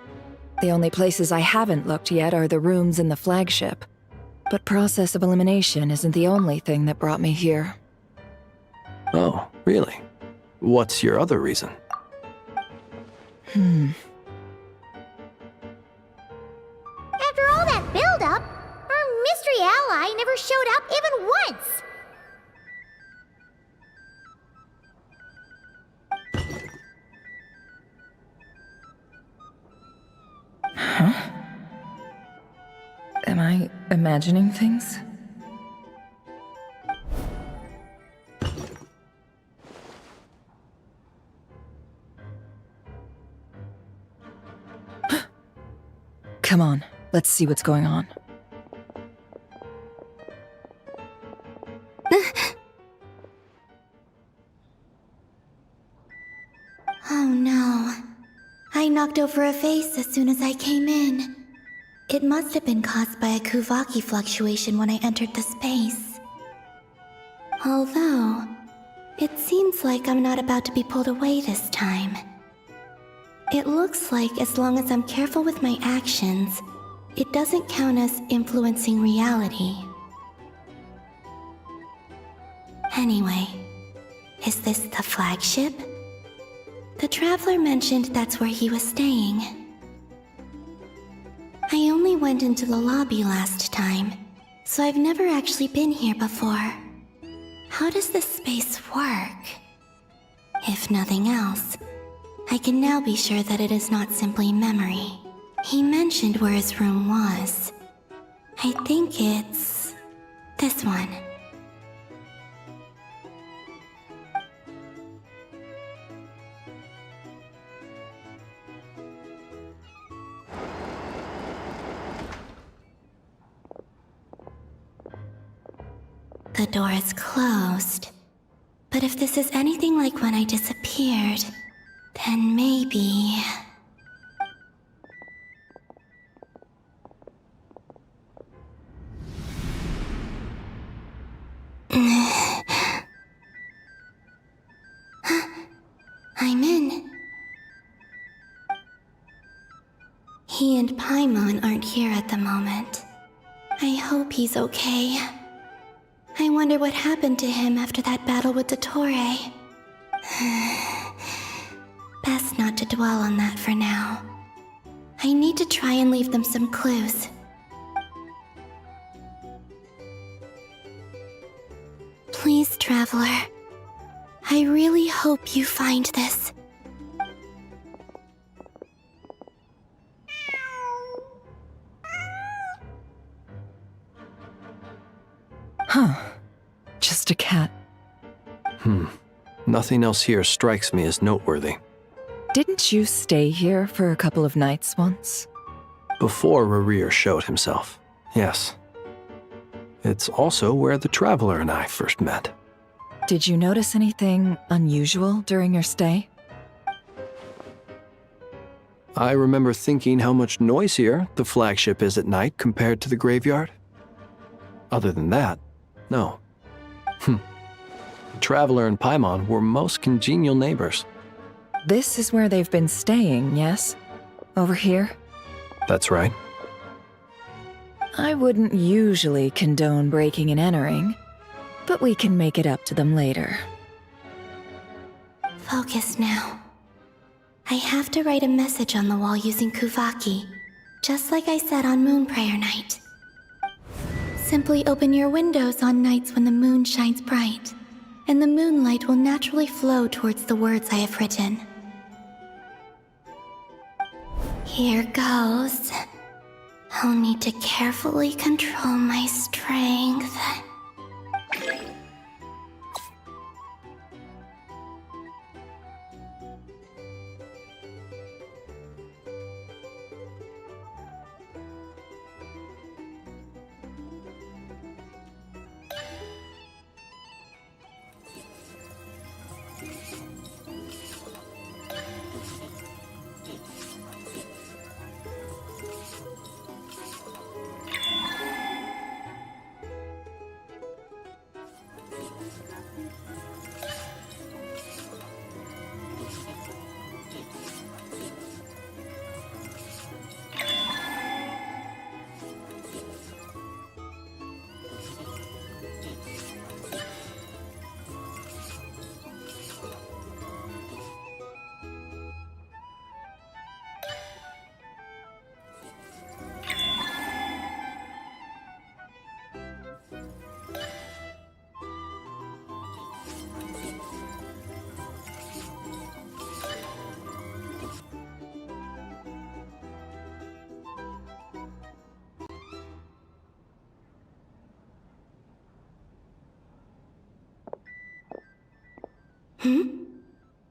The only places I haven't looked yet are the rooms in the flagship. But process of elimination isn't the only thing that brought me here. Oh, really? What's your other reason? After all that build-up, our mystery ally never showed up even once! Huh? Am I imagining things? Come on, let's see what's going on. Oh no. I knocked over a vase as soon as I came in. It must have been caused by a Kuvaki fluctuation when I entered the space. Although, it seems like I'm not about to be pulled away this time. It looks like as long as I'm careful with my actions, it doesn't count as influencing reality. Anyway, is this the flagship? The Traveler mentioned that's where he was staying. I only went into the lobby last time, so I've never actually been here before. How does this space work? If nothing else, I can now be sure that it is not simply memory. He mentioned where his room was. I think it's this one. The door is closed. But if this is anything like when I disappeared, then maybe... I'm in. He and Paimon aren't here at the moment. I hope he's okay. I wonder what happened to him after that battle with Dottore. Best not to dwell on that for now. I need to try and leave them some clues. Please, Traveler. I really hope you find this. Huh. Just a cat. Nothing else here strikes me as noteworthy. Didn't you stay here for a couple of nights once? Before Rerir showed himself, yes. It's also where the Traveler and I first met. Did you notice anything unusual during your stay? I remember thinking how much noisier the flagship is at night compared to the graveyard. Other than that, no. The Traveler and Paimon were most congenial neighbors. This is where they've been staying, yes? Over here? That's right. I wouldn't usually condone breaking and entering, but we can make it up to them later. Focus now. I have to write a message on the wall using Kuvaki, just like I said on Moon Prayer Night. Simply open your windows on nights when the moon shines bright, and the moonlight will naturally flow towards the words I have written. Here goes. I'll need to carefully control my strength.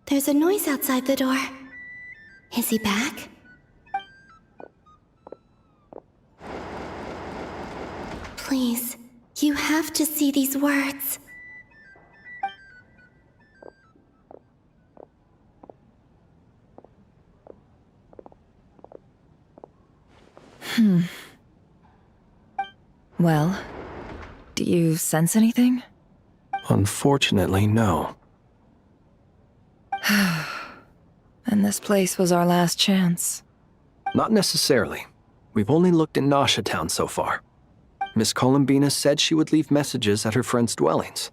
There's a noise outside the door. Is he back? Please, you have to see these words. Well, do you sense anything? Unfortunately, no. And this place was our last chance. Not necessarily. We've only looked in Nasha Town so far. Miss Columbina said she would leave messages at her friends' dwellings.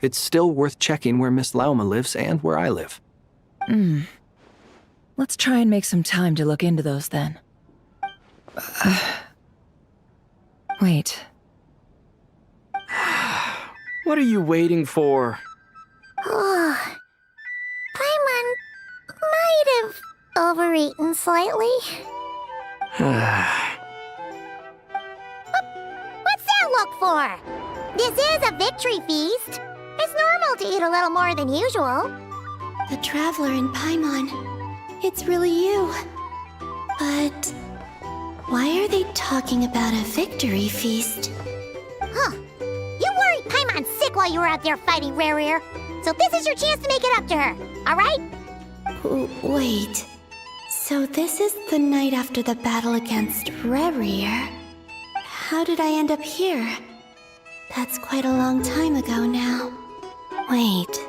It's still worth checking where Miss Lauma lives and where I live. Let's try and make some time to look into those then. Wait. What are you waiting for? Oh, Paimon might have overeaten slightly. What's that look for? This is a victory feast. It's normal to eat a little more than usual. The Traveler in Paimon. It's really you. But why are they talking about a victory feast? Huh. You worried Paimon sick while you were out there fighting Rarier. So this is your chance to make it up to her, alright? Wait. So this is the night after the battle against Rarier. How did I end up here? That's quite a long time ago now. Wait.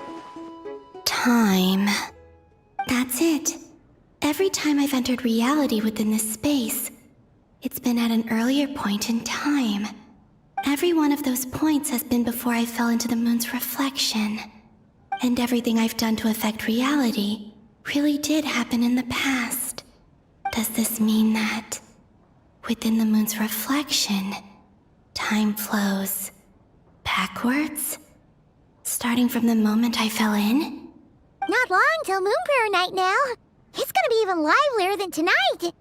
Time. That's it. Every time I've entered reality within this space, it's been at an earlier point in time. Every one of those points has been before I fell into the moon's reflection. And everything I've done to affect reality really did happen in the past. Does this mean that within the moon's reflection, time flows backwards? Starting from the moment I fell in? Not long till Moon Prayer Night now. It's gonna be even livelier than tonight.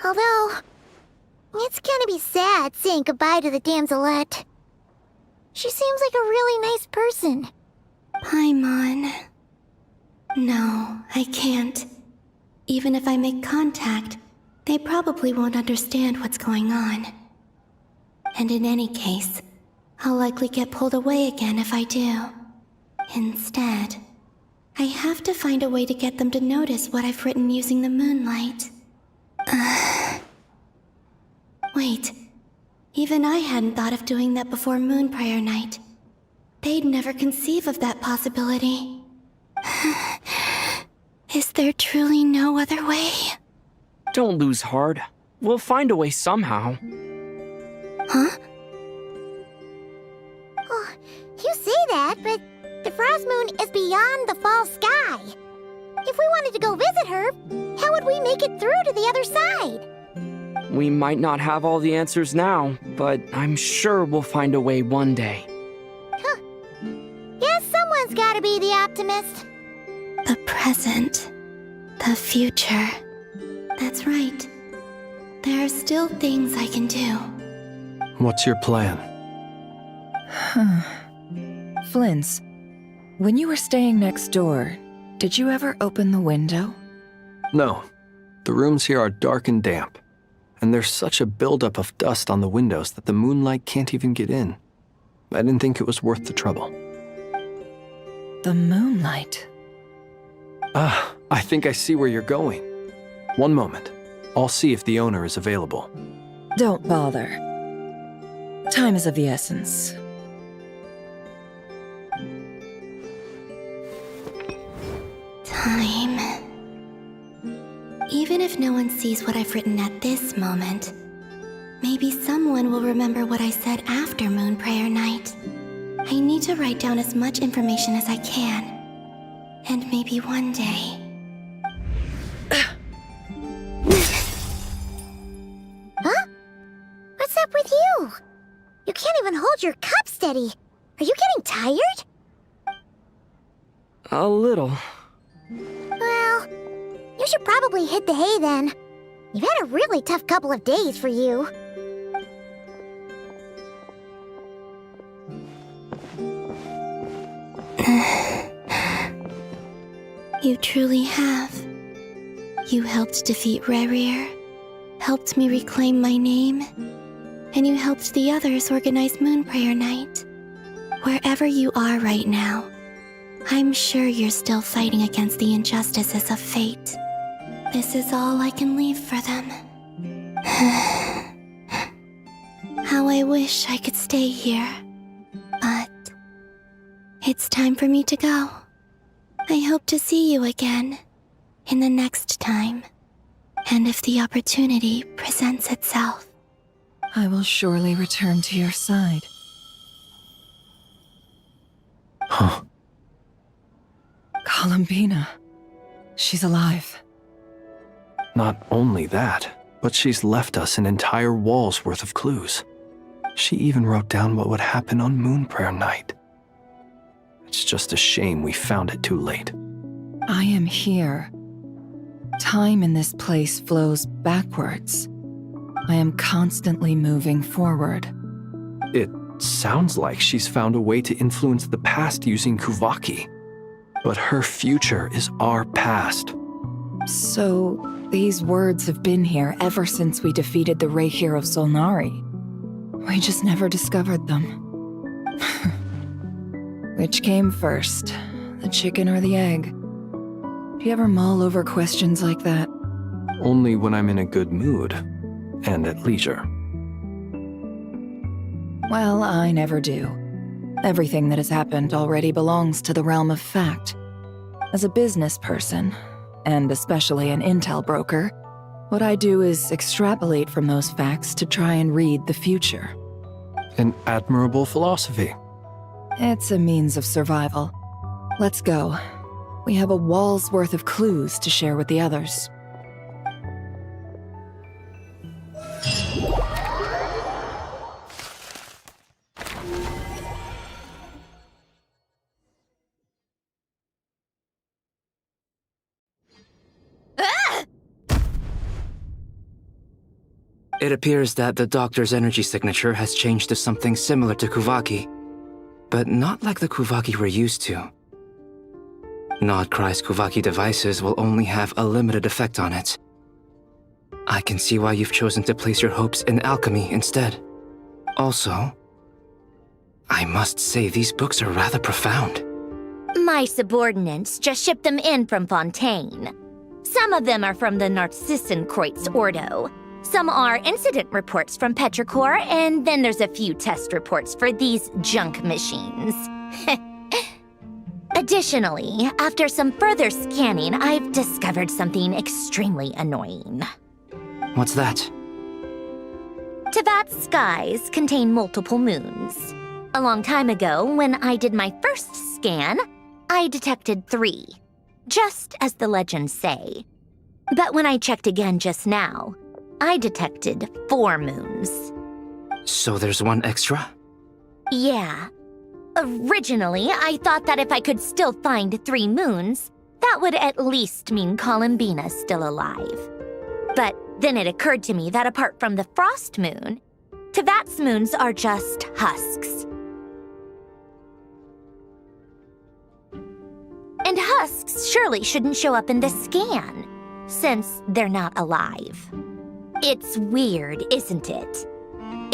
Although, it's gonna be sad saying goodbye to the damselette. She seems like a really nice person. Paimon. No, I can't. Even if I make contact, they probably won't understand what's going on. And in any case, I'll likely get pulled away again if I do. Instead, I have to find a way to get them to notice what I've written using the moonlight. Wait, even I hadn't thought of doing that before Moon Prayer Night. They'd never conceive of that possibility. Is there truly no other way? Don't lose heart. We'll find a way somehow. Huh? Oh, you say that, but the Frost Moon is beyond the fall sky. If we wanted to go visit her, how would we make it through to the other side? We might not have all the answers now, but I'm sure we'll find a way one day. Huh. Guess someone's gotta be the optimist. The present. The future. That's right. There are still things I can do. What's your plan? Flins, when you were staying next door, did you ever open the window? No. The rooms here are dark and damp. And there's such a buildup of dust on the windows that the moonlight can't even get in. I didn't think it was worth the trouble. The moonlight? I think I see where you're going. One moment. I'll see if the owner is available. Don't bother. Time is of the essence. Time. Even if no one sees what I've written at this moment, maybe someone will remember what I said after Moon Prayer Night. I need to write down as much information as I can. And maybe one day... Huh? What's up with you? You can't even hold your cup steady. Are you getting tired? A little. Well, you should probably hit the hay then. You've had a really tough couple of days for you. You truly have. You helped defeat Rarier, helped me reclaim my name, and you helped the others organize Moon Prayer Night. Wherever you are right now, I'm sure you're still fighting against the injustices of fate. This is all I can leave for them. How I wish I could stay here. But it's time for me to go. I hope to see you again in the next time. And if the opportunity presents itself. I will surely return to your side. Huh. Columbina. She's alive. Not only that, but she's left us an entire wall's worth of clues. She even wrote down what would happen on Moon Prayer Night. It's just a shame we found it too late. I am here. Time in this place flows backwards. I am constantly moving forward. It sounds like she's found a way to influence the past using Kuvaki. But her future is our past. So, these words have been here ever since we defeated the Reikir of Solnari. We just never discovered them. Which came first, the chicken or the egg? Do you ever mull over questions like that? Only when I'm in a good mood, and at leisure. Well, I never do. Everything that has happened already belongs to the realm of fact. As a business person, and especially an intel broker, what I do is extrapolate from those facts to try and read the future. An admirable philosophy. It's a means of survival. Let's go. We have a wall's worth of clues to share with the others. It appears that the doctor's energy signature has changed to something similar to Kuvaki, but not like the Kuvaki we're used to. Nod-krai's Kuvaki devices will only have a limited effect on it. I can see why you've chosen to place your hopes in alchemy instead. Also, I must say these books are rather profound. My subordinates just shipped them in from Fontaine. Some of them are from the Narcissenkreuz Ordo. Some are incident reports from Petrichor, and then there's a few test reports for these junk machines. Additionally, after some further scanning, I've discovered something extremely annoying. What's that? Teyvat's skies contain multiple moons. A long time ago, when I did my first scan, I detected 3, just as the legends say. But when I checked again just now, I detected 4 moons. So there's one extra? Yeah. Originally, I thought that if I could still find 3 moons, that would at least mean Columbina's still alive. But then it occurred to me that apart from the frost moon, Teyvat's moons are just husks. And husks surely shouldn't show up in the scan, since they're not alive. It's weird, isn't it?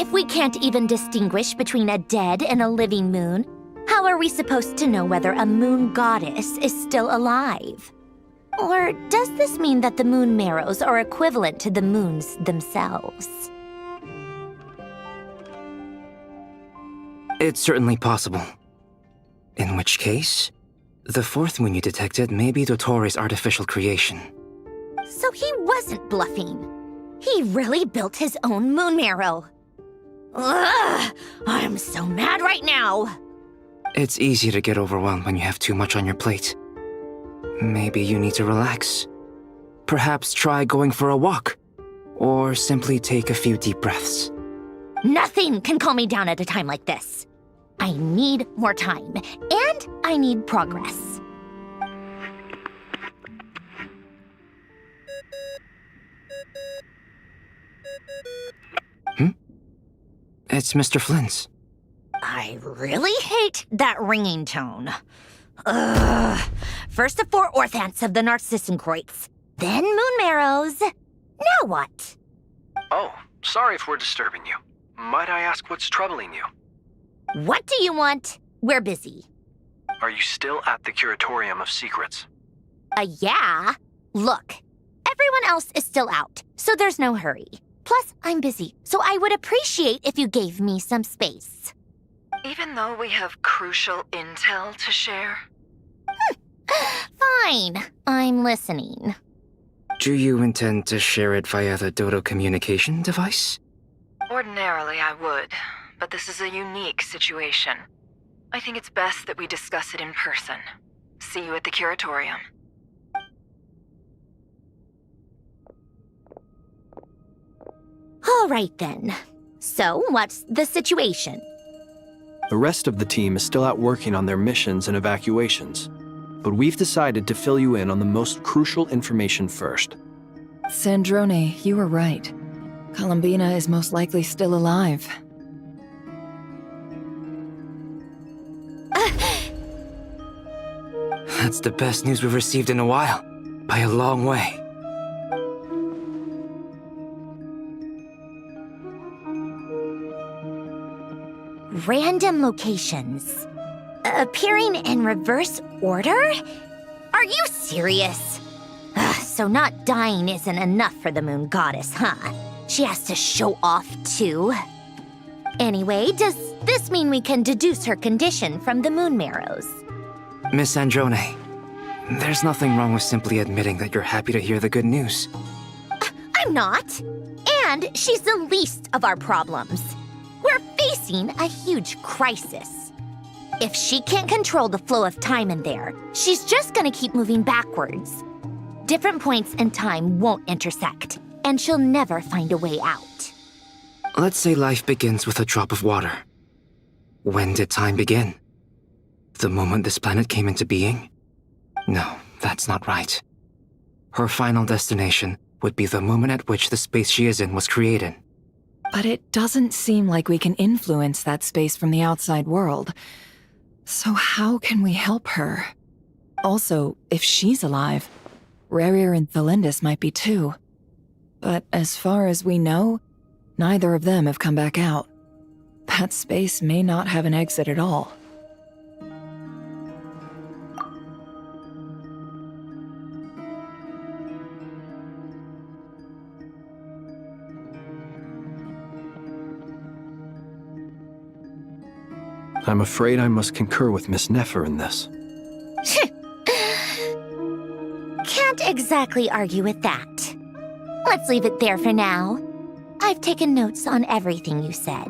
If we can't even distinguish between a dead and a living moon, how are we supposed to know whether a moon goddess is still alive? Or does this mean that the moon marrows are equivalent to the moons themselves? It's certainly possible. In which case, the 4th moon you detected may be Dottore artificial creation. So he wasn't bluffing. He really built his own moon marrow. Ugh! I'm so mad right now! It's easy to get overwhelmed when you have too much on your plate. Maybe you need to relax. Perhaps try going for a walk, or simply take a few deep breaths. Nothing can calm me down at a time like this. I need more time, and I need progress. It's Mr. Flynn's. I really hate that ringing tone. Ugh. First the 4 orthants of the Narcissenkreuz, then moon marrows. Now what? Oh, sorry if we're disturbing you. Might I ask what's troubling you? What do you want? We're busy. Are you still at the Curatorium of Secrets? Yeah. Look, everyone else is still out, so there's no hurry. Plus, I'm busy, so I would appreciate if you gave me some space. Even though we have crucial intel to share? Fine, I'm listening. Do you intend to share it via the Dodo communication device? Ordinarily, I would, but this is a unique situation. I think it's best that we discuss it in person. See you at the curatorium. All right then. So, what's the situation? The rest of the team is still out working on their missions and evacuations, but we've decided to fill you in on the most crucial information first. Sandrone, you were right. Columbina is most likely still alive. That's the best news we've received in a while, by a long way. Random locations. Appearing in reverse order? Are you serious? So not dying isn't enough for the moon goddess, huh? She has to show off too. Anyway, does this mean we can deduce her condition from the moon marrows? Miss Sandrone, there's nothing wrong with simply admitting that you're happy to hear the good news. I'm not. And she's the least of our problems. We're facing a huge crisis. If she can't control the flow of time in there, she's just gonna keep moving backwards. Different points in time won't intersect, and she'll never find a way out. Let's say life begins with a drop of water. When did time begin? The moment this planet came into being? No, that's not right. Her final destination would be the moment at which the space she is in was created. But it doesn't seem like we can influence that space from the outside world. So how can we help her? Also, if she's alive, Rerir and Thelindis might be too. But as far as we know, neither of them have come back out. That space may not have an exit at all. I'm afraid I must concur with Miss Nefer in this. Can't exactly argue with that. Let's leave it there for now. I've taken notes on everything you said.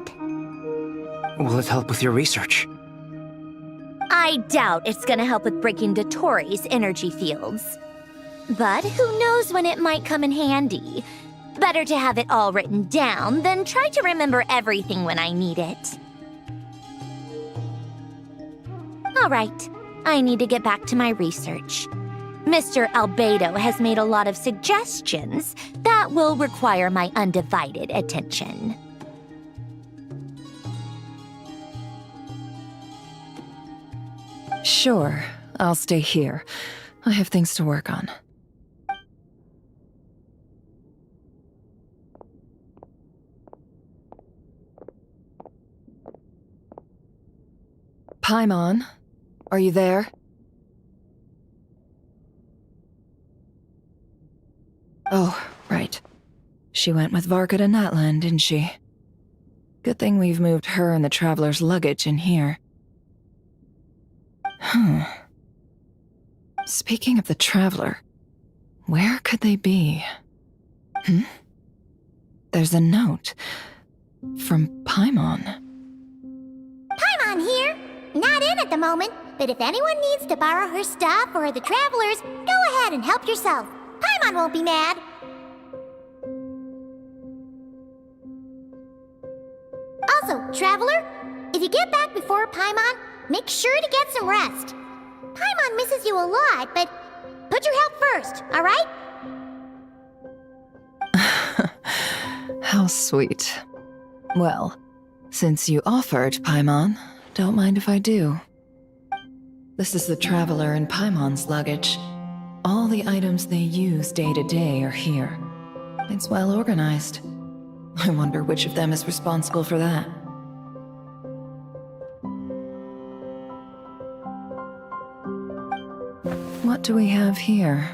Will it help with your research? I doubt it's gonna help with breaking Dotori's energy fields. But who knows when it might come in handy. Better to have it all written down than try to remember everything when I need it. All right, I need to get back to my research. Mr. Albedo has made a lot of suggestions that will require my undivided attention. Sure, I'll stay here. I have things to work on. Paimon, are you there? Oh, right. She went with Varka to Natlan, didn't she? Good thing we've moved her and the Traveler's luggage in here. Speaking of the Traveler, where could they be? There's a note from Paimon. Paimon here. Not in at the moment, but if anyone needs to borrow her stuff or the Travelers, go ahead and help yourself. Paimon won't be mad. Also, Traveler, if you get back before Paimon, make sure to get some rest. Paimon misses you a lot, but put your health first, all right? How sweet. Well, since you offered, Paimon, don't mind if I do. This is the Traveler and Paimon's luggage. All the items they use day to day are here. It's well organized. I wonder which of them is responsible for that. What do we have here?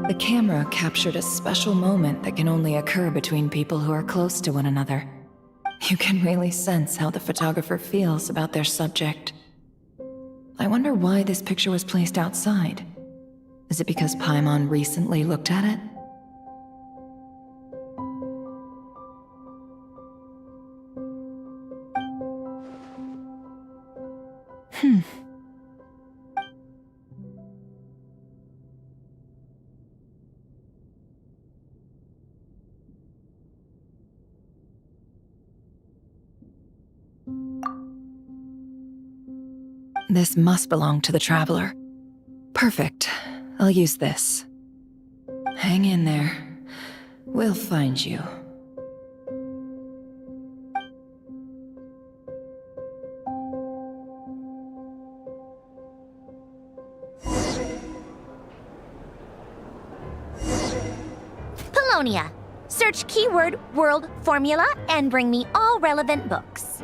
The camera captured a special moment that can only occur between people who are close to one another. You can really sense how the photographer feels about their subject. I wonder why this picture was placed outside. Is it because Paimon recently looked at it? This must belong to the Traveler. Perfect. I'll use this. Hang in there. We'll find you. Polonia. Search keyword world formula and bring me all relevant books.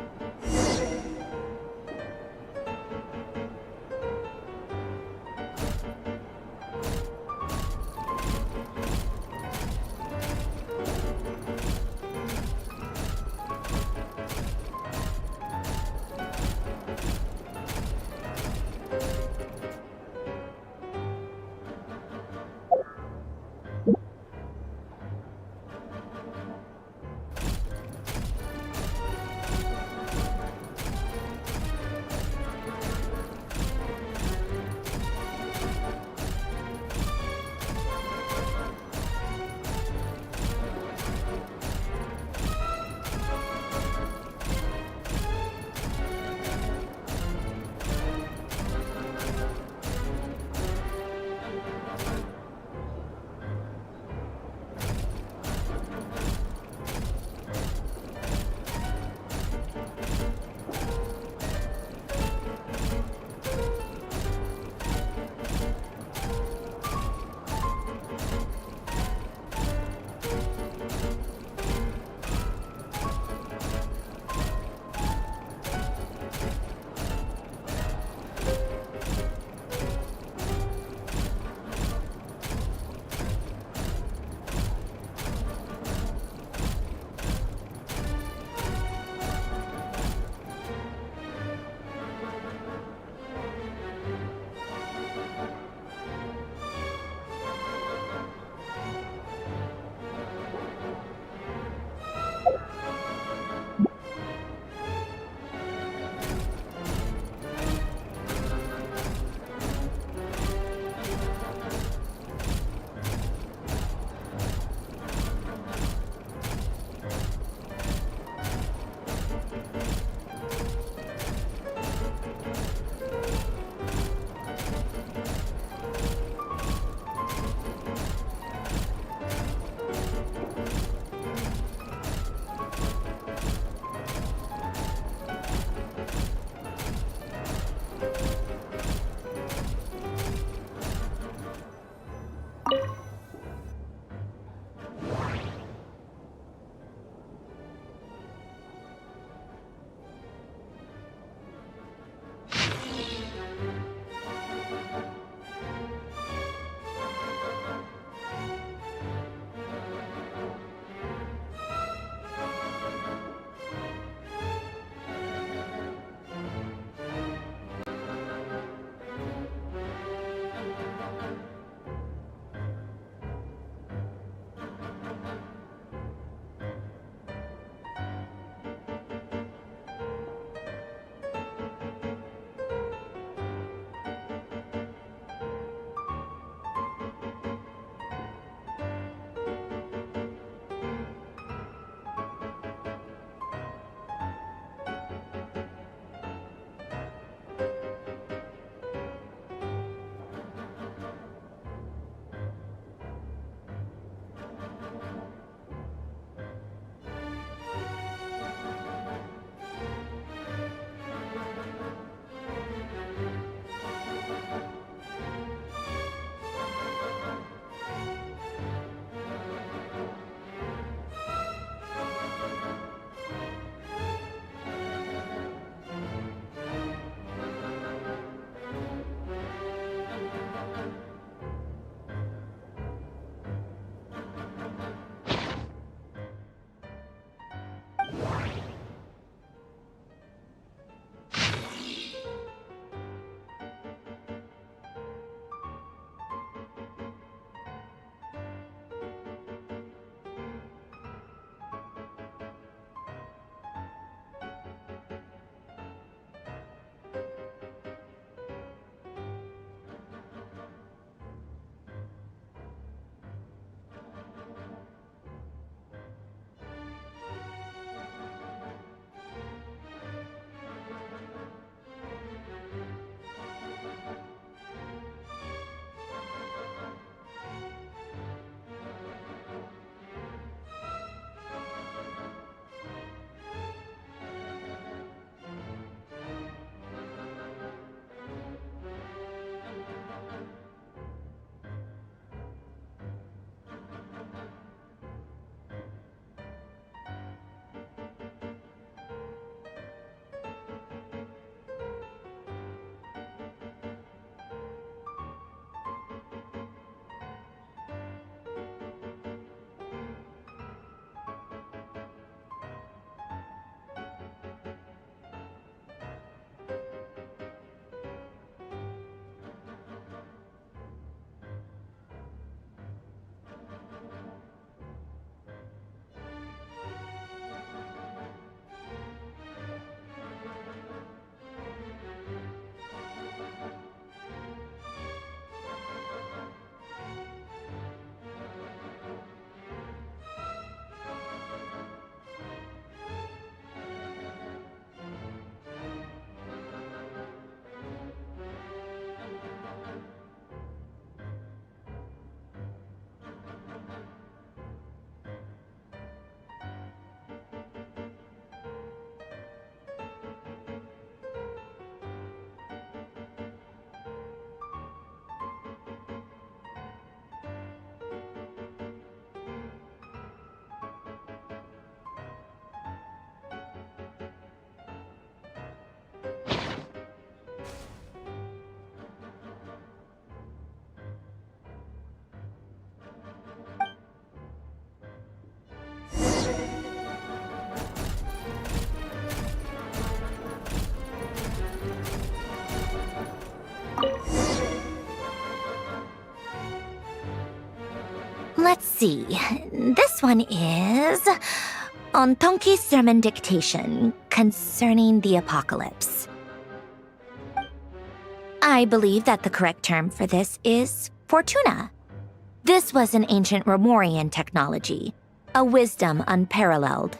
Let's see. This one is on Tonki's sermon dictation concerning the apocalypse. I believe that the correct term for this is Fortuna. This was an ancient Romorian technology, a wisdom unparalleled.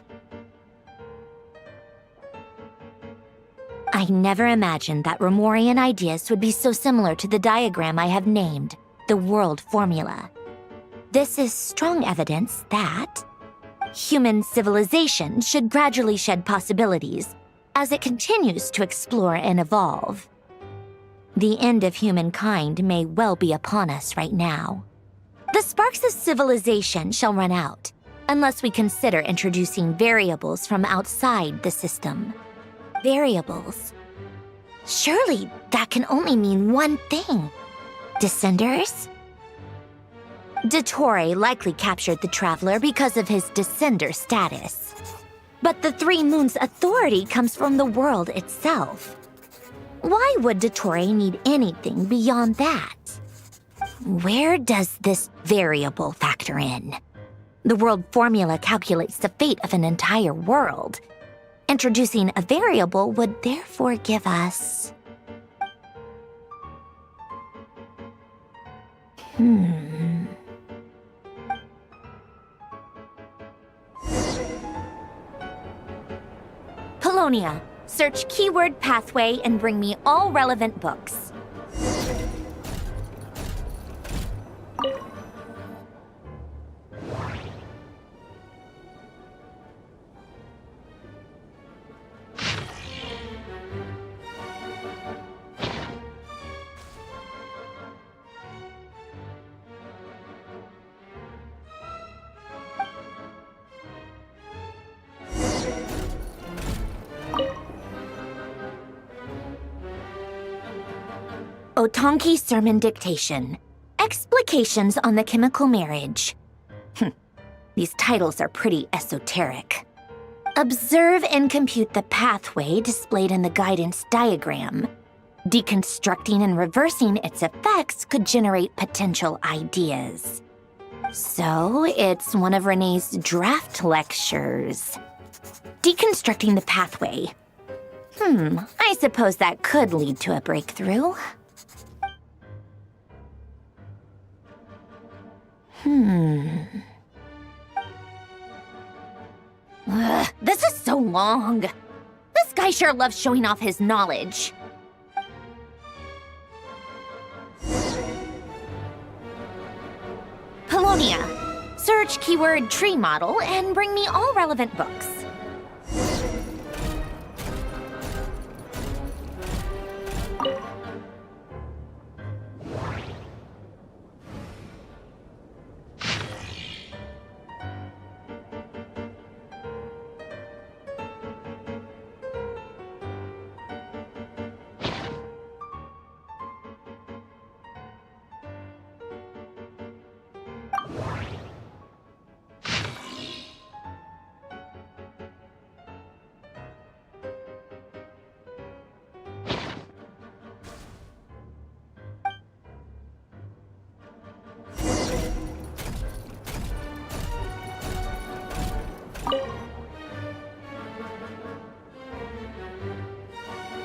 I never imagined that Romorian ideas would be so similar to the diagram I have named, the World Formula. This is strong evidence that human civilization should gradually shed possibilities as it continues to explore and evolve. The end of humankind may well be upon us right now. The sparks of civilization shall run out, unless we consider introducing variables from outside the system. Variables. Surely that can only mean one thing. Descenders? Dottore likely captured the Traveler because of his descender status. But the Three Moons' authority comes from the world itself. Why would Dottore need anything beyond that? Where does this variable factor in? The world formula calculates the fate of an entire world. Introducing a variable would therefore give us... Polonia, search keyword pathway and bring me all relevant books. Otonki Sermon Dictation. Explications on the Chemical Marriage. These titles are pretty esoteric. Observe and compute the pathway displayed in the guidance diagram. Deconstructing and reversing its effects could generate potential ideas. So, it's one of Renee's draft lectures. Deconstructing the pathway. I suppose that could lead to a breakthrough. This is so long. This guy sure loves showing off his knowledge. Polonia. Search keyword tree model and bring me all relevant books.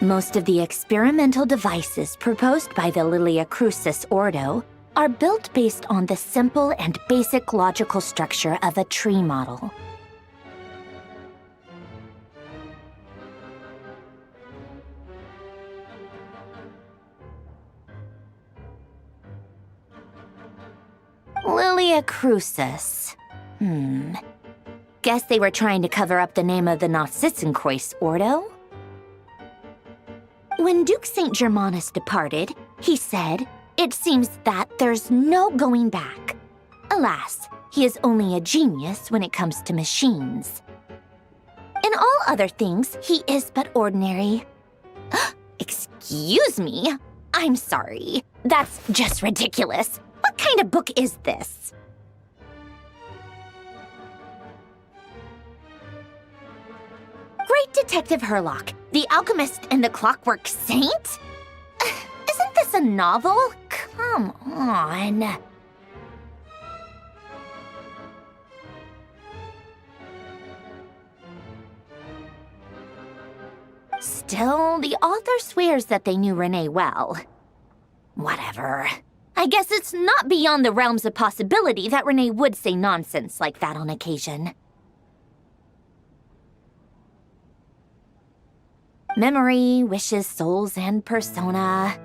Most of the experimental devices proposed by the Lilia Crucis Ordo are built based on the simple and basic logical structure of a tree model. Lilia Crucis. Guess they were trying to cover up the name of the Narzissenkreuz Ordo? When Duke St. Germanus departed, he said, "It seems that there's no going back." Alas, he is only a genius when it comes to machines. In all other things, he is but ordinary. Excuse me? I'm sorry. That's just ridiculous. What kind of book is this? Great Detective Herlock, the Alchemist and the Clockwork Saint? Isn't this a novel? Come on. Still, the author swears that they knew Renee well. Whatever. I guess it's not beyond the realms of possibility that Renee would say nonsense like that on occasion. Memory, wishes, souls, and persona.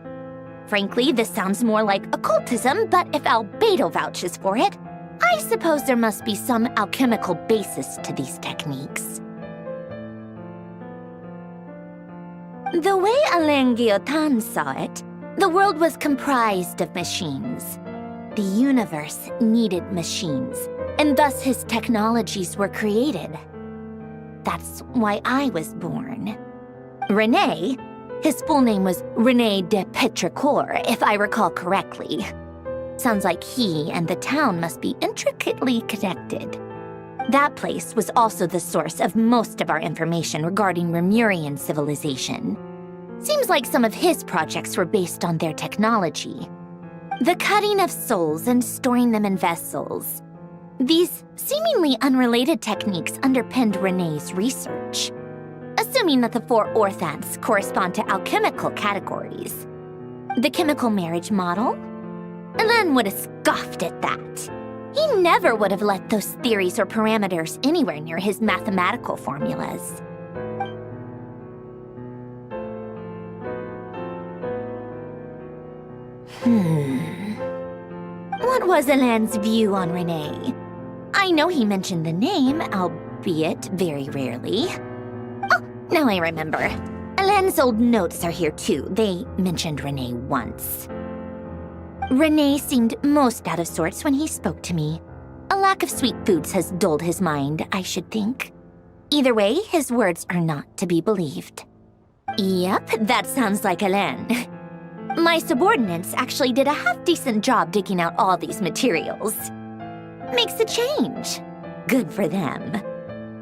Frankly, this sounds more like occultism, but if Albedo vouches for it, I suppose there must be some alchemical basis to these techniques. The way Alain Guillotin saw it, the world was comprised of machines. The universe needed machines, and thus his technologies were created. That's why I was born. Renee, his full name was Renee de Petrichor, if I recall correctly. Sounds like he and the town must be intricately connected. That place was also the source of most of our information regarding Remurian civilization. Seems like some of his projects were based on their technology. The cutting of souls and storing them in vessels. These seemingly unrelated techniques underpinned Renee's research. Assuming that the 4 orthants correspond to alchemical categories. The chemical marriage model? Alain would have scoffed at that. He never would have let those theories or parameters anywhere near his mathematical formulas. What was Alain's view on Renee? I know he mentioned the name, albeit very rarely. Oh, now I remember. Alain's old notes are here too. They mentioned Renee once. Renee seemed most out of sorts when he spoke to me. A lack of sweet foods has dulled his mind, I should think. Either way, his words are not to be believed. Yep, that sounds like Alain. My subordinates actually did a half-decent job digging out all these materials. Makes a change. Good for them.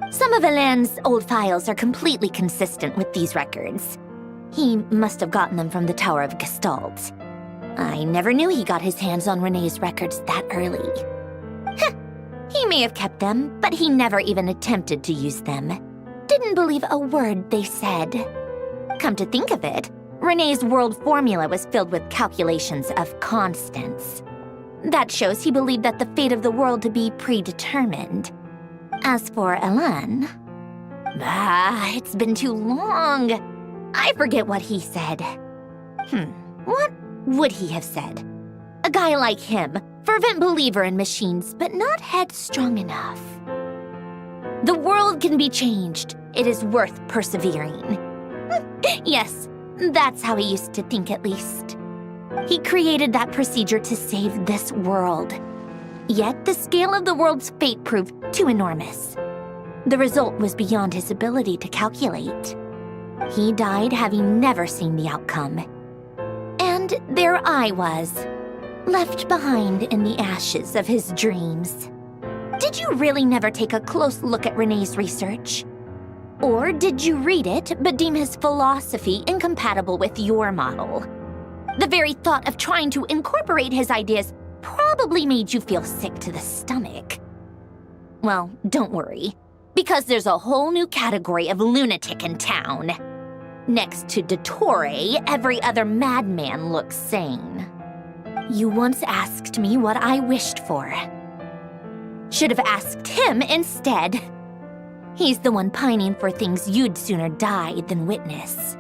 Some of Alain's old files are completely consistent with these records. He must have gotten them from the Tower of Gestalt. I never knew he got his hands on Renee's records that early. He may have kept them, but he never even attempted to use them. Didn't believe a word they said. Come to think of it, Renee's world formula was filled with calculations of constants. That shows he believed that the fate of the world to be predetermined. As for Alain... it's been too long. I forget what he said. What would he have said? A guy like him, fervent believer in machines, but not headstrong enough. The world can be changed. It is worth persevering. Yes, that's how he used to think at least. He created that procedure to save this world. Yet the scale of the world's fate proved too enormous. The result was beyond his ability to calculate. He died having never seen the outcome. And there I was, left behind in the ashes of his dreams. Did you really never take a close look at Renee's research? Or did you read it but deem his philosophy incompatible with your model? The very thought of trying to incorporate his ideas probably made you feel sick to the stomach. Well, don't worry, because there's a whole new category of lunatic in town. Next to Dottore, every other madman looks sane. You once asked me what I wished for. Should have asked him instead. He's the one pining for things you'd sooner die than witness.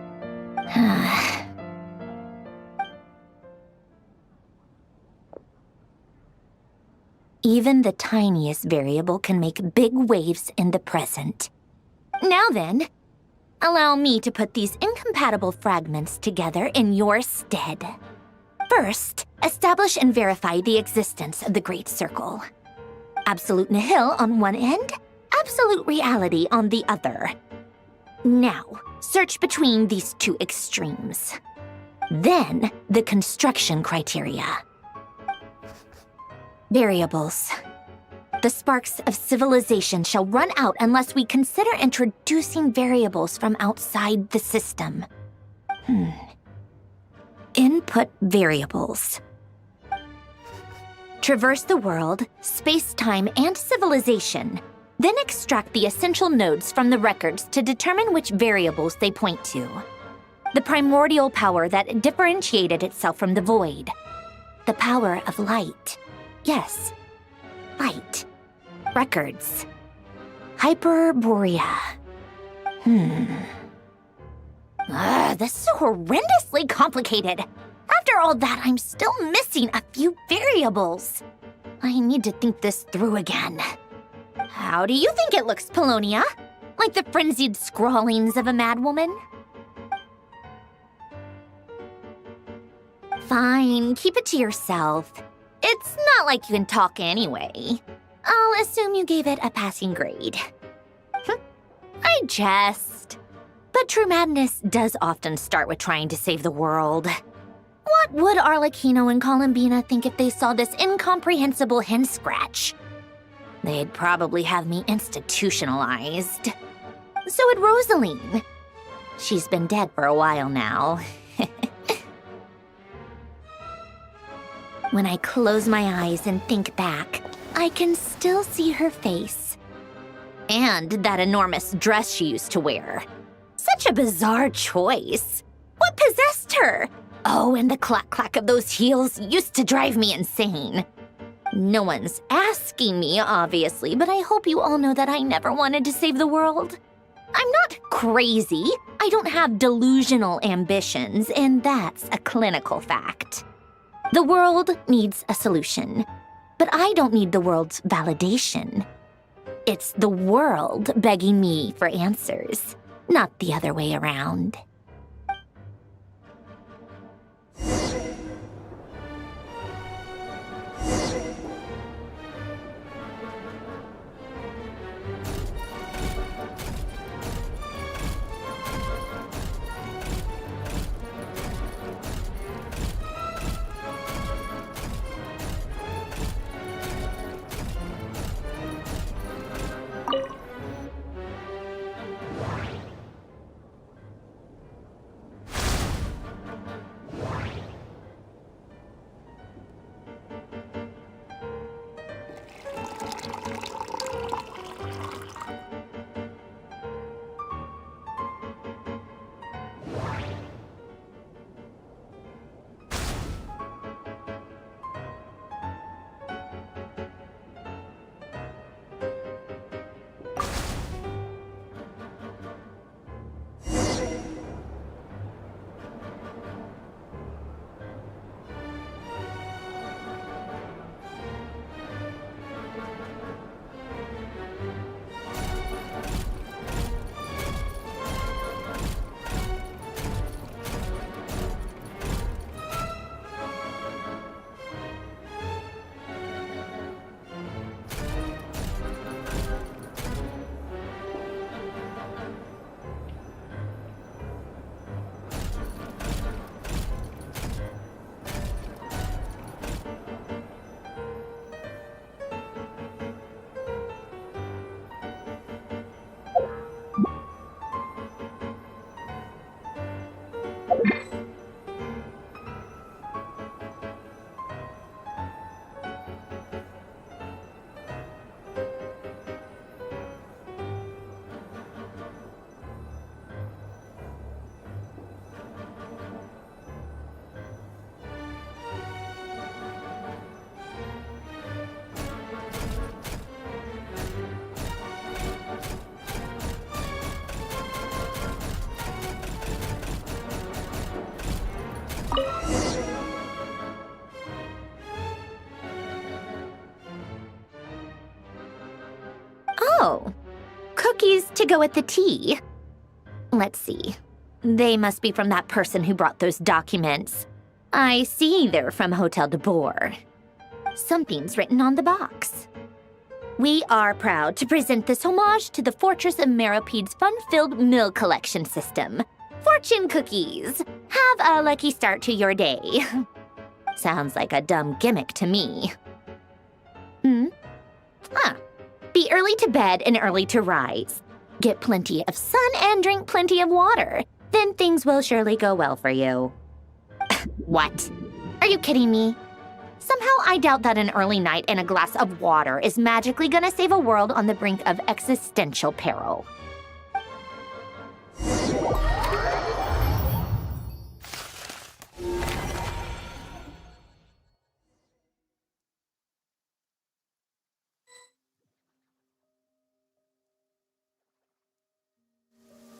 Even the tiniest variable can make big waves in the present. Now then, allow me to put these incompatible fragments together in your stead. First, establish and verify the existence of the Great Circle. Absolute nihil on one end, absolute reality on the other. Now, search between these two extremes. Then, the construction criteria. Variables. The sparks of civilization shall run out unless we consider introducing variables from outside the system. Input variables. Traverse the world, space-time, and civilization. Then extract the essential nodes from the records to determine which variables they point to. The primordial power that differentiated itself from the void. The power of light. Yes, light. Records. Hyperborea. This is so horrendously complicated. After all that, I'm still missing a few variables. I need to think this through again. How do you think it looks, Polonia? Like the frenzied scrawlings of a madwoman? Fine, keep it to yourself. It's not like you can talk anyway. I'll assume you gave it a passing grade. I jest. But true madness does often start with trying to save the world. What would Arlecchino and Columbina think if they saw this incomprehensible hen scratch? They'd probably have me institutionalized. So would Rosaline. She's been dead for a while now. When I close my eyes and think back, I can still see her face. And that enormous dress she used to wear. Such a bizarre choice. What possessed her? Oh, and the clack-clack of those heels used to drive me insane. No one's asking me, obviously, but I hope you all know that I never wanted to save the world. I'm not crazy. I don't have delusional ambitions, and that's a clinical fact. The world needs a solution, but I don't need the world's validation. It's the world begging me for answers, not the other way around. Oh, cookies to go with the tea. Let's see. They must be from that person who brought those documents. I see they're from Hotel de Boer. Something's written on the box. We are proud to present this homage to the Fortress of Meropede's fun-filled mill collection system. Fortune cookies. Have a lucky start to your day. Sounds like a dumb gimmick to me. Be early to bed and early to rise. Get plenty of sun and drink plenty of water. Then things will surely go well for you. What? Are you kidding me? Somehow I doubt that an early night and a glass of water is magically gonna save a world on the brink of existential peril.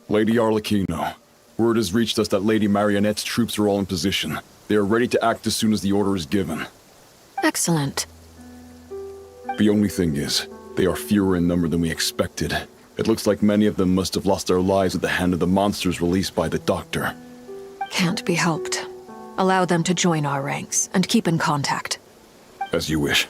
Lady Arlecchino, word has reached us that Lady Marionette's troops are all in position. They are ready to act as soon as the order is given. Excellent. The only thing is, they are fewer in number than we expected. It looks like many of them must have lost their lives at the hand of the monsters released by the Doctor. Can't be helped. Allow them to join our ranks, and keep in contact. As you wish.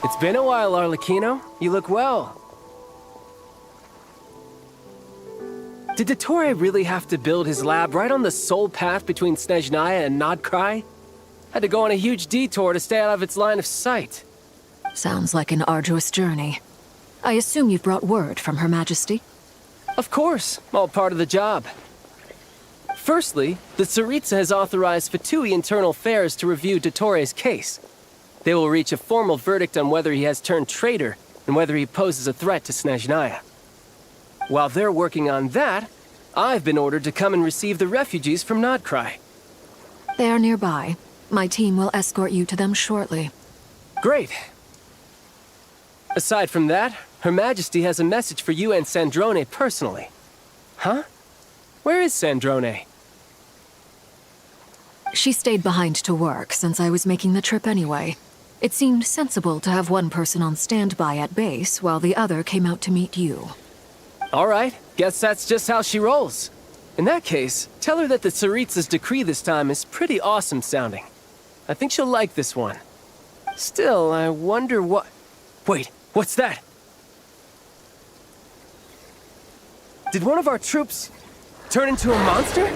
It's been a while, Arlecchino. You look well. Did Dottore really have to build his lab right on the sole path between Snezhnaya and nod-krai? Had to go on a huge detour to stay out of its line of sight. Sounds like an arduous journey. I assume you've brought word from Her Majesty? Of course, all part of the job. Firstly, the Tsaritsa has authorized Fatui Internal Affairs to review Dottore's case. They will reach a formal verdict on whether he has turned traitor and whether he poses a threat to Snezhnaya. While they're working on that, I've been ordered to come and receive the refugees from nod-krai. They are nearby. My team will escort you to them shortly. Great. Aside from that, Her Majesty has a message for you and Sandrone personally. Huh? Where is Sandrone? She stayed behind to work since I was making the trip anyway. It seemed sensible to have one person on standby at base while the other came out to meet you. All right, guess that's just how she rolls. In that case, tell her that the Tsaritsa's decree this time is pretty awesome sounding. I think she'll like this one. Still, I wonder what... Wait, what's that? Did one of our troops turn into a monster?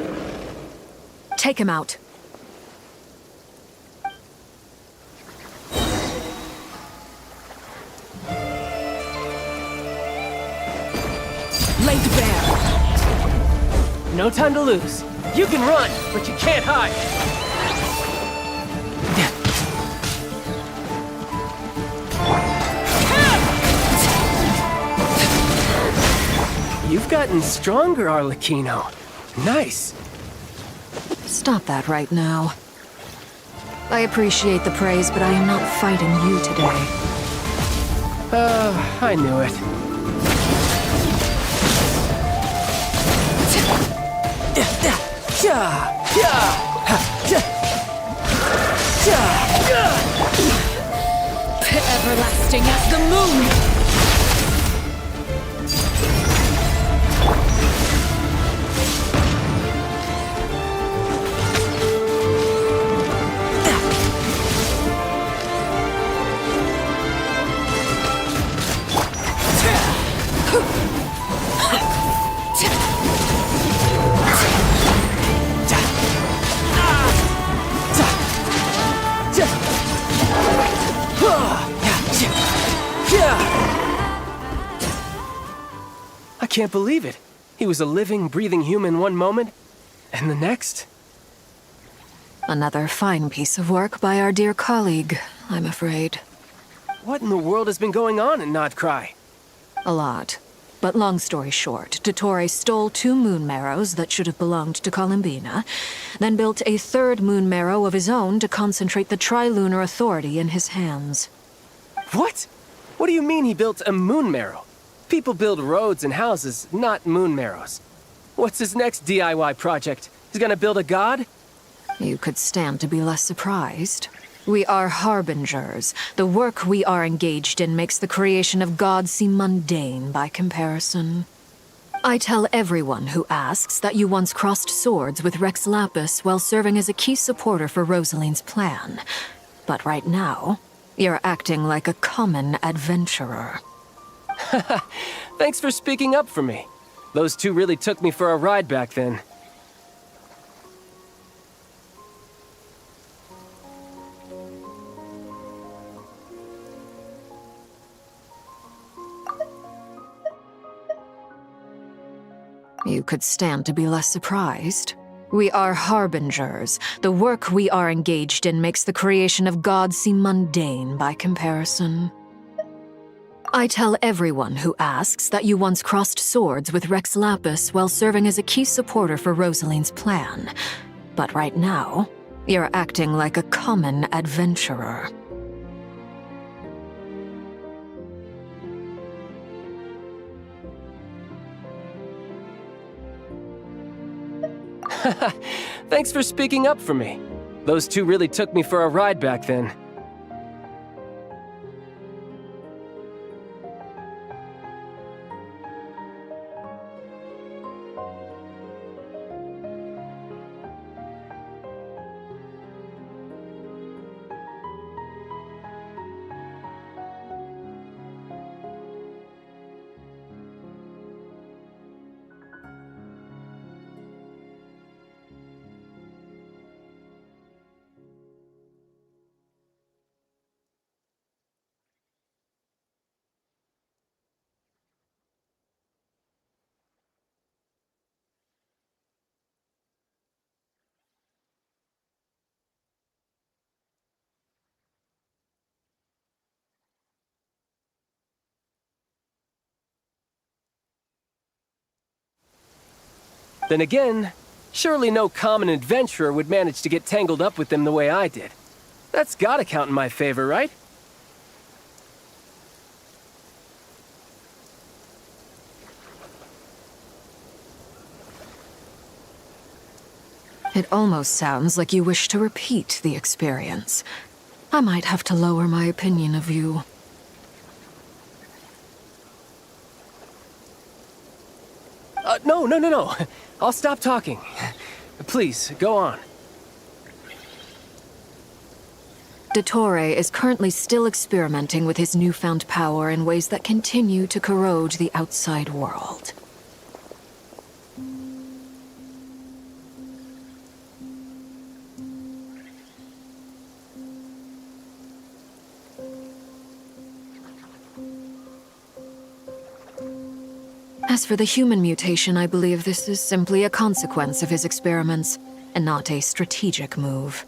Take him out. Laid bare. No time to lose. You can run, but you can't hide. You've gotten stronger, Arlecchino. Nice. Stop that right now. I appreciate the praise, but I am not fighting you today. I knew it. Everlasting as the moon! I can't believe it. He was a living, breathing human one moment, and the next... Another fine piece of work by our dear colleague, I'm afraid. What in the world has been going on in nod-krai? A lot. But long story short, Dottore stole 2 moon marrows that should have belonged to Columbina, then built a 3rd moon marrow of his own to concentrate the Tri-Lunar Authority in his hands. What? What do you mean he built a moon marrow? People build roads and houses, not moon marrows. What's his next DIY project? He's gonna build a god? You could stand to be less surprised. We are harbingers. The work we are engaged in makes the creation of gods seem mundane by comparison. I tell everyone who asks that you once crossed swords with Rex Lapis while serving as a key supporter for Rosaline's plan. But right now, you're acting like a common adventurer. Thanks for speaking up for me. Those two really took me for a ride back then. You could stand to be less surprised. We are harbingers. The work we are engaged in makes the creation of God seem mundane by comparison. I tell everyone who asks that you once crossed swords with Rex Lapis while serving as a key supporter for Rosaline's plan. But right now, you're acting like a common adventurer. Thanks for speaking up for me. Those two really took me for a ride back then. Then again, surely no common adventurer would manage to get tangled up with them the way I did. That's gotta count in my favor, right? It almost sounds like you wish to repeat the experience. I might have to lower my opinion of you. No. I'll stop talking. Please, go on. Dottore is currently still experimenting with his newfound power in ways that continue to corrode the outside world. As for the human mutation, I believe this is simply a consequence of his experiments, and not a strategic move.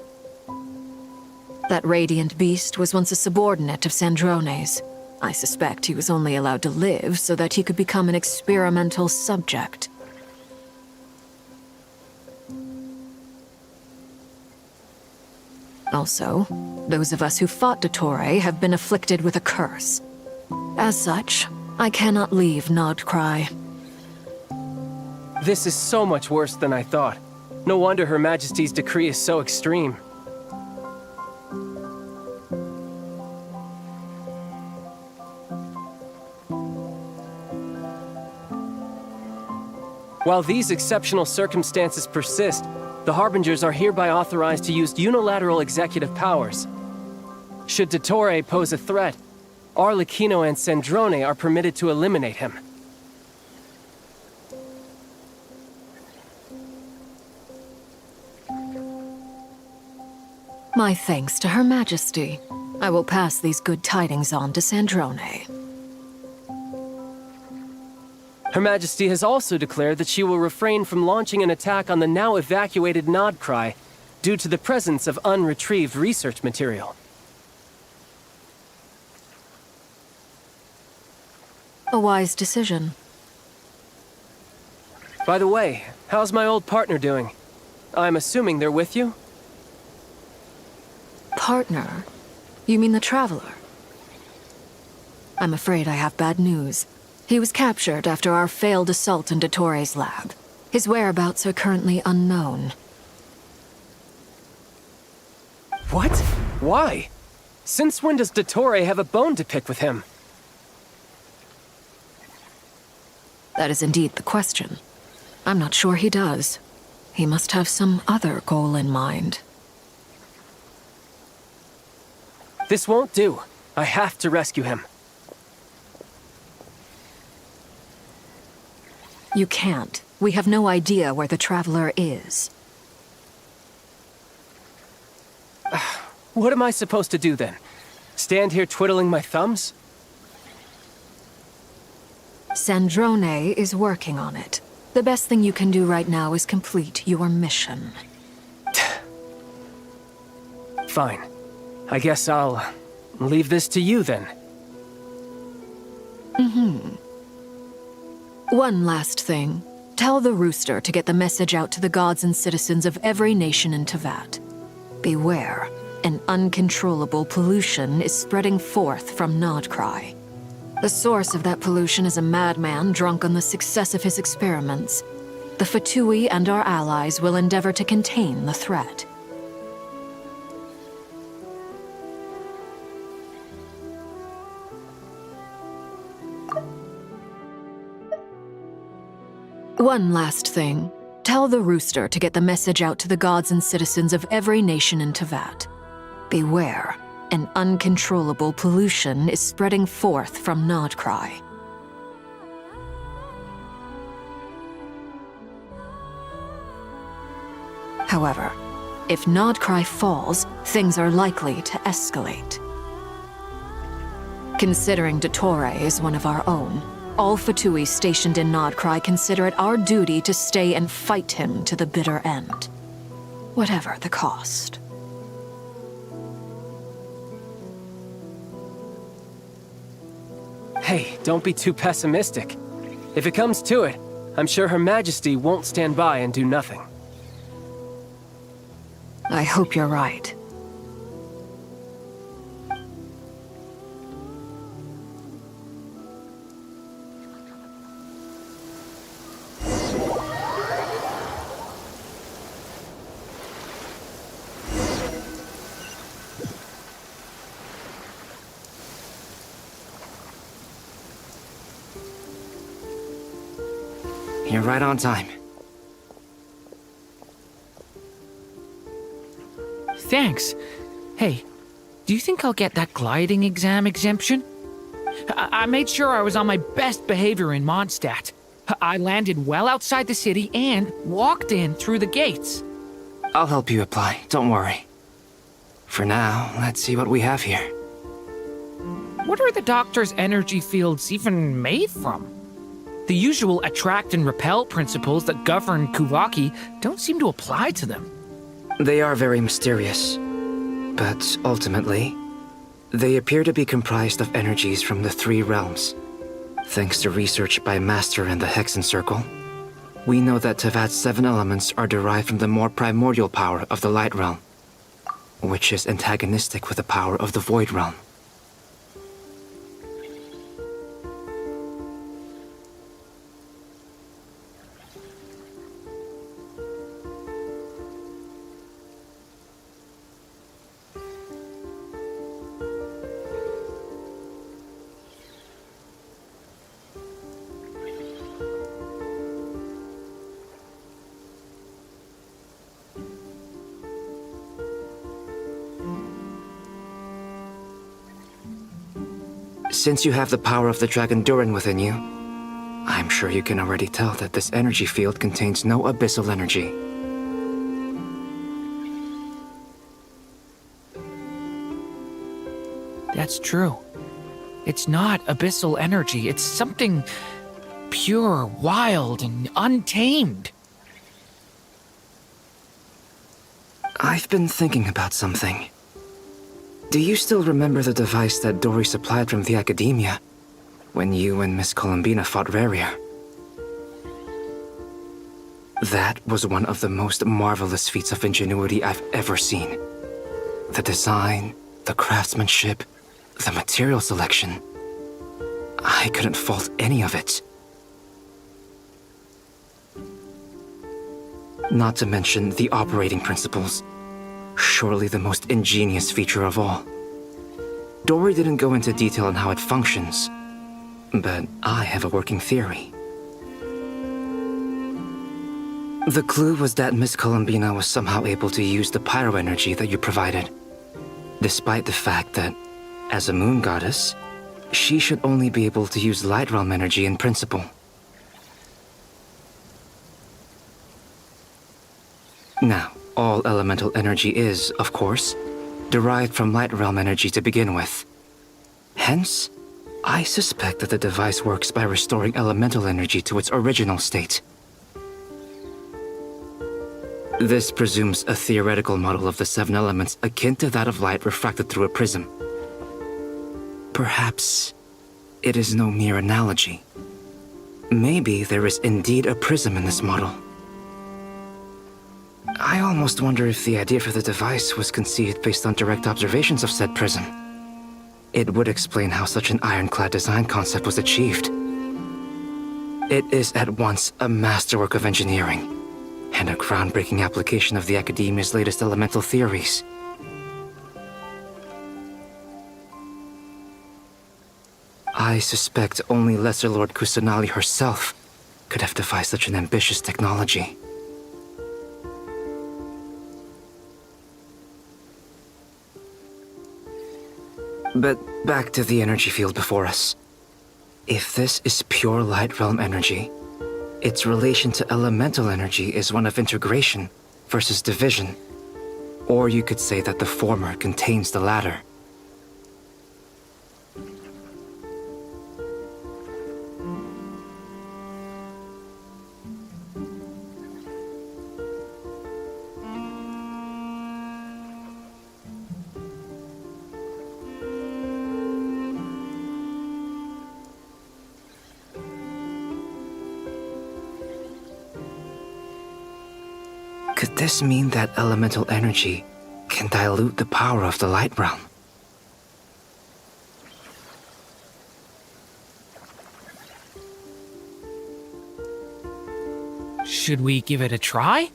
That radiant beast was once a subordinate of Sandrone's. I suspect he was only allowed to live so that he could become an experimental subject. Also, those of us who fought Dottore have been afflicted with a curse. As such, I cannot leave nod-krai. This is so much worse than I thought. No wonder Her Majesty's decree is so extreme. While these exceptional circumstances persist, the Harbingers are hereby authorized to use unilateral executive powers. Should Dottore pose a threat, Arlecchino and Sandrone are permitted to eliminate him. My thanks to Her Majesty. I will pass these good tidings on to Sandrone. Her Majesty has also declared that she will refrain from launching an attack on the now evacuated nod-krai due to the presence of unretrieved research material. A wise decision. By the way, how's my old partner doing? I'm assuming they're with you? Partner? You mean the Traveler? I'm afraid I have bad news. He was captured after our failed assault in Dottore's lab. His whereabouts are currently unknown. What? Why? Since when does Dottore have a bone to pick with him? That is indeed the question. I'm not sure he does. He must have some other goal in mind. This won't do. I have to rescue him. You can't. We have no idea where the Traveler is. What am I supposed to do then? Stand here twiddling my thumbs? Sandrone is working on it. The best thing you can do right now is complete your mission. Fine. I guess I'll leave this to you then. One last thing. Tell the rooster to get the message out to the gods and citizens of every nation in Teyvat. Beware. An uncontrollable pollution is spreading forth from nod-krai. The source of that pollution is a madman drunk on the success of his experiments. The Fatui and our allies will endeavor to contain the threat. One last thing. Tell the rooster to get the message out to the gods and citizens of every nation in Teyvat. Beware. An uncontrollable pollution is spreading forth from nod-krai. However, if nod-krai falls, things are likely to escalate. Considering Dottore is one of our own, all Fatui stationed in nod-krai consider it our duty to stay and fight him to the bitter end. Whatever the cost. Hey, don't be too pessimistic. If it comes to it, I'm sure Her Majesty won't stand by and do nothing. I hope you're right. You're right on time. Thanks. Hey, do you think I'll get that gliding exam exemption? I made sure I was on my best behavior in Mondstadt. I landed well outside the city and walked in through the gates. I'll help you apply, don't worry. For now, let's see what we have here. What are the doctor's energy fields even made from? The usual attract and repel principles that govern Kuvaki don't seem to apply to them. They are very mysterious, but ultimately, they appear to be comprised of energies from the three realms. Thanks to research by Master in the Hexen Circle, we know that Teyvat's 7 elements are derived from the more primordial power of the Light Realm, which is antagonistic with the power of the Void Realm. Since you have the power of the Dragon Durin within you, I'm sure you can already tell that this energy field contains no abyssal energy. That's true. It's not abyssal energy. It's something pure, wild, and untamed. I've been thinking about something. Do you still remember the device that Dory supplied from the Academia when you and Miss Columbina fought Rarier? That was one of the most marvelous feats of ingenuity I've ever seen. The design, the craftsmanship, the material selection. I couldn't fault any of it. Not to mention the operating principles. Surely the most ingenious feature of all. Dory didn't go into detail on how it functions, but I have a working theory. The clue was that Miss Columbina was somehow able to use the pyro energy that you provided, despite the fact that, as a moon goddess, she should only be able to use Light Realm energy in principle. Now, all elemental energy is, of course, derived from light realm energy to begin with. Hence, I suspect that the device works by restoring elemental energy to its original state. This presumes a theoretical model of the 7 elements akin to that of light refracted through a prism. Perhaps it is no mere analogy. Maybe there is indeed a prism in this model. I almost wonder if the idea for the device was conceived based on direct observations of said prism. It would explain how such an ironclad design concept was achieved. It is at once a masterwork of engineering and a groundbreaking application of the Academia's latest elemental theories. I suspect only Lesser Lord Kusanali herself could have devised such an ambitious technology. But back to the energy field before us. If this is pure light realm energy, its relation to elemental energy is one of integration versus division. Or you could say that the former contains the latter. Could this mean that elemental energy can dilute the power of the light realm? Should we give it a try?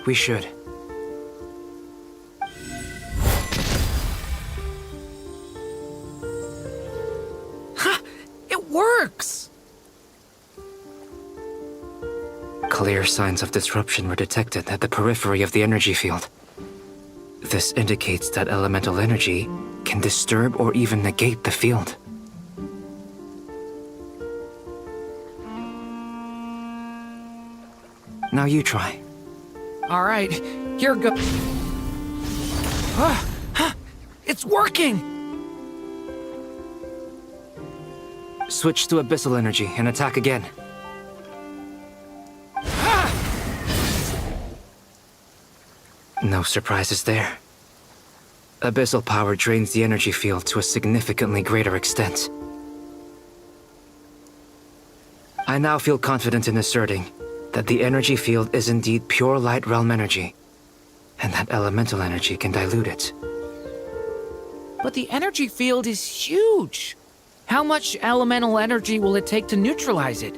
We should. Ha! It works! Clear signs of disruption were detected at the periphery of the energy field. This indicates that elemental energy can disturb or even negate the field. Now you try. All right, here goes. It's working! Switch to abyssal energy and attack again. No surprises there. Abyssal power drains the energy field to a significantly greater extent. I now feel confident in asserting that the energy field is indeed pure light realm energy, and that elemental energy can dilute it. But the energy field is huge. How much elemental energy will it take to neutralize it?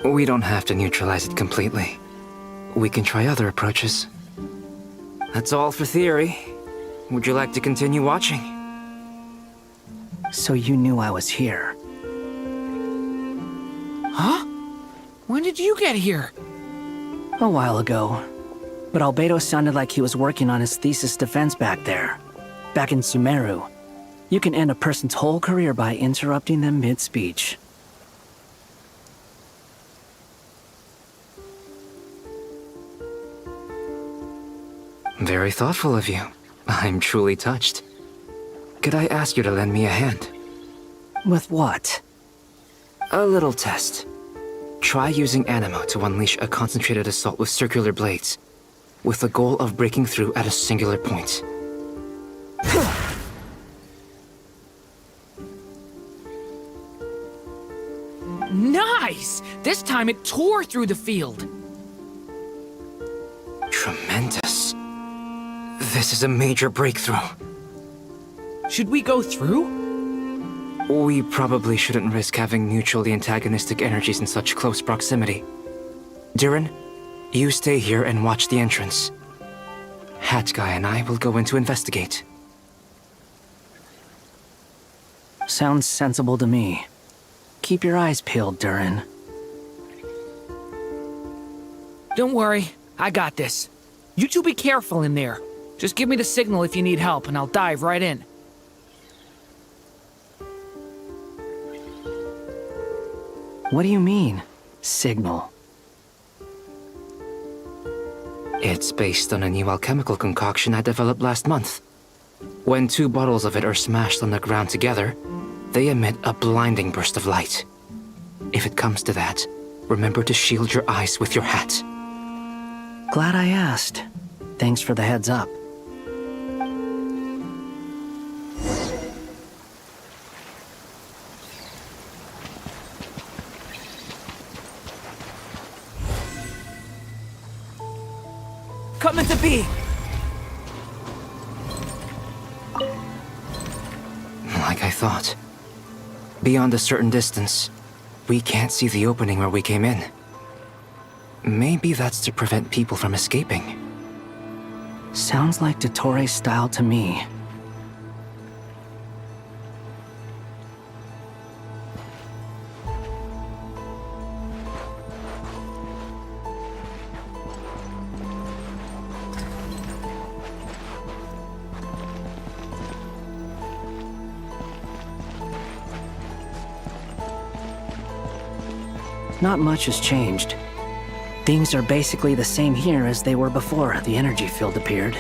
We don't have to neutralize it completely. We can try other approaches. That's all for theory. Would you like to continue watching? So you knew I was here. Huh? When did you get here? A while ago. But Albedo sounded like he was working on his thesis defense back there. Back in Sumeru. You can end a person's whole career by interrupting them mid-speech. Very thoughtful of you. I'm truly touched. Could I ask you to lend me a hand? With what? A little test. Try using Animo to unleash a concentrated assault with circular blades, with the goal of breaking through at a singular point. Nice! This time it tore through the field. Tremendous. This is a major breakthrough. Should we go through? We probably shouldn't risk having mutually antagonistic energies in such close proximity. Durin, you stay here and watch the entrance. Hat Guy and I will go in to investigate. Sounds sensible to me. Keep your eyes peeled, Durin. Don't worry, I got this. You two be careful in there. Just give me the signal if you need help, and I'll dive right in. What do you mean, signal? It's based on a new alchemical concoction I developed last month. When 2 bottles of it are smashed on the ground together, they emit a blinding burst of light. If it comes to that, remember to shield your eyes with your hat. Glad I asked. Thanks for the heads up. Come into being! Like I thought. Beyond a certain distance, we can't see the opening where we came in. Maybe that's to prevent people from escaping. Sounds like Dottore style to me. Not much has changed. Things are basically the same here as they were before the energy field appeared.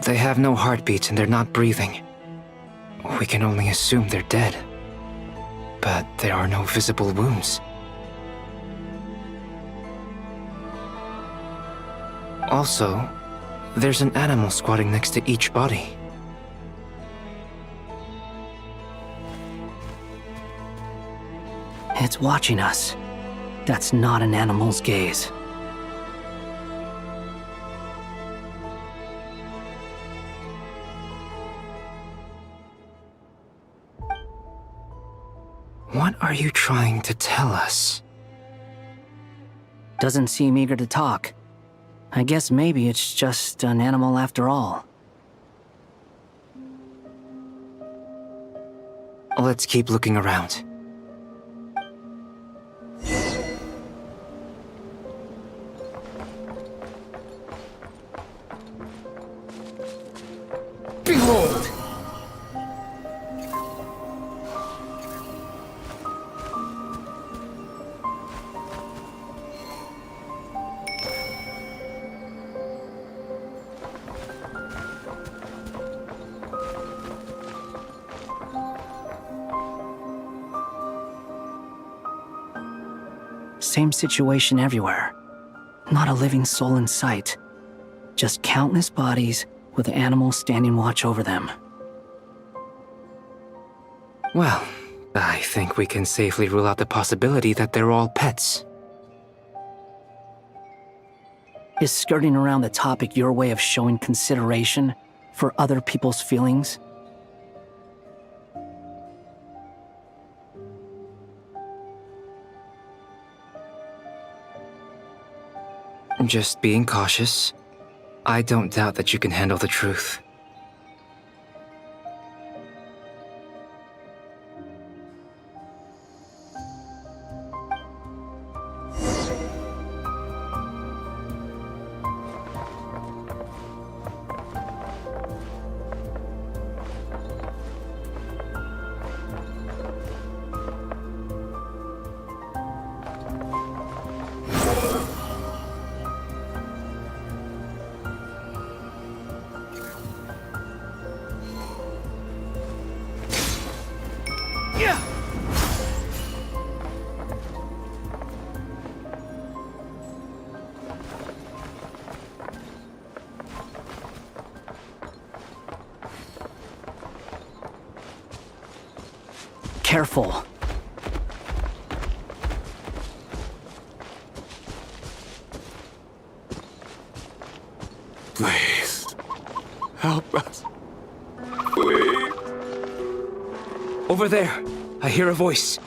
They have no heartbeat and they're not breathing. We can only assume they're dead. But there are no visible wounds. Also, there's an animal squatting next to each body. It's watching us. That's not an animal's gaze. What are you trying to tell us? Doesn't seem eager to talk. I guess maybe it's just an animal after all. Let's keep looking around. Behold! Same situation everywhere. Not a living soul in sight. Just countless bodies with animals standing watch over them. Well, I think we can safely rule out the possibility that they're all pets. Is skirting around the topic your way of showing consideration for other people's feelings? Just being cautious. I don't doubt that you can handle the truth. Careful. Please. Help us. Please. Over there. I hear a voice.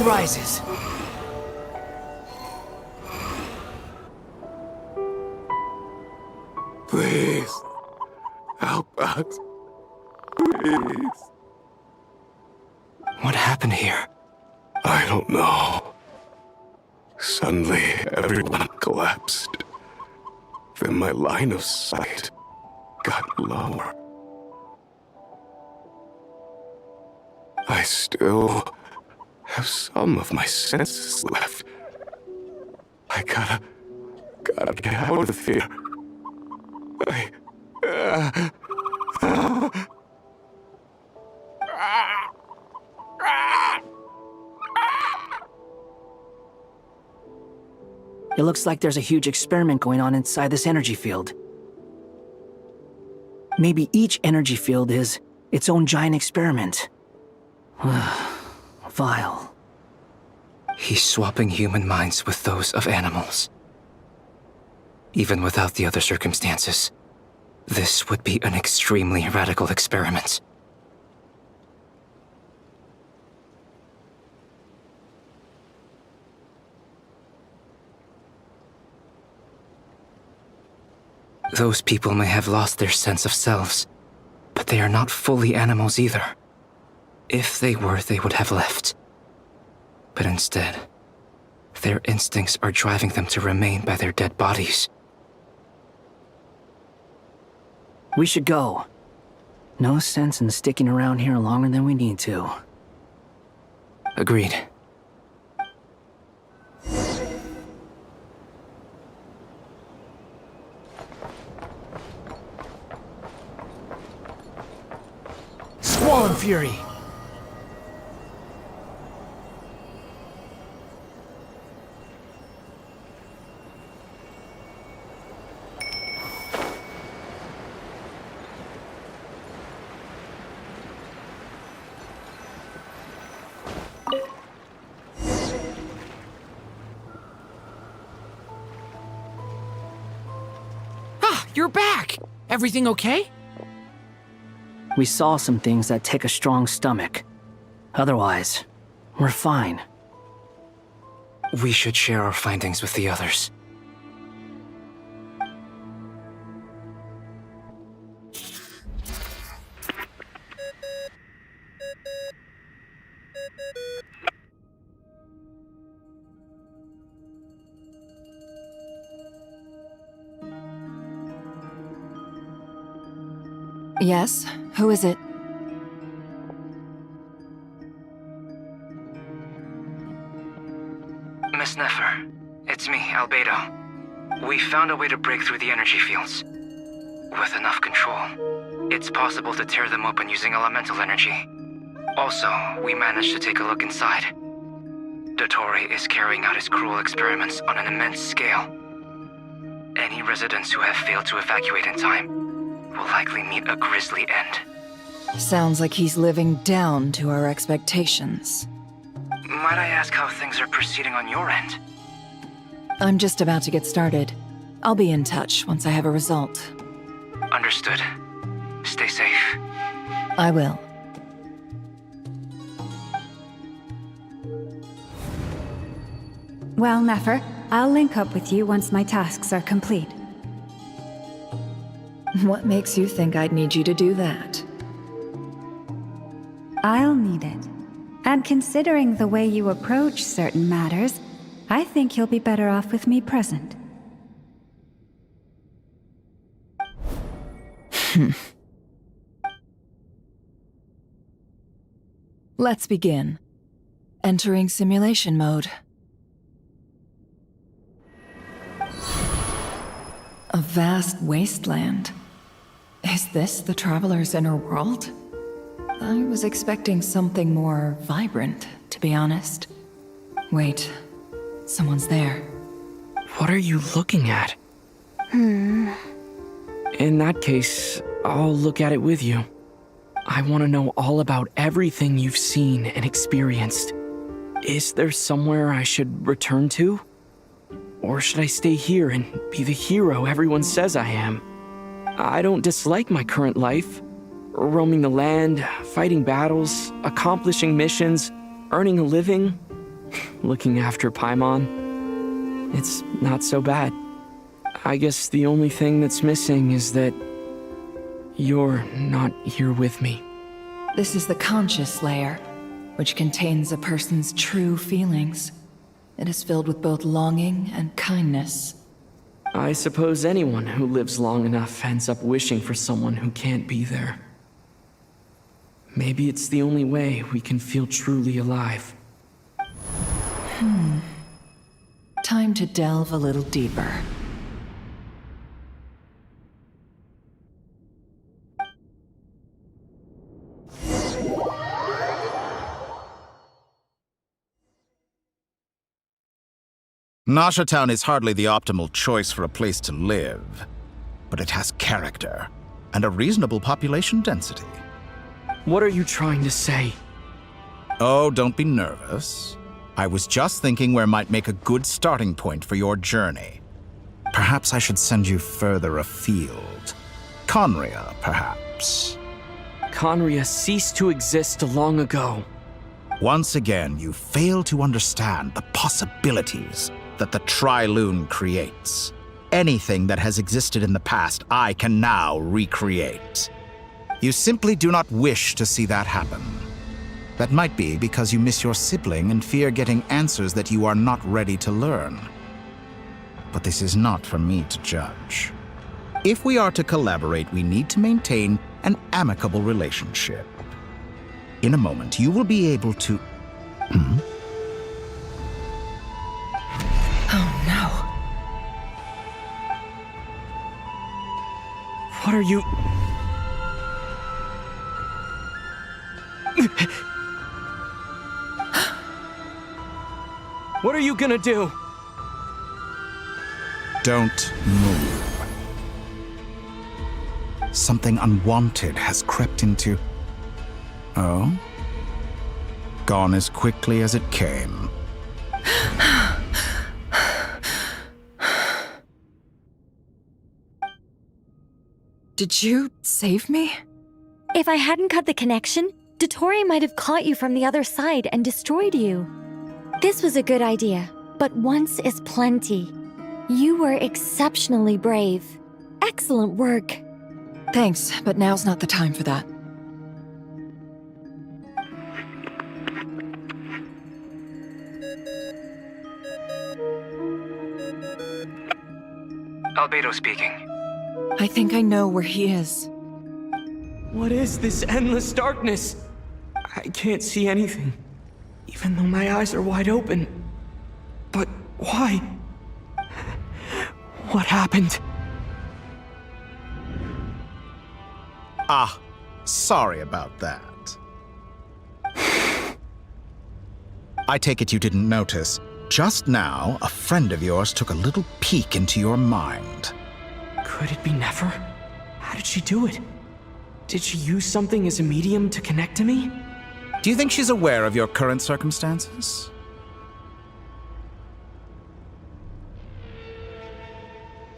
rises. Please, help us. Please. What happened here? I don't know. Suddenly, everyone collapsed. Then my line of sight got lower. I still have some of my senses left. I gotta get out of here. It looks like there's a huge experiment going on inside this energy field. Maybe each energy field is its own giant experiment. Vile. He's swapping human minds with those of animals. Even without the other circumstances, this would be an extremely radical experiment. Those people may have lost their sense of selves, but they are not fully animals either. If they were, they would have left. But instead, their instincts are driving them to remain by their dead bodies. We should go. No sense in sticking around here longer than we need to. Agreed. Squall and Fury! You're back! Everything okay? We saw some things that take a strong stomach. Otherwise, we're fine. We should share our findings with the others. Yes? Who is it? Miss Nefer, it's me, Albedo. We found a way to break through the energy fields. With enough control, it's possible to tear them open using elemental energy. Also, we managed to take a look inside. Dottore is carrying out his cruel experiments on an immense scale. Any residents who have failed to evacuate in time will likely meet a grisly end. Sounds like he's living down to our expectations. Might I ask how things are proceeding on your end? I'm just about to get started. I'll be in touch once I have a result. Understood. Stay safe. I will. Well, Nefer, I'll link up with you once my tasks are complete. What makes you think I'd need you to do that? I'll need it. And considering the way you approach certain matters, I think you'll be better off with me present. Let's begin. Entering simulation mode. A vast wasteland. Is this the Traveler's inner world? I was expecting something more vibrant, to be honest. Wait, someone's there. What are you looking at? In that case, I'll look at it with you. I want to know all about everything you've seen and experienced. Is there somewhere I should return to? Or should I stay here and be the hero everyone says I am? I don't dislike my current life. Roaming the land, fighting battles, accomplishing missions, earning a living. looking after Paimon. It's not so bad. I guess the only thing that's missing is that you're not here with me. This is the conscious layer, which contains a person's true feelings. It is filled with both longing and kindness. I suppose anyone who lives long enough ends up wishing for someone who can't be there. Maybe it's the only way we can feel truly alive. Time to delve a little deeper. Nasha Town is hardly the optimal choice for a place to live, but it has character and a reasonable population density. What are you trying to say? Oh, don't be nervous. I was just thinking where might make a good starting point for your journey. Perhaps I should send you further afield. Conria, perhaps. Conria ceased to exist long ago. Once again, you fail to understand the possibilities that the Tri-Lune creates. Anything that has existed in the past, I can now recreate. You simply do not wish to see that happen. That might be because you miss your sibling and fear getting answers that you are not ready to learn. But this is not for me to judge. If we are to collaborate, we need to maintain an amicable relationship. In a moment, you will be able to... Oh no. What are you... What are you gonna do? Don't move. Something unwanted has crept into... Oh? Gone as quickly as it came. Did you save me? If I hadn't cut the connection, Dottore might have caught you from the other side and destroyed you. This was a good idea, but once is plenty. You were exceptionally brave. Excellent work. Thanks, but now's not the time for that. Albedo speaking. I think I know where he is. What is this endless darkness? I can't see anything, even though my eyes are wide open. But why? What happened? Ah, sorry about that. I take it you didn't notice. Just now, a friend of yours took a little peek into your mind. Could it be Nefer? How did she do it? Did she use something as a medium to connect to me? Do you think she's aware of your current circumstances?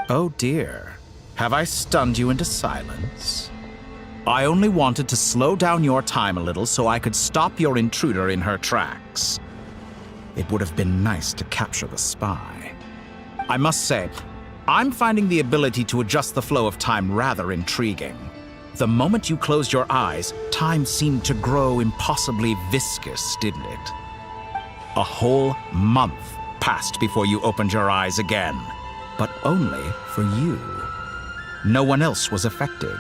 Oh dear. Have I stunned you into silence? I only wanted to slow down your time a little so I could stop your intruder in her tracks. It would have been nice to capture the spy. I must say, I'm finding the ability to adjust the flow of time rather intriguing. The moment you closed your eyes, time seemed to grow impossibly viscous, didn't it? A whole month passed before you opened your eyes again, but only for you. No one else was affected.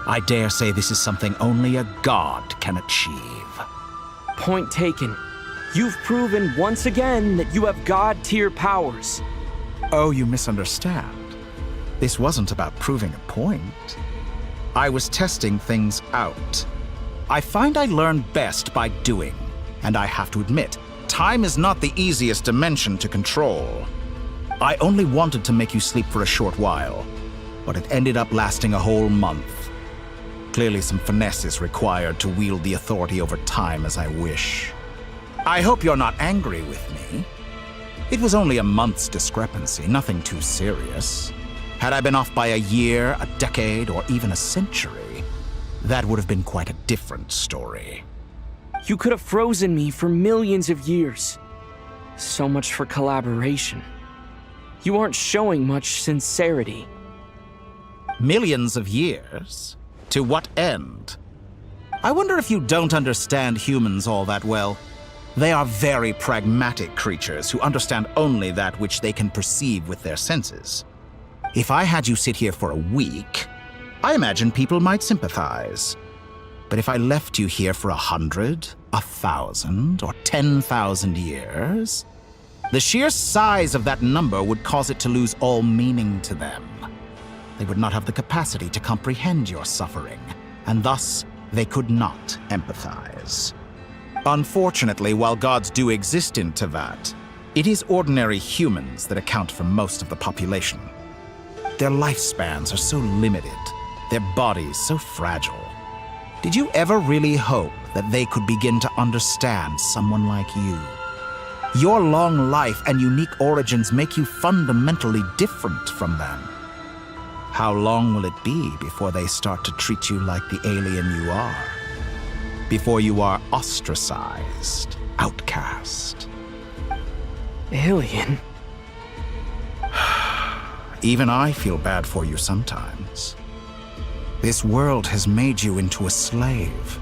I dare say this is something only a god can achieve. Point taken. You've proven once again that you have god-tier powers. Oh, you misunderstand. This wasn't about proving a point. I was testing things out. I find I learn best by doing, and I have to admit, time is not the easiest dimension to control. I only wanted to make you sleep for a short while, but it ended up lasting a whole month. Clearly some finesse is required to wield the authority over time as I wish. I hope you're not angry with me. It was only a month's discrepancy, nothing too serious. Had I been off by a year, a decade, or even a century, that would have been quite a different story. You could have frozen me for millions of years. So much for collaboration. You aren't showing much sincerity. Millions of years? To what end? I wonder if you don't understand humans all that well. They are very pragmatic creatures who understand only that which they can perceive with their senses. If I had you sit here for a week, I imagine people might sympathize. But if I left you here for 100, 1,000, or 10,000 years, the sheer size of that number would cause it to lose all meaning to them. They would not have the capacity to comprehend your suffering, and thus they could not empathize. Unfortunately, while gods do exist in Teyvat, it is ordinary humans that account for most of the population. Their lifespans are so limited, their bodies so fragile. Did you ever really hope that they could begin to understand someone like you? Your long life and unique origins make you fundamentally different from them. How long will it be before they start to treat you like the alien you are? Before you are ostracized, outcast? Alien? Even I feel bad for you sometimes. This world has made you into a slave.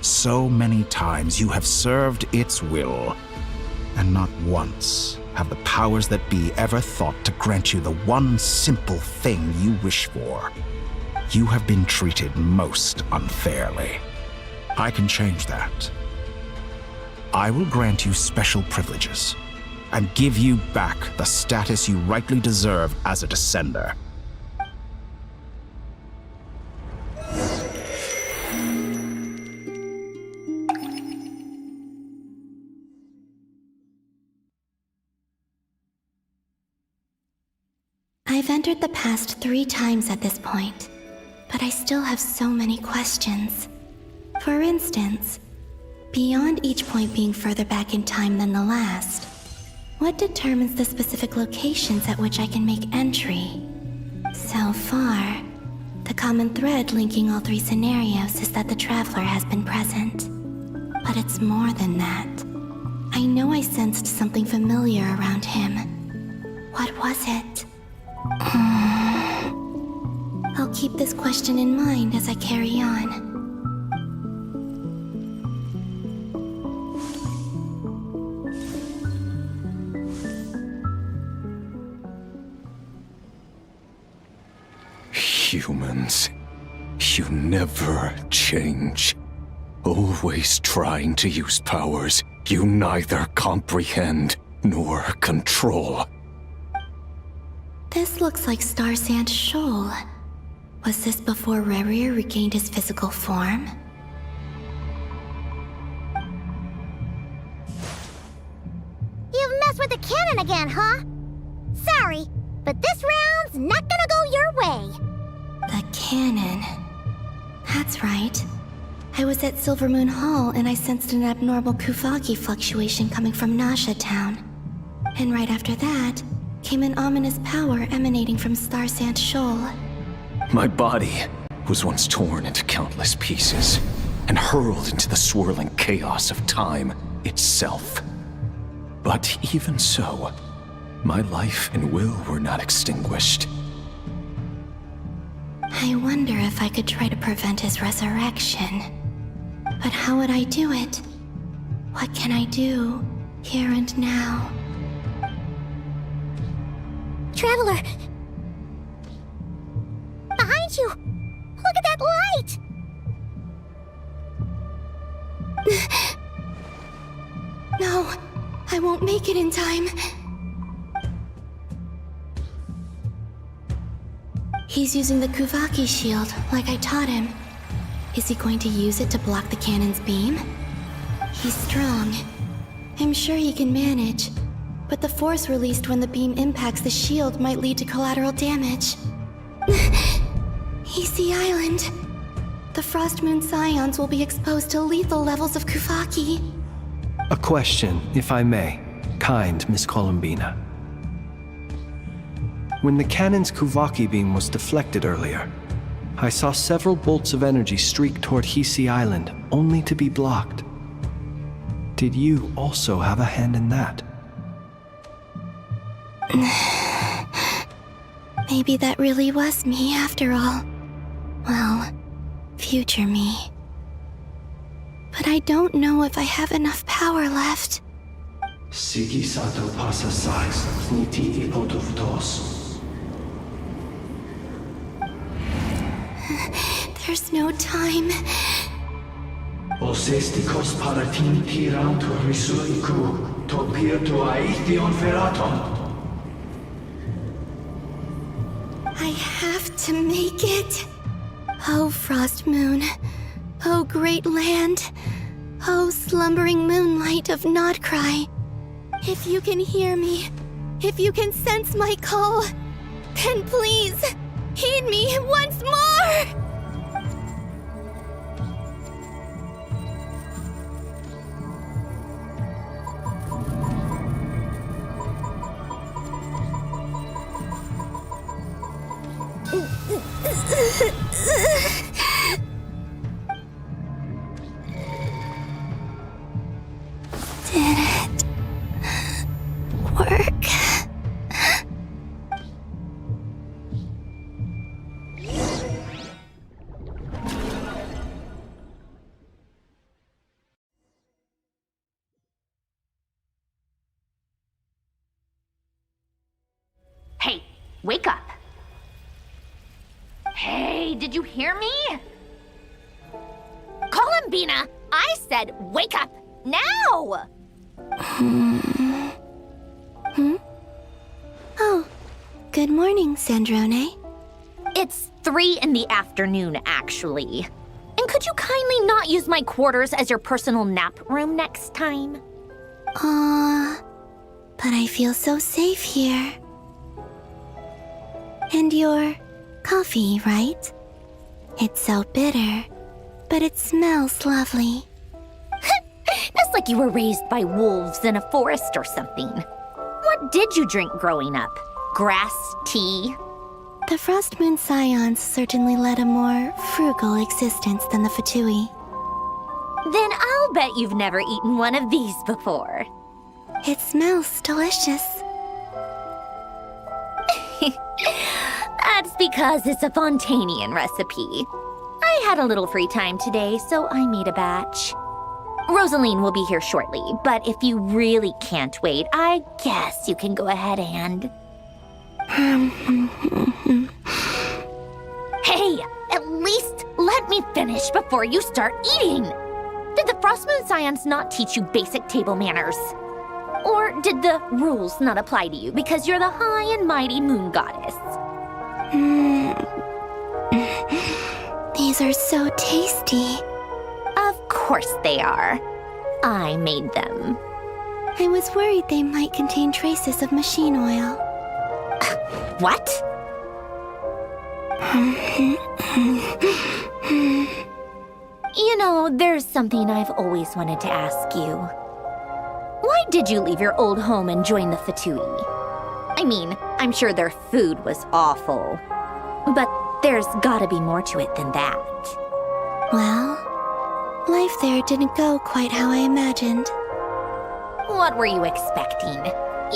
So many times you have served its will, and not once have the powers that be ever thought to grant you the one simple thing you wish for. You have been treated most unfairly. I can change that. I will grant you special privileges and give you back the status you rightly deserve as a descender. I've entered the past 3 times at this point, but I still have so many questions. For instance, beyond each point being further back in time than the last, what determines the specific locations at which I can make entry? So far, the common thread linking all 3 scenarios is that the Traveler has been present. But it's more than that. I know I sensed something familiar around him. What was it? I'll keep this question in mind as I carry on. Humans, you never change. Always trying to use powers you neither comprehend nor control. This looks like Star Sand Shoal. Was this before Rerir regained his physical form? You've messed with the cannon again, huh? Sorry, but this round's not gonna go your way. The cannon. That's right. I was at Silvermoon Hall and I sensed an abnormal Kuvaki fluctuation coming from Nasha Town. And right after that, came an ominous power emanating from Star Sand Shoal. My body was once torn into countless pieces and hurled into the swirling chaos of time itself. But even so, my life and will were not extinguished. I wonder if I could try to prevent his resurrection. But how would I do it? What can I do, here and now? Traveler! Behind you! Look at that light! No, I won't make it in time. He's using the Kuvaki shield, like I taught him. Is he going to use it to block the cannon's beam? He's strong. I'm sure he can manage. But the force released when the beam impacts the shield might lead to collateral damage. Easy Island. The Frostmoon Scions will be exposed to lethal levels of Kuvaki. A question, if I may, kind Miss Columbina. When the cannon's Kuvaki beam was deflected earlier, I saw several bolts of energy streak toward Easy Island, only to be blocked. Did you also have a hand in that? Maybe that really was me after all. Well, future me. But I don't know if I have enough power left. There's no time. I have to make it. Oh, Frost Moon. Oh, great land. Oh, slumbering moonlight of nod-krai. If you can hear me, if you can sense my call, then please, heed me once more! Did it work? Hey, wake up! Hey, did you hear me? Columbina, I said wake up now! Oh, good morning, Sandrone. It's 3 in the afternoon, actually. And could you kindly not use my quarters as your personal nap room next time? But I feel so safe here. And your coffee, right? It's so bitter, but it smells lovely. That's like you were raised by wolves in a forest or something. What did you drink growing up? Grass tea? The Frost Moon Scions certainly led a more frugal existence than the Fatui. Then I'll bet you've never eaten one of these before. It smells delicious. That's because it's a Fontanian recipe. I had a little free time today, so I made a batch. Rosaline will be here shortly, but if you really can't wait, I guess you can go ahead and... Hey, at least let me finish before you start eating! Did the Frost Moon Scions not teach you basic table manners? Or did the rules not apply to you because you're the high and mighty moon goddess? These are so tasty. Of course they are. I made them. I was worried they might contain traces of machine oil. What? You know, there's something I've always wanted to ask you. Why did you leave your old home and join the Fatui? I mean, I'm sure their food was awful. But there's gotta be more to it than that. Well, life there didn't go quite how I imagined. What were you expecting?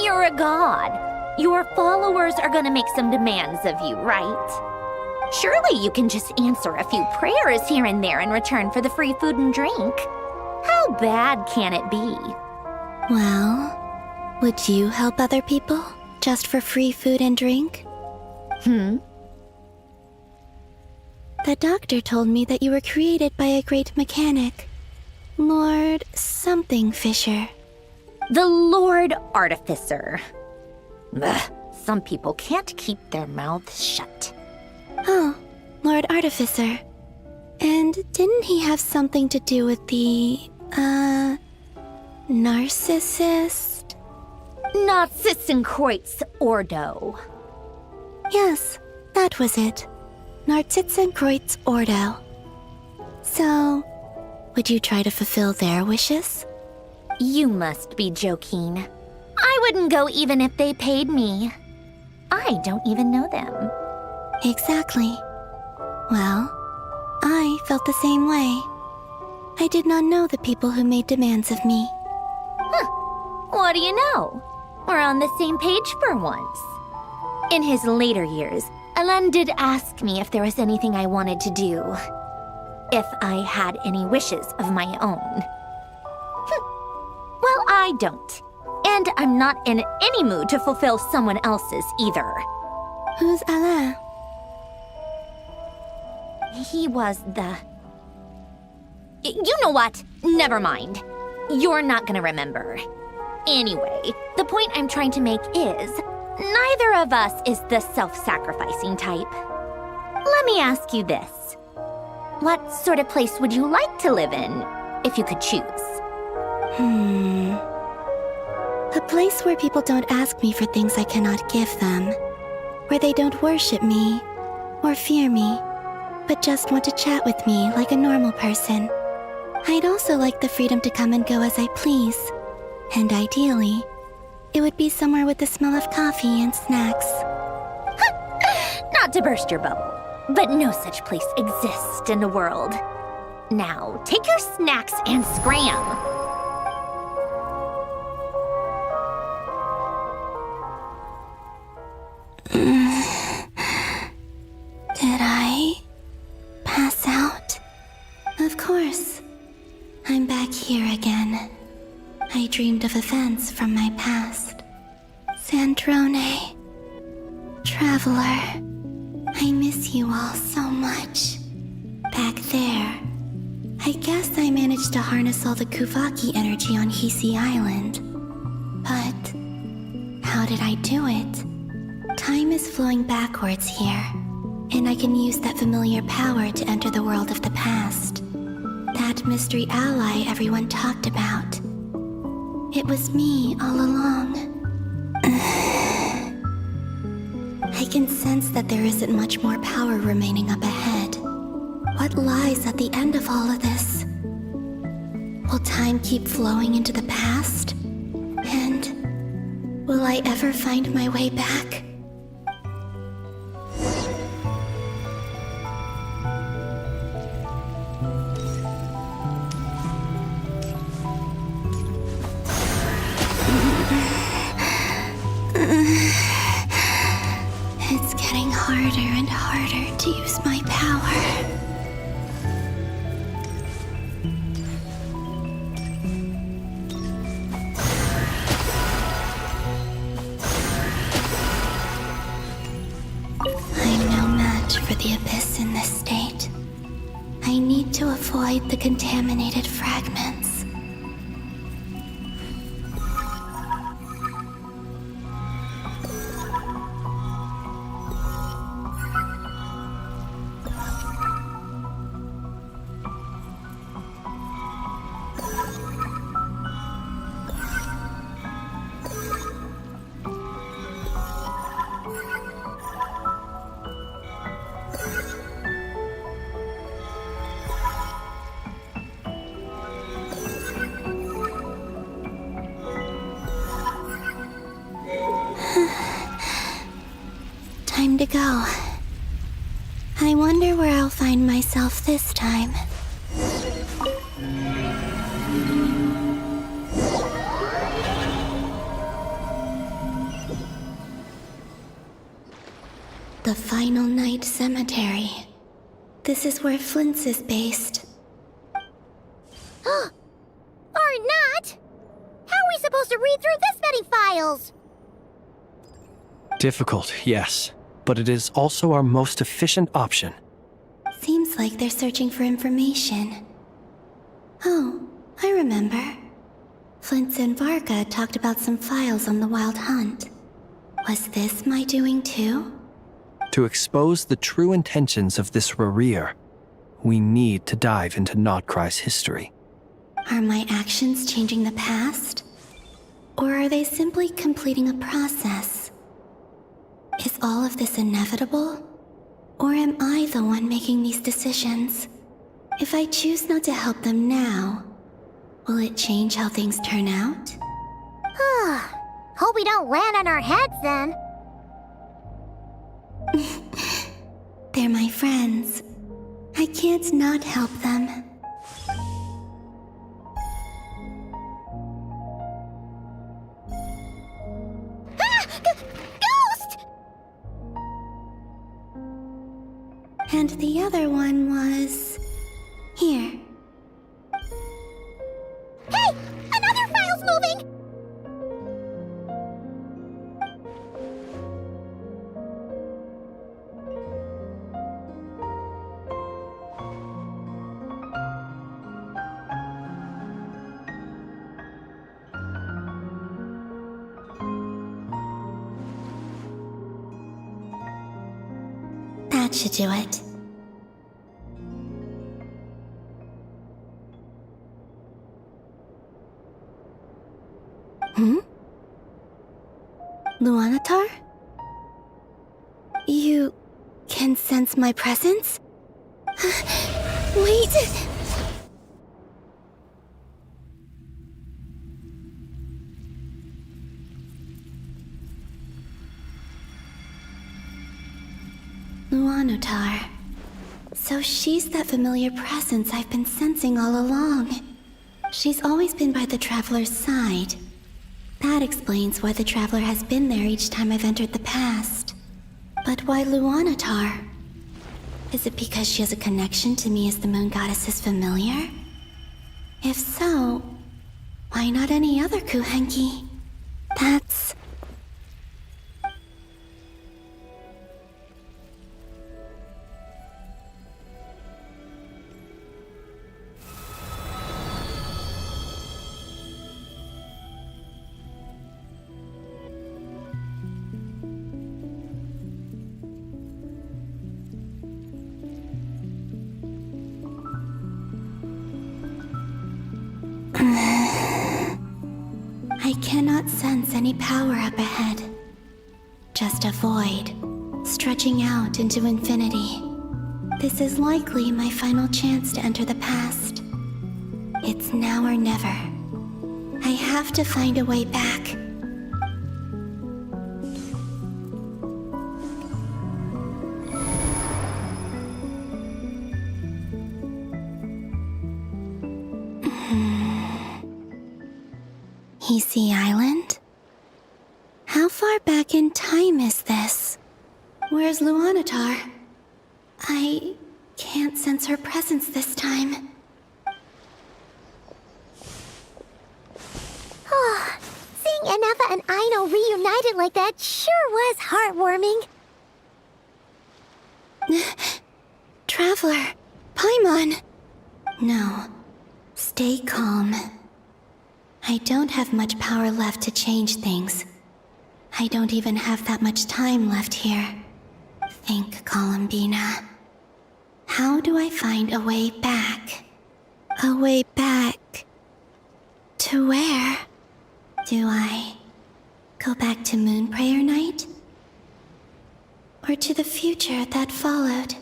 You're a god. Your followers are gonna make some demands of you, right? Surely you can just answer a few prayers here and there in return for the free food and drink. How bad can it be? Well, would you help other people just for free food and drink? The doctor told me that you were created by a great mechanic, Lord something Fisher. The Lord Artificer. Ugh, some people can't keep their mouths shut. Oh, Lord Artificer. And didn't he have something to do with the, narcissist? Narcissenkreuz Ordo. Yes, that was it. Narcissenkreuz Ordo. So, would you try to fulfill their wishes? You must be joking. I wouldn't go even if they paid me. I don't even know them. Exactly. Well, I felt the same way. I did not know the people who made demands of me. What do you know? We're on the same page for once. In his later years, Alan did ask me if there was anything I wanted to do. If I had any wishes of my own. Well, I don't. And I'm not in any mood to fulfill someone else's either. Who's Alain? He was the... You know what? Never mind. You're not gonna remember. Anyway, the point I'm trying to make is, neither of us is the self-sacrificing type. Let me ask you this. What sort of place would you like to live in, if you could choose? A place where people don't ask me for things I cannot give them. Where they don't worship me, or fear me, but just want to chat with me like a normal person. I'd also like the freedom to come and go as I please. And ideally, it would be somewhere with the smell of coffee and snacks. Not to burst your bubble, but no such place exists in the world. Now, take your snacks and scram! Did I pass out? Of course. I'm back here again. I dreamed of events from my past. Sandrone. Traveler. I miss you all so much. Back there. I guess I managed to harness all the Kuvaki energy on Hisi Island. But how did I do it? Time is flowing backwards here, and I can use that familiar power to enter the world of the past. That mystery ally everyone talked about. It was me all along. I can sense that there isn't much more power remaining up ahead. What lies at the end of all of this? Will time keep flowing into the past? And will I ever find my way back? It's getting harder and harder to use my power. I'm no match for the Abyss in this state. I need to avoid the contaminated fragments. Time to go. I wonder where I'll find myself this time. The Final Night Cemetery. This is where Flint's is based. Or not! How are we supposed to read through this many files? Difficult, yes, but it is also our most efficient option. Seems like they're searching for information. Oh, I remember. Flint and Varga talked about some files on the Wild Hunt. Was this my doing too? To expose the true intentions of this Rerir, we need to dive into nod-krai's history. Are my actions changing the past? Or are they simply completing a process? Is all of this inevitable? Or am I the one making these decisions? If I choose not to help them now, will it change how things turn out? Hope we don't land on our heads then. They're my friends. I can't not help them. And the other one was... here. Hey! Another file's moving! That should do it. Luanatar? You can sense my presence? Wait! Luanatar. So she's that familiar presence I've been sensing all along. She's always been by the Traveler's side. That explains why the Traveler has been there each time I've entered the past. But why Luanatar? Is it because she has a connection to me as the Moon Goddess's familiar? If so, why not any other Kuhenki? That's... I cannot sense any power up ahead. Just a void, stretching out into infinity. This is likely my final chance to enter the past. It's now or never. I have to find a way back. Sea Island? How far back in time is this? Where's Luanatar? I can't sense her presence this time. Oh, seeing Ineffa and Aino reunited like that sure was heartwarming. Traveler, Paimon. No, stay calm. I don't have much power left to change things. I don't even have that much time left here. Think, Columbina. How do I find a way back? A way back... to where? Do I go back to Moon Prayer Night? Or to the future that followed?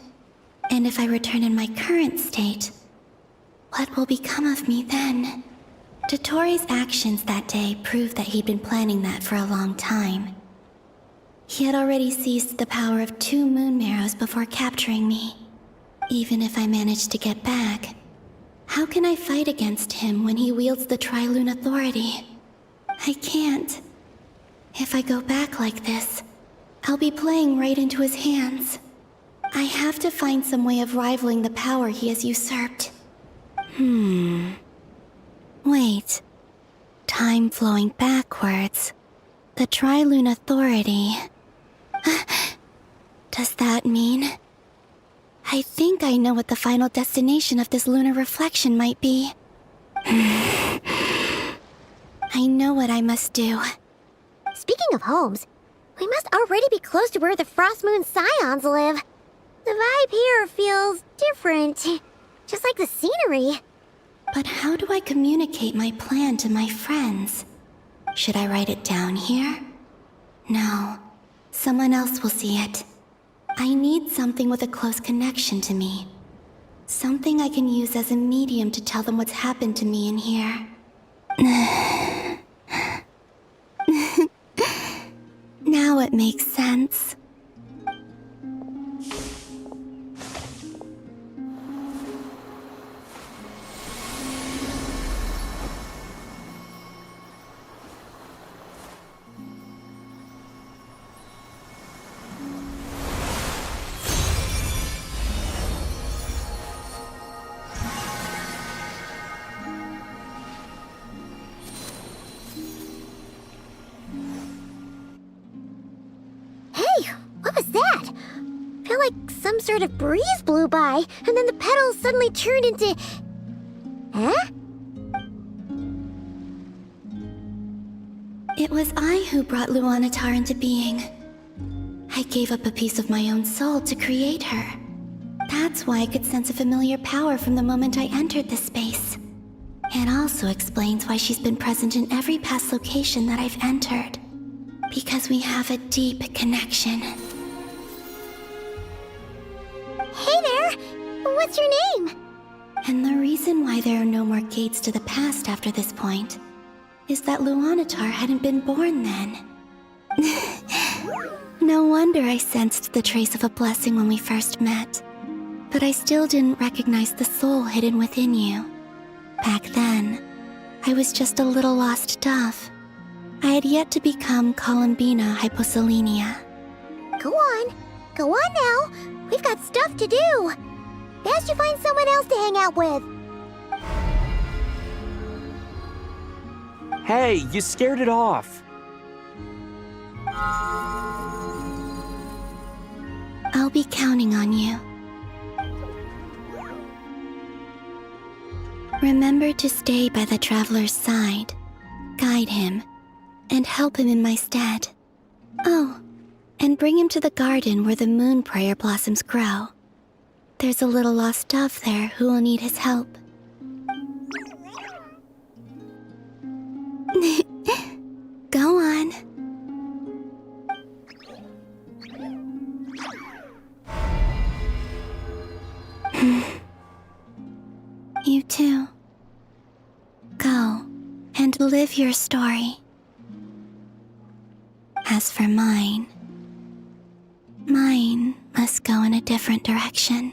And if I return in my current state, what will become of me then? Dotori's actions that day proved that he'd been planning that for a long time. He had already seized the power of 2 moon marrows before capturing me. Even if I managed to get back, how can I fight against him when he wields the Tri-Lune Authority? I can't. If I go back like this, I'll be playing right into his hands. I have to find some way of rivaling the power he has usurped. Wait. Time flowing backwards. The Tri-Lune Authority. Does that mean... I think I know what the final destination of this lunar reflection might be. I know what I must do. Speaking of homes, we must already be close to where the Frost Moon Scions live. The vibe here feels different, just like the scenery. But how do I communicate my plan to my friends? Should I write it down here? No. Someone else will see it. I need something with a close connection to me. Something I can use as a medium to tell them what's happened to me in here. Now it makes sense. some sort of breeze blew by, and then the petals suddenly turned into... Huh? It was I who brought Luanatar into being. I gave up a piece of my own soul to create her. That's why I could sense a familiar power from the moment I entered this space. It also explains why she's been present in every past location that I've entered. Because we have a deep connection. Hey there! What's your name? And the reason why there are no more gates to the past after this point is that Luanatar hadn't been born then. No wonder I sensed the trace of a blessing when we first met. But I still didn't recognize the soul hidden within you. Back then, I was just a little lost dove. I had yet to become Columbina Hyposelenia. Go on now. We've got stuff to do. Best you find someone else to hang out with. Hey, you scared it off. I'll be counting on you. Remember to stay by the traveler's side, guide him, and help him in my stead. Oh, and bring him to the garden where the moon prayer blossoms grow. There's a little lost dove there who will need his help. Go on. You too. Go and live your story. As for mine must go in a different direction.